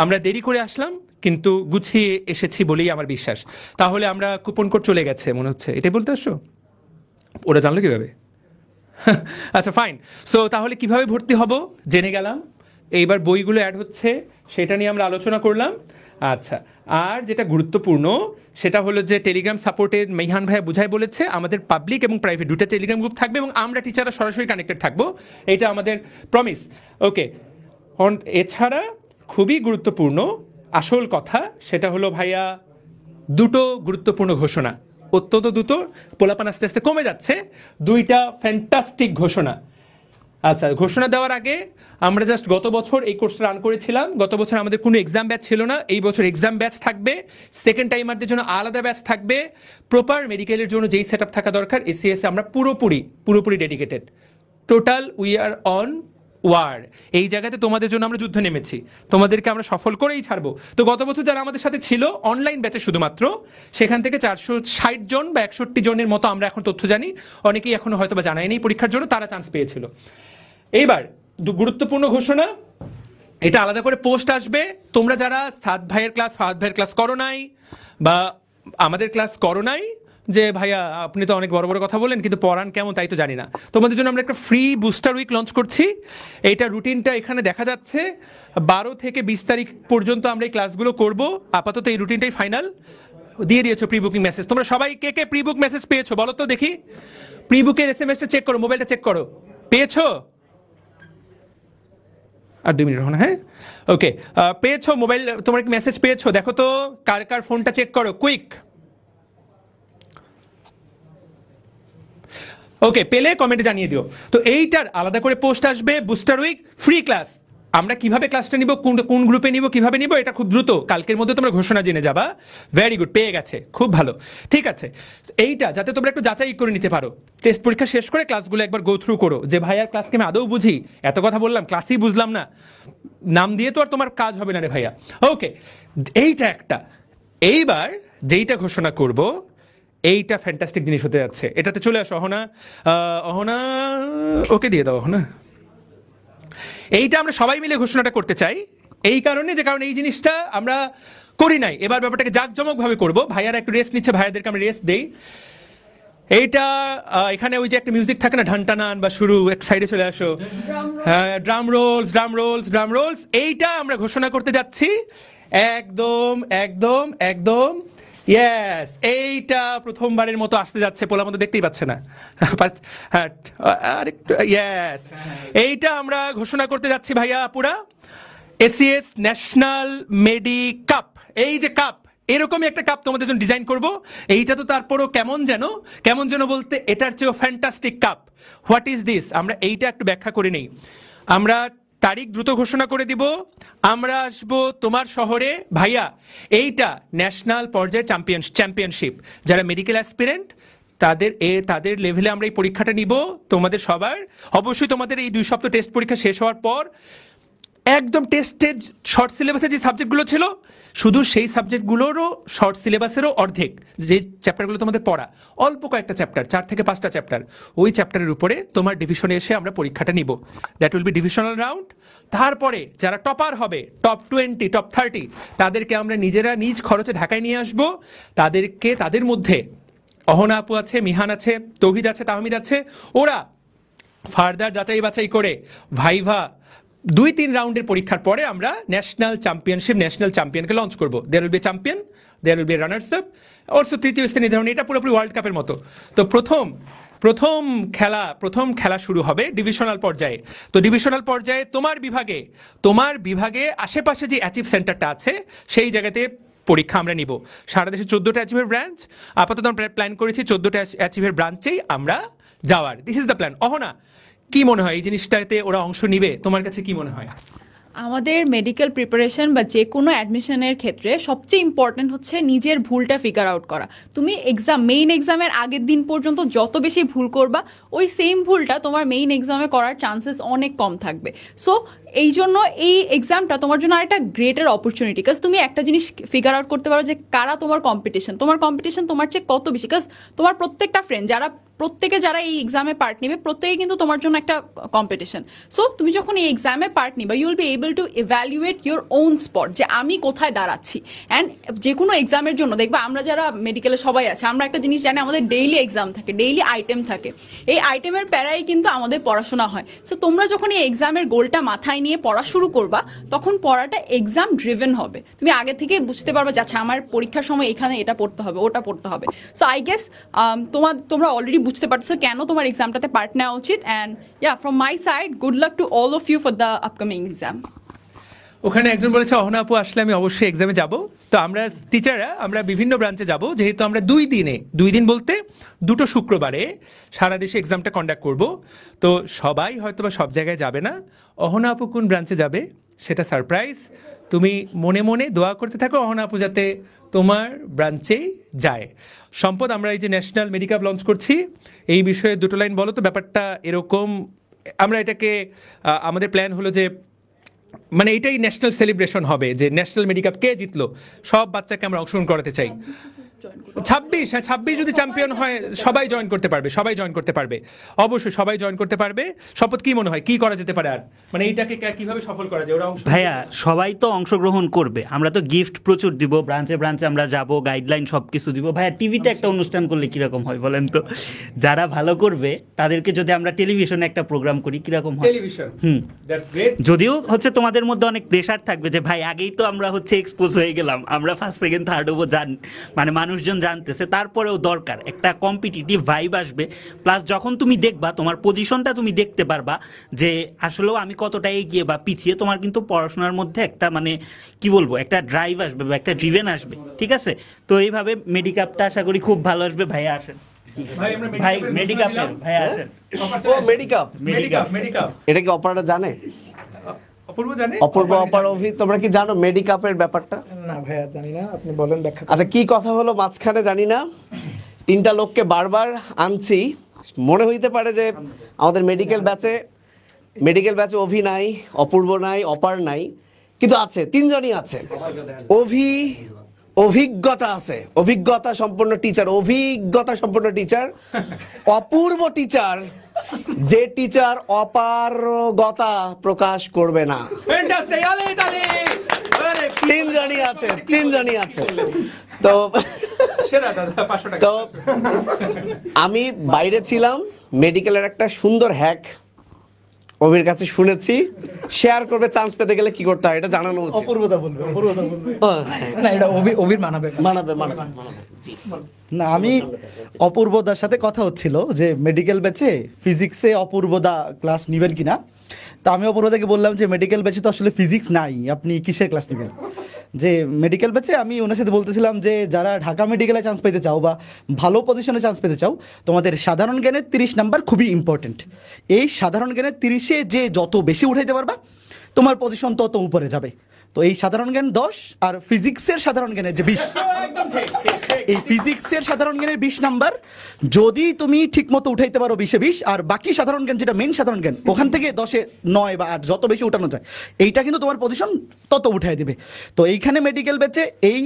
আমরা দেরি করে আসলাম, কিন্তু গুছিয়ে এসেছি বলেই আমার বিশ্বাস। তাহলে আমরা কুপন কোড চলে গেছে মনে হচ্ছে, এটাই বলতে আসছো? ওরা জানলো কিভাবে? আচ্ছা ফাইন। সো তাহলে কিভাবে ভর্তি হব জেনে গেলাম। এইবার বইগুলো অ্যাড হচ্ছে, সেটা নিয়ে আমরা আলোচনা করলাম। আচ্ছা, আর যেটা গুরুত্বপূর্ণ সেটা হলো যে টেলিগ্রাম সাপোর্টে মেহান ভাইয়া বুঝাই বলেছে, আমাদের পাবলিক এবং প্রাইভেট দুটো টেলিগ্রাম গ্রুপ থাকবে এবং আমরা টিচাররা সরাসরি কানেক্টেড থাকবো, এটা আমাদের প্রমিস। ওকে, এছাড়া খুবই গুরুত্বপূর্ণ আসল কথা সেটা হলো ভাইয়া দুটো গুরুত্বপূর্ণ ঘোষণা, অত্যন্ত দ্রুত, পোলাপান আস্তে আস্তে কমে যাচ্ছে, দুইটা ফ্যান্টাস্টিক ঘোষণা। আচ্ছা, ঘোষণা দেওয়ার আগে আমরা জাস্ট গত বছর এই কোর্সটা রান করেছিলাম। গত বছর আমাদের কোনো এক্সাম ব্যাচ ছিল না, এই বছর এক্সাম ব্যাচ থাকবে, সেকেন্ড টাইমারদের জন্য আলাদা ব্যাচ থাকবে। প্রপার মেডিকেলের জন্য যেই সেট আপ থাকা দরকার এসিএস আমরা পুরোপুরি dedicated. Total we are on war. এই জায়গাতে তোমাদের জন্য আমরা যুদ্ধ নেমেছি, তোমাদেরকে আমরা সফল করেই ছাড়বো। তো গত বছর যারা আমাদের সাথে ছিল অনলাইন ব্যাচে শুধুমাত্র, সেখান থেকে 460 জন বা 61 জনের মতো আমরা এখন তথ্য জানি, অনেকেই এখনো হয়তো বা জানায়নি পরীক্ষার জন্য, তারা চান্স পেয়েছিল। এইবার গুরুত্বপূর্ণ ঘোষণা, এটা আলাদা করে পোস্ট আসবে। তোমরা যারা ফাহাদ ভাইয়ের ক্লাস করো নাই বা আমাদের ক্লাস করো নাই, যে ভাইয়া আপনি তো অনেক বড় বড় কথা বলেন কিন্তু পড়ান কেমন তাই তো জানি না, তোমাদের জন্য আমরা একটা ফ্রি বুস্টার উইক লঞ্চ করছি। এইটা রুটিনটা এখানে দেখা যাচ্ছে, 12 থেকে 20 তারিখ পর্যন্ত আমরা এই ক্লাসগুলো করব। আপাতত এই রুটিনটাই ফাইনাল। দিয়ে দিয়েছো প্রি বুকিং মেসেজ। তোমরা সবাই কে প্রি বুক মেসেজ পেয়েছো বলো তো দেখি? প্রি বুকের এসএমএসটা চেক করো, মোবাইলটা চেক করো, পেয়েছো? আর 2 মিনিট হ্যাঁ, ওকে, পেয়েছো মোবাইল, তোমরা কি মেসেজ পেয়েছো? দেখো তো কার ফোনটা চেক করো, কুইক। ওকে, পেলে কমেন্টে জানিয়ে দিও। তো এইটার আলাদা করে পোস্ট আসবে, বুস্টার উইক ফ্রি ক্লাস। আমরা কিভাবে ক্লাসটা নিব, কোন গ্রুপে নিব, কিভাবে নিব, এটা খুব দ্রুত কালকের মধ্যে তোমরা ঘোষণা জেনে যাবা। ভেরি গুড, পেয়ে গেছে, খুব ভালো, ঠিক আছে। এইটা যাতে তোমরা একটু যাচাই করে নিতে পারো, টেস্ট পরীক্ষা শেষ করে ক্লাসগুলো একবার গো থ্রু করো, যে ভাইয়ার ক্লাসকে আমি আদৌ বুঝি, এত কথা বললাম ক্লাসই বুঝলাম না, নাম দিয়ে তো আর তোমার কাজ হবে না রে ভাইয়া। ওকে, এইটা একটা। এইবার যেইটা ঘোষণা করব এইটা ফ্যান্টাস্টিক জিনিস হতে যাচ্ছে। এটাতে চলে আসো অহনা, ওকে দিয়ে দাও অহনা। এইটা আমরা সবাই মিলে ঘোষণাটা করতে চাই এই কারণে, যে কারণ এই জিনিসটা আমরা করি নাই, এবার ব্যাপারটাকে জাঁকজমকভাবে করবো। ভাইয়ারা একটু রেস্ট নিচ্ছে, ভাইয়াদেরকে আমরা রেস্ট দেই। এইটা এখানে ওই যে একটা মিউজিক থাকে না, ঢানটানান বা শুরু, এক সাইডে চলে আসো, হ্যাঁ, ড্রাম রোলস। এইটা আমরা ঘোষণা করতে যাচ্ছি একদম ইয়েস। এইটা প্রথমবারের মতো আসতে যাচ্ছে, পোলা মতো দেখতেই পাচ্ছে না, হ্যাঁ আরেকটু ইয়েস। এইটা আমরা ঘোষণা করতে যাচ্ছি ভাইয়া পুরা, এসিএস ন্যাশনাল মেডি কাপ। এই যে কাপ, এরকমই একটা কাপ তোমাদের জন্য ডিজাইন করব। এইটা তো তারপরও কেমন যেন বলতে এটার চেয়েও fantastic cup. What is this? আমরা এইটা একটু ব্যাখ্যা করে নেই। আমরা তারিখ দ্রুত ঘোষণা করে দিব। আমরা আসবো তোমার শহরে ভাইয়া। এইটা ন্যাশনাল পর্যায়ের চ্যাম্পিয়নশিপ। যারা মেডিকেল অ্যাসপিরেন্ট তাদের লেভেলে আমরা এই পরীক্ষাটা নিব তোমাদের সবার। অবশ্যই তোমাদের এই 2 সপ্তাহ টেস্ট পরীক্ষা শেষ হওয়ার পর একদম টেস্টের শর্ট সিলেবাসে যে সাবজেক্টগুলো ছিল শুধু সেই সাবজেক্টগুলোরও শর্ট সিলেবাসেরও অর্ধেক, যে চ্যাপ্টারগুলো তোমাদের পড়া অল্প কয়েকটা চ্যাপ্টার, 4 থেকে 5টা চ্যাপ্টার, ওই চ্যাপ্টারের উপরে তোমার ডিভিশনে এসে আমরা পরীক্ষাটা নিব। That will be divisional round. তারপরে যারা টপার হবে, টপ 20, টপ 30, তাদেরকে আমরা নিজেরা নিজ খরচে ঢাকায় নিয়ে আসবো। তাদের মধ্যে অহনা আপু আছে, মিহান আছে, তৌহিদ আছে, তাহমিদ আছে। ওরা ফার্দার যাচাই বাছাই করে ভাইভা 2-3 রাউন্ডের পরীক্ষার পরে আমরা ন্যাশনাল চ্যাম্পিয়নকে লঞ্চ করব। There will be champion, there will be runners up, অবশ্য তৃতীয় স্থান নির্ধারণ। এটা পুরোপুরি ওয়ার্ল্ড কাপের মতো। তো প্রথম খেলা শুরু হবে ডিভিশনাল পর্যায়ে। তো ডিভিশনাল পর্যায়ে তোমার বিভাগে আশেপাশে যে অ্যাচিভ সেন্টারটা আছে সেই জায়গাতে পরীক্ষা আমরা নিব। সারা দেশে 14টা অ্যাচিভের ব্রাঞ্চ আপাতত আমরা প্ল্যান করেছি, 14টা অ্যাচিভের ব্রাঞ্চেই আমরা যাওয়ার। This is the plan. Ahona, কি মনে হয় এই জিনিসটাতে ওরা অংশ নিবে? তোমার কাছে কি মনে হয়? আমাদের মেডিকেল প্রিপারেশন বা যে কোনো অ্যাডমিশনের ক্ষেত্রে সবচেয়ে ইম্পর্টেন্ট হচ্ছে নিজের ভুলটা ফিগার আউট করা। তুমি মেইন এক্সামের আগের দিন পর্যন্ত যত বেশি ভুল করবা, ওই সেম ভুলটা তোমার মেইন এক্সামে করার চান্সেস অনেক কম থাকবে। সো এই জন্য এই এক্সামটা তোমার জন্য আরেকটা গ্রেটের অপরচুনিটি। কাজ তুমি একটা জিনিস ফিগার আউট করতে পারো যে কারা তোমার কম্পিটিশন তোমার চেয়ে কত বেশি। কাজ তোমার প্রত্যেকটা ফ্রেন্ড যারা এই এক্সামে পার্ট নেবে, প্রত্যেকে কিন্তু তোমার জন্য একটা কম্পিটিশন। সো তুমি যখন এই এক্সামে পার্ট নিবা, you will be able to evaluate your own spot, যে আমি কোথায় দাঁড়াচ্ছি। অ্যান্ড যে কোনো এক্সামের জন্য দেখবা, আমরা যারা মেডিকেলে সবাই আছে, আমরা একটা জিনিস জানি, আমাদের ডেইলি এক্সাম থাকে, ডেইলি আইটেম থাকে। এই আইটেমের প্যারাই কিন্তু আমাদের পড়াশোনা হয়। সো তোমরা যখন এই এক্সামের গোলটা মাথায় নিয়ে পড়া শুরু করবা, তখন পড়াটা এক্সাম ড্রিভেন হবে। তুমি আগে থেকে বুঝতে পারবা যে আচ্ছা আমার পরীক্ষার সময় এখানে এটা পড়তে হবে, ওটা পড়তে হবে। সো আই গেস তোমরা অলরেডি বুঝতে পারছো কেন তোমার এক্সামটাতে পার্ট নেওয়া উচিত। And from my side, good luck to all of you for the upcoming exam. ওখানে একজন বলেছে অহনা আপু আসলে আমি অবশ্যই এক্সামে যাব। তো আমরা টিচাররা আমরা বিভিন্ন ব্রাঞ্চে যাব, যেহেতু আমরা 2 দিন বলতে 2টো শুক্রবারে সারা দেশে এক্সামটা কন্ডাক্ট করব। তো সবাই হয়তো বা সব জায়গায় যাবে না। অহনা আপু কোন ব্রাঞ্চে যাবে সেটা সারপ্রাইজ। তুমি মনে মনে দোয়া করতে থাকো অহনা আপু যাতে তোমার ব্রাঞ্চেই যায়। সম্পদ, আমরা এই যে ন্যাশনাল মেডিকাপ লঞ্চ করছি, এই বিষয়ে 2টো লাইন বলো তো। ব্যাপারটা এরকম, আমরা এটাকে আমাদের প্ল্যান হলো যে মানে এটাই ন্যাশনাল সেলিব্রেশন হবে, যে ন্যাশনাল মেডিকাপ কে জিতলো, সব বাচ্চাকে আমরা অংশগ্রহণ করাতে চাই। 26 যদি চ্যাম্পিয়ন হয় সবাই জয়েন করতে পারবে, অবশ্যই সবাই জয়েন করতে পারবে। শপথ, কি মনে হয় কি করা যেতে পারে আর, মানে এইটাকে কিভাবে সফল করা যায়? ওরা ভাইয়া সবাই তো অংশগ্রহণ করবে, আমরা তো গিফট প্রচুর দিব, ব্রাঞ্চে আমরা যাব, গাইডলাইন সব কিছু দিব। ভাইয়া টিভিতে একটা অনুষ্ঠান করলে কিরকম হয় বলেন তো? যারা ভালো করবে তাদেরকে যদি আমরা টেলিভিশনে একটা প্রোগ্রাম করি কিরকম হয়? টেলিভিশন, যদিও হচ্ছে তোমাদের মধ্যে অনেক প্রেশার থাকবে যে ভাই আগেই তো আমরা হচ্ছে এক্সপোজ হয়ে গেলাম, আমরা ফার্স্ট সেকেন্ড থার্ড হবো, মানে মানুষজন জানতেছে, তারপরেও দরকার একটা কম্পিটিটিভ ভাইব আসবে। প্লাস যখন তুমি দেখবা তোমার পজিশনটা তুমি দেখতে পারবা যে আসলেও আমি কতটা এগিয়ে বা পিছিয়ে, তোমার কিন্তু পড়াশোনার মধ্যে একটা মানে কি বলবো একটা ড্রাইভ আসবে বা একটা ড্রিভেন আসবে। ঠিক আছে, তো এইভাবে মেডিকাপটা আশা করি খুব ভালো আসবে। ভাইয়া আসেন, ভাই মেডিকাপ ভাইয়া আসেন। ও মেডিকাপ, এটা কি অপারেটর জানে? অপূর্ব, অপার, অভি, তোমরা কি জানো মেডিকাপের ব্যাপারটা? না ভাইয়া জানি না, আপনি বলেন ব্যাখ্যা। আচ্ছা, কি কথা হলো মাঝখানে জানি না, 3টা লোককে বারবার আনছি। মনে হইতে পারে যে আমাদের মেডিকেল ব্যাচে অভি নাই, অপূর্ব নাই, অপার নাই, কিন্তু আছে, 3 জনই আছে। অভিজ্ঞতা সম্পন্ন টিচার, অপূর্ব টিচার, যে টিচার অপারগতা প্রকাশ করবে না। 3 জনই আছে। তো আমি বাইরে ছিলাম, মেডিকেলের একটা সুন্দর হ্যাক অভির কাছে শুনেছি, শেয়ার করবে। চান্স পেতে গেলে কি করতে হয় এটা জানানো উচিত। অপূর্বতা বলবে না, এটা অভির মানাবে। না, আমি অপূর্বদার সাথে কথা হচ্ছিল যে মেডিকেল ব্যাচে ফিজিক্সে অপূর্বদা ক্লাস নেবেন কিনা। তো আমি অপূর্বদাকে বললাম যে মেডিকেল ব্যাচে তো আসলে ফিজিক্স নাই, আপনি কিসের ক্লাস নেবেন? যে মেডিকেল ব্যাচে আমি ওনার সাথে বলতেছিলাম যে যারা ঢাকা মেডিকেলে চান্স পেতে চাও বা ভালো পজিশনে চান্স পেতে চাও, তোমাদের সাধারণ জ্ঞানের 30 নাম্বার খুবই ইম্পর্টেন্ট। এই সাধারণ জ্ঞানের 30-এ যে যত বেশি উঠাইতে পারবা তোমার পজিশন তত উপরে যাবে। তো এই সাধারণ জ্ঞান 10 আর ফিজিক্সের সাধারণ জ্ঞানের যে 20, এই ফিজিক্সের সাধারণ জ্ঞানের 20 নাম্বার যদি তুমি ঠিক মতো উঠাইতে পারো 20-এ 20, আর বাকি সাধারণ জ্ঞান যেটা মেইন সাধারণ জ্ঞান ওখান থেকে 10-এ 9 বা 8 যত বেশি উঠানো যায়, এইটা কিন্তু তোমার পজিশন তত উঠাই দেবে। তো এইখানে মেডিকেল ব্যাচে এই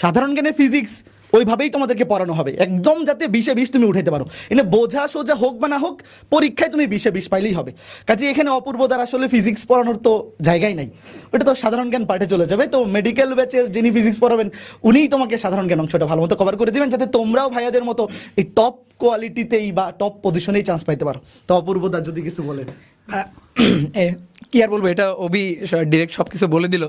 সাধারণ জ্ঞানের ফিজিক্স ওইভাবেই তোমাদেরকে পড়ানো হবে, একদম যাতে 20-এ 20 তুমি উঠাইতে পারো। এনে বোঝা সোজা হোক বা না হোক, পরীক্ষায় তুমি 20-এ 20 পাইলেই হবে। কাজে এখানে অপূর্বদার আসলে ফিজিক্স পড়ানোর তো জায়গাই নাই, ওটা তো সাধারণ জ্ঞান পার্টে চলে যাবে। তো মেডিকেল ব্যাচের যিনি ফিজিক্স পড়াবেন উনিই তোমাকে সাধারণ জ্ঞান অংশটা ভালো মতো কভার করে দেবেন, যাতে তোমরাও ভাইয়াদের মতো এই টপ কোয়ালিটিতেই বা টপ পজিশনেই চান্স পাইতে পারো। তো অপূর্বদা যদি কিছু বলেন। কি আর বলবো, এটা অভি ডিরেক্ট সব কিছু বলে দিল।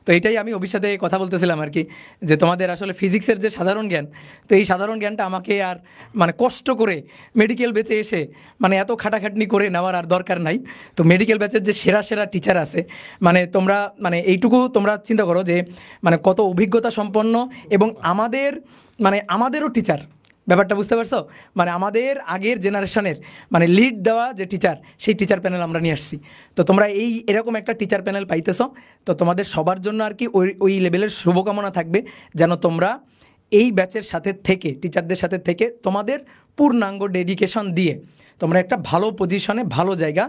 তো এটাই আমি অভির সাথে কথা বলতেছিলাম আর কি, যে তোমাদের আসলে ফিজিক্সের যে সাধারণ জ্ঞান, তো এই সাধারণ জ্ঞানটা আমাকে আর মানে কষ্ট করে মেডিকেল ব্যাচে এসে মানে এত খাটাখাটনি করে নেওয়ার আর দরকার নাই। তো মেডিকেল ব্যাচের যে সেরা সেরা টিচার আছে, মানে তোমরা মানে এইটুকু তোমরা চিন্তা করো যে মানে কত অভিজ্ঞতা সম্পন্ন, এবং আমাদেরও টিচার, ব্যাপারটা বুঝতে পারছো? মানে আমাদের আগের জেনারেশনের মানে লিড দেওয়া যে টিচার, সেই টিচার প্যানেল আমরা নিয়ে আসছি। তো তোমরা এরকম একটা টিচার প্যানেল পাইতেছো, তো তোমাদের সবার জন্য আর কি ওই লেভেলের শুভকামনা থাকবে যেন তোমরা এই ব্যাচের সাথে থেকে, টিচারদের সাথে থেকে তোমাদের পূর্ণাঙ্গ ডেডিকেশন দিয়ে তোমরা একটা ভালো পজিশনে, ভালো জায়গা,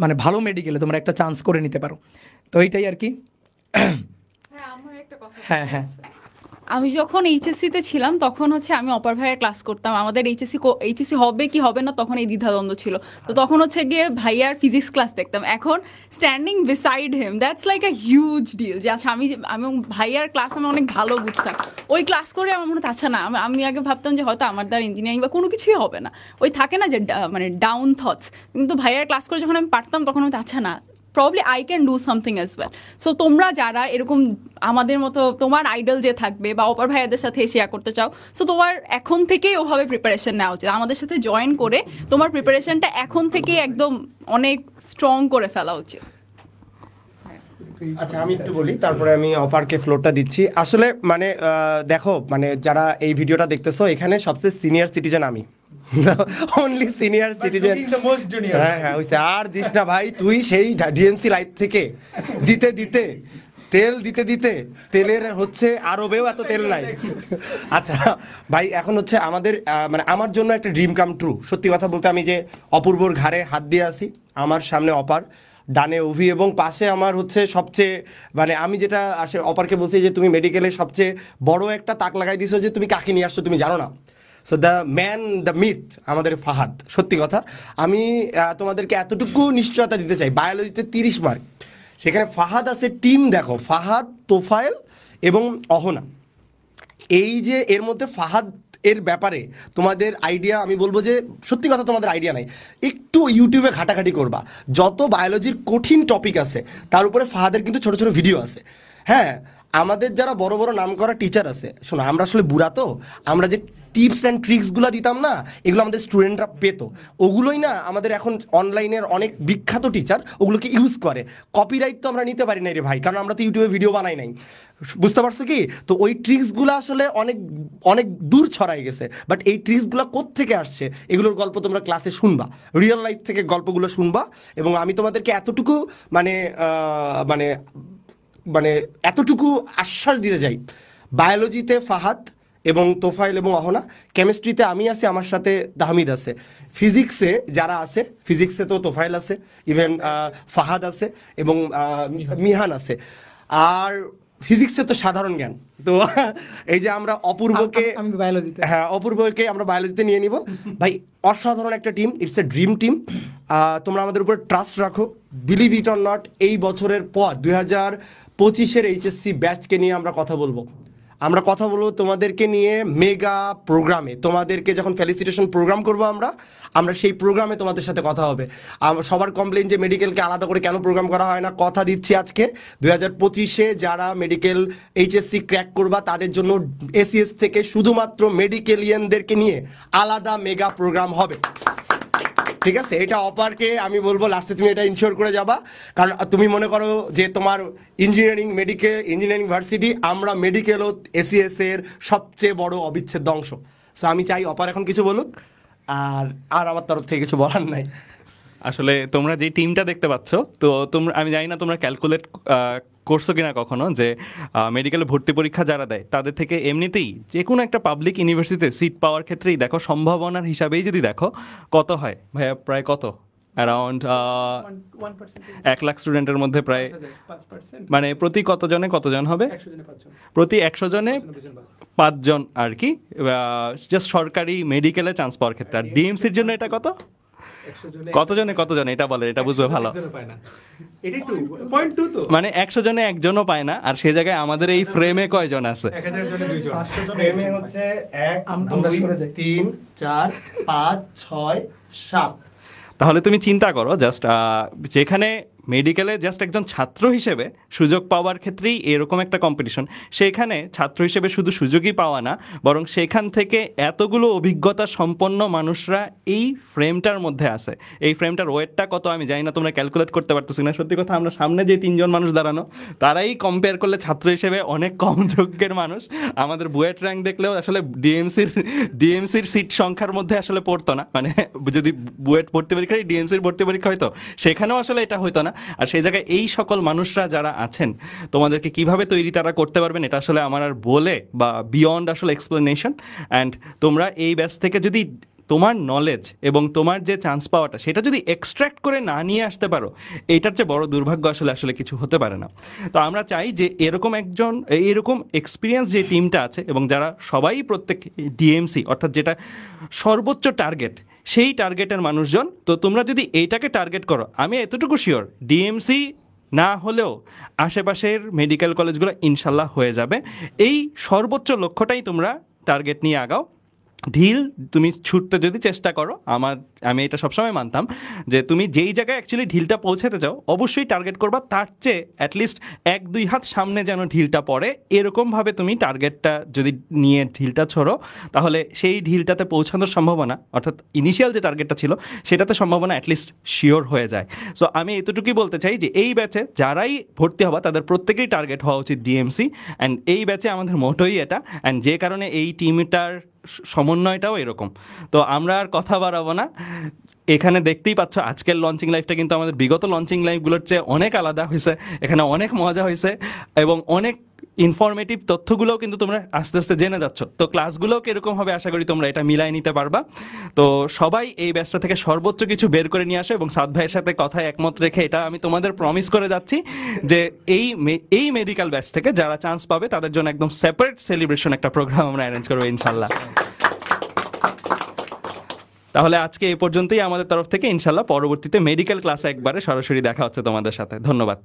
মানে ভালো মেডিকেলে তোমরা একটা চান্স করে নিতে পারো। তো এইটাই আর কি। হ্যাঁ হ্যাঁ, আমি যখন এইচএসসিতে ছিলাম তখন হচ্ছে আমি অপার ভাইয়ের ক্লাস করতাম। আমাদের এইচএসসি হবে কি হবে না তখন এই দ্বিধাদ্বন্দ্ব ছিল। তো তখন হচ্ছে গিয়ে ভাইয়ার ফিজিক্স ক্লাস দেখতাম। এখন standing beside him, that's like a huge deal. যে আচ্ছা আমি ভাইয়ার ক্লাস আমি অনেক ভালো বুঝতাম, ওই ক্লাস করে আমার মনে হচ্ছে আচ্ছা না, আমি আগে ভাবতাম যে হয়তো আমার দ্বারা ইঞ্জিনিয়ারিং বা কোনো কিছুই হবে না, ওই থাকে না যে মানে ডাউন থটস। কিন্তু ভাইয়ার ক্লাস করে যখন আমি পারতাম তখন আমি আচ্ছা না, probably I can do something as well. So তোমরা যারা এরকম আমাদের মতো তোমার আইডল যে থাকবে বা অপর ভাইয়াদের সাথে শেয়ার করতে চাও, সো তোমার এখন থেকেই ওভাবে প্রিপারেশন নেওয়া উচিত। আমাদের সাথে জয়েন করে তোমার প্রিপারেশনটা এখন থেকেই একদম অনেক স্ট্রং করে ফেলা উচিত। আচ্ছা আমি একটু বলি, তারপরে আমি অপারকে ফ্লোরটা দিচ্ছি। আসলে মানে দেখো, মানে যারা এই ভিডিওটা দেখতেছো, এখানে সবচেয়ে সিনিয়র সিটিজেন আমি, অনলি সিনিয়র সিটিজেন। হ্যাঁ হ্যাঁ হইছে, আর দিস না ভাই, তুই সেই ডিএমসি লাইফ থেকে দিতে দিতে তেল দিতে দিতে তেলের হচ্ছে আরবেও এত তেল নাই। আচ্ছা ভাই, এখন হচ্ছে আমাদের মানে আমার জন্য একটা ড্রিম কাম ট্রু। সত্যি কথা বলতে, আমি যে অপূর্বর ঘাড়ে হাত দিয়ে আসি, আমার সামনে অপার, ডানে অভি, এবং পাশে আমার হচ্ছে সবচেয়ে মানে আমি যেটা অপারকে বলছি যে তুমি মেডিকেলে সবচেয়ে বড় একটা তাক লাগাই দিছো, যে তুমি কাকে নিয়ে আসছো তুমি জানো না। So the man, the myth, আমাদের ফাহাদ। সত্যি কথা, আমি তোমাদেরকে এতটুকু নিশ্চয়তা দিতে চাই, বায়োলজিতে 30 মার্ক, সেখানে ফাহাদ আছে। টিম দেখো, ফাহাদ, তোফায়েল এবং অহনা। এই যে এর মধ্যে ফাহাদ এর ব্যাপারে তোমাদের আইডিয়া, আমি বলবো যে সত্যি কথা তোমাদের আইডিয়া নাই। একটু ইউটিউবে ঘাটাঘাটি করবা, যত বায়োলজির কঠিন টপিক আছে তার উপরে ফাহাদের কিন্তু ছোট ছোট ভিডিও আছে। হ্যাঁ, আমাদের যারা বড় বড় নাম করা টিচার আছে, শোনো আমরা আসলে বুড়া, তো আমরা যে টিপস অ্যান্ড ট্রিক্সগুলো দিতাম না, এগুলো আমাদের স্টুডেন্টরা পেতো। ওগুলোই না আমাদের এখন অনলাইনের অনেক বিখ্যাত টিচার ওগুলোকে ইউজ করে। কপিরাইট তো আমরা নিতে পারি নাই রে ভাই, কারণ আমরা তো ইউটিউবে ভিডিও বানাই নাই, বুঝতে পারছো কি? তো ওই ট্রিক্সগুলো আসলে অনেক অনেক দূর ছড়াই গেছে। বাট এই ট্রিক্সগুলো কোত্থেকে আসছে, এগুলোর গল্প তোমরা ক্লাসে শুনবা, রিয়েল লাইফ থেকে গল্পগুলো শুনবা। এবং আমি তোমাদেরকে এতটুকু মানে মানে মানে এতটুকু আশ্বাস দিতে চাই, বায়োলজিতে ফাহাদ এবং তোফাইল এবং অহনা, কেমিস্ট্রিতে আমি আছি, আমার সাথে তাহমিদ আছে, ফিজিক্সে যারা আছে, ফিজিক্সে তো তোফাইল আছে, ইভেন ফাহাদ আছে এবং মিহান আছে, আর ফিজিক্সে তো সাধারণ জ্ঞান। তো এই যে আমরা অপূর্বকে, হ্যাঁ অপূর্বকে আমরা বায়োলজিতে নিয়ে নিব। ভাই অসাধারণ একটা team, it's a dream team. তোমরা আমাদের উপর ট্রাস্ট রাখো। বিলিভ ইট অর নট, এই বছরের পর 2025-এর এইচএসসি ব্যাচকে নিয়ে আমরা কথা বলবো। তোমাদেরকে নিয়ে মেগা প্রোগ্রামে, তোমাদেরকে যখন ফেলিসিটেশন প্রোগ্রাম করবো আমরা সেই প্রোগ্রামে তোমাদের সাথে কথা হবে। সবার কমপ্লেন যে মেডিকেলকে আলাদা করে কেন প্রোগ্রাম করা হয় না, কথা দিচ্ছি আজকে 2025-এ যারা মেডিকেল এইচএসসি ক্র্যাক করবা তাদের জন্য এসিএস থেকে শুধুমাত্র মেডিকেলিয়ানদেরকে নিয়ে আলাদা মেগা প্রোগ্রাম হবে। ঠিক আছে, এটা অপারকে আমি বলবো লাস্টে তুমি এটা ইনশিওর করে যাবা, কারণ তুমি মনে করো যে তোমার ইঞ্জিনিয়ারিং ভার্সিটি, আমরা মেডিকেল ও এসিএস এর সবচেয়ে বড় অবিচ্ছেদ্য অংশ। সো আমি চাই অপার এখন কিছু বলুক, আর আমার তরফ থেকে কিছু বলার নাই। আসলে তোমরা যে টিমটা দেখতে পাচ্ছ, তো তোমরা, আমি জানি না তোমরা ক্যালকুলেট করছো কিনা কখনো, যে মেডিকেলে ভর্তি পরীক্ষা যারা দেয় তাদের থেকে এমনিতেই যে কোনো একটা পাবলিক ইউনিভার্সিটিতে সিট পাওয়ার ক্ষেত্রেই দেখো, সম্ভাবনার হিসাবেই যদি দেখো কত হয় ভাইয়া, প্রায় কত, অ্যারাউন্ড 1 লাখ স্টুডেন্টের মধ্যে প্রায়, মানে প্রতি কতজন হবে, প্রতি 100 জনে 5 জন আর কি, জাস্ট সরকারি মেডিকেলে চান্স পাওয়ার ক্ষেত্রে। আর ডিএমসির জন্য এটা কতজনে এটা বলে, এটা বুঝবে ভালো, মানে 100 জনে একজনও পায় না। আর সে জায়গায় আমাদের এই ফ্রেমে কয়জন আছে? ফ্রেমে হচ্ছে 1 2 3 4 5 6 7। তাহলে তুমি চিন্তা করো, জাস্ট যেখানে মেডিকেলে জাস্ট একজন ছাত্র হিসেবে সুযোগ পাওয়ার ক্ষেত্রেই এরকম একটা কম্পিটিশন, সেখানে ছাত্র হিসেবে শুধু সুযোগই পাওয়া না, বরং সেখান থেকে এতগুলো অভিজ্ঞতা সম্পন্ন মানুষরা এই ফ্রেমটার মধ্যে আছে। এই ফ্রেমটার ওয়েটটা কত আমি জানি না, তোমরা ক্যালকুলেট করতে পারতেছি না। সত্যি কথা, আমরা সামনে যে 3 জন মানুষ দাঁড়ানো, তারাই কম্পেয়ার করলে ছাত্র হিসেবে অনেক কম যোগ্যের মানুষ। আমাদের বুয়েট র্যাঙ্ক দেখলেও আসলে ডিএমসির সিট সংখ্যার মধ্যে আসলে পড়তো না, মানে যদি বুয়েট ভর্তি পরীক্ষা ডিএমসির ভর্তি পরীক্ষা হইতো, সেখানেও আসলে এটা হইতো না। আর সেই জায়গায় এই সকল মানুষরা যারা আছেন, তোমাদেরকে কিভাবে তৈরি তারা করতে পারবেন, এটা আসলে আমার আর বলে বা বিয়ন্ড আসলে এক্সপ্লেনেশন। অ্যান্ড তোমরা এই ব্যাচ থেকে যদি তোমার নলেজ এবং তোমার যে চান্স পাওয়াটা, সেটা যদি এক্সট্র্যাক্ট করে না নিয়ে আসতে পারো, এইটার চেয়ে বড় দুর্ভাগ্য আসলে কিছু হতে পারে না। তো আমরা চাই যে এরকম এক্সপিরিয়েন্স যে টিমটা আছে, এবং যারা সবাই প্রত্যেক ডিএমসি অর্থাৎ যেটা সর্বোচ্চ টার্গেট, সেই টার্গেটের মানুষজন, তো তোমরা যদি এইটাকে টার্গেট করো, আমি এতটুকু শিওর ডিএমসি না হলেও আশেপাশের মেডিকেল কলেজগুলো ইনশাল্লাহ হয়ে যাবে। এই সর্বোচ্চ লক্ষ্যটাই তোমরা টার্গেট নিয়ে আগাও। ঢিল তুমি ছুটতে যদি চেষ্টা করো, আমি এটা সবসময় মানতাম যে তুমি যেই জায়গায় অ্যাকচুয়ালি ঢিলটা পৌঁছাতে চাও, অবশ্যই টার্গেট করবা তার চেয়ে অ্যাটলিস্ট 1-2 হাত সামনে যেন ঢিলটা পড়ে, এরকমভাবে তুমি টার্গেটটা যদি নিয়ে ঢিলটা ছোড়ো, তাহলে সেই ঢিলটাতে পৌঁছানোর সম্ভাবনা, অর্থাৎ ইনিশিয়াল যে টার্গেটটা ছিল সেটাতে সম্ভাবনা অ্যাটলিস্ট শিওর হয়ে যায়। সো আমি এতটুকুই বলতে চাই যে এই ব্যাচে যারাই ভর্তি হবা তাদের প্রত্যেকেই টার্গেট হওয়া উচিত ডিএমসি। অ্যান্ড এই ব্যাচে আমাদের মোটোই এটা, অ্যান্ড যে কারণে এই টিমটার সমন্বয়টাও এরকম। তো আমরা আর কথা বাড়াবো না, এখানে দেখতেই পাচ্ছ আজকের লঞ্চিং লাইফটা কিন্তু আমাদের বিগত লঞ্চিং লাইফগুলোর চেয়ে অনেক আলাদা হয়েছে। এখানে অনেক মজা হয়েছে এবং অনেক ইনফরমেটিভ তথ্যগুলোও কিন্তু তোমরা আস্তে আস্তে জেনে যাচ্ছ। তো ক্লাসগুলোও কীরকম হবে আশা করি তোমরা এটা মিলাই নিতে পারবা। তো সবাই এই ব্যাচটা থেকে সর্বোচ্চ কিছু বের করে নিয়ে আসো, এবং সাদ ভাইয়ের সাথে কথায় একমত রেখে এটা আমি তোমাদের প্রমিস করে যাচ্ছি যে এই মেডিকেল ব্যাচ থেকে যারা চান্স পাবে তাদের জন্য একদম সেপারেট সেলিব্রেশন একটা প্রোগ্রাম আমরা অ্যারেঞ্জ করবো ইনশাল্লাহ। তাহলে আজকে এই পর্যন্তই আমাদের তরফ থেকে। ইনশাল্লাহ পরবর্তীতে মেডিকেল ক্লাসে একবারে সরাসরি দেখা হচ্ছে তোমাদের সাথে। ধন্যবাদ।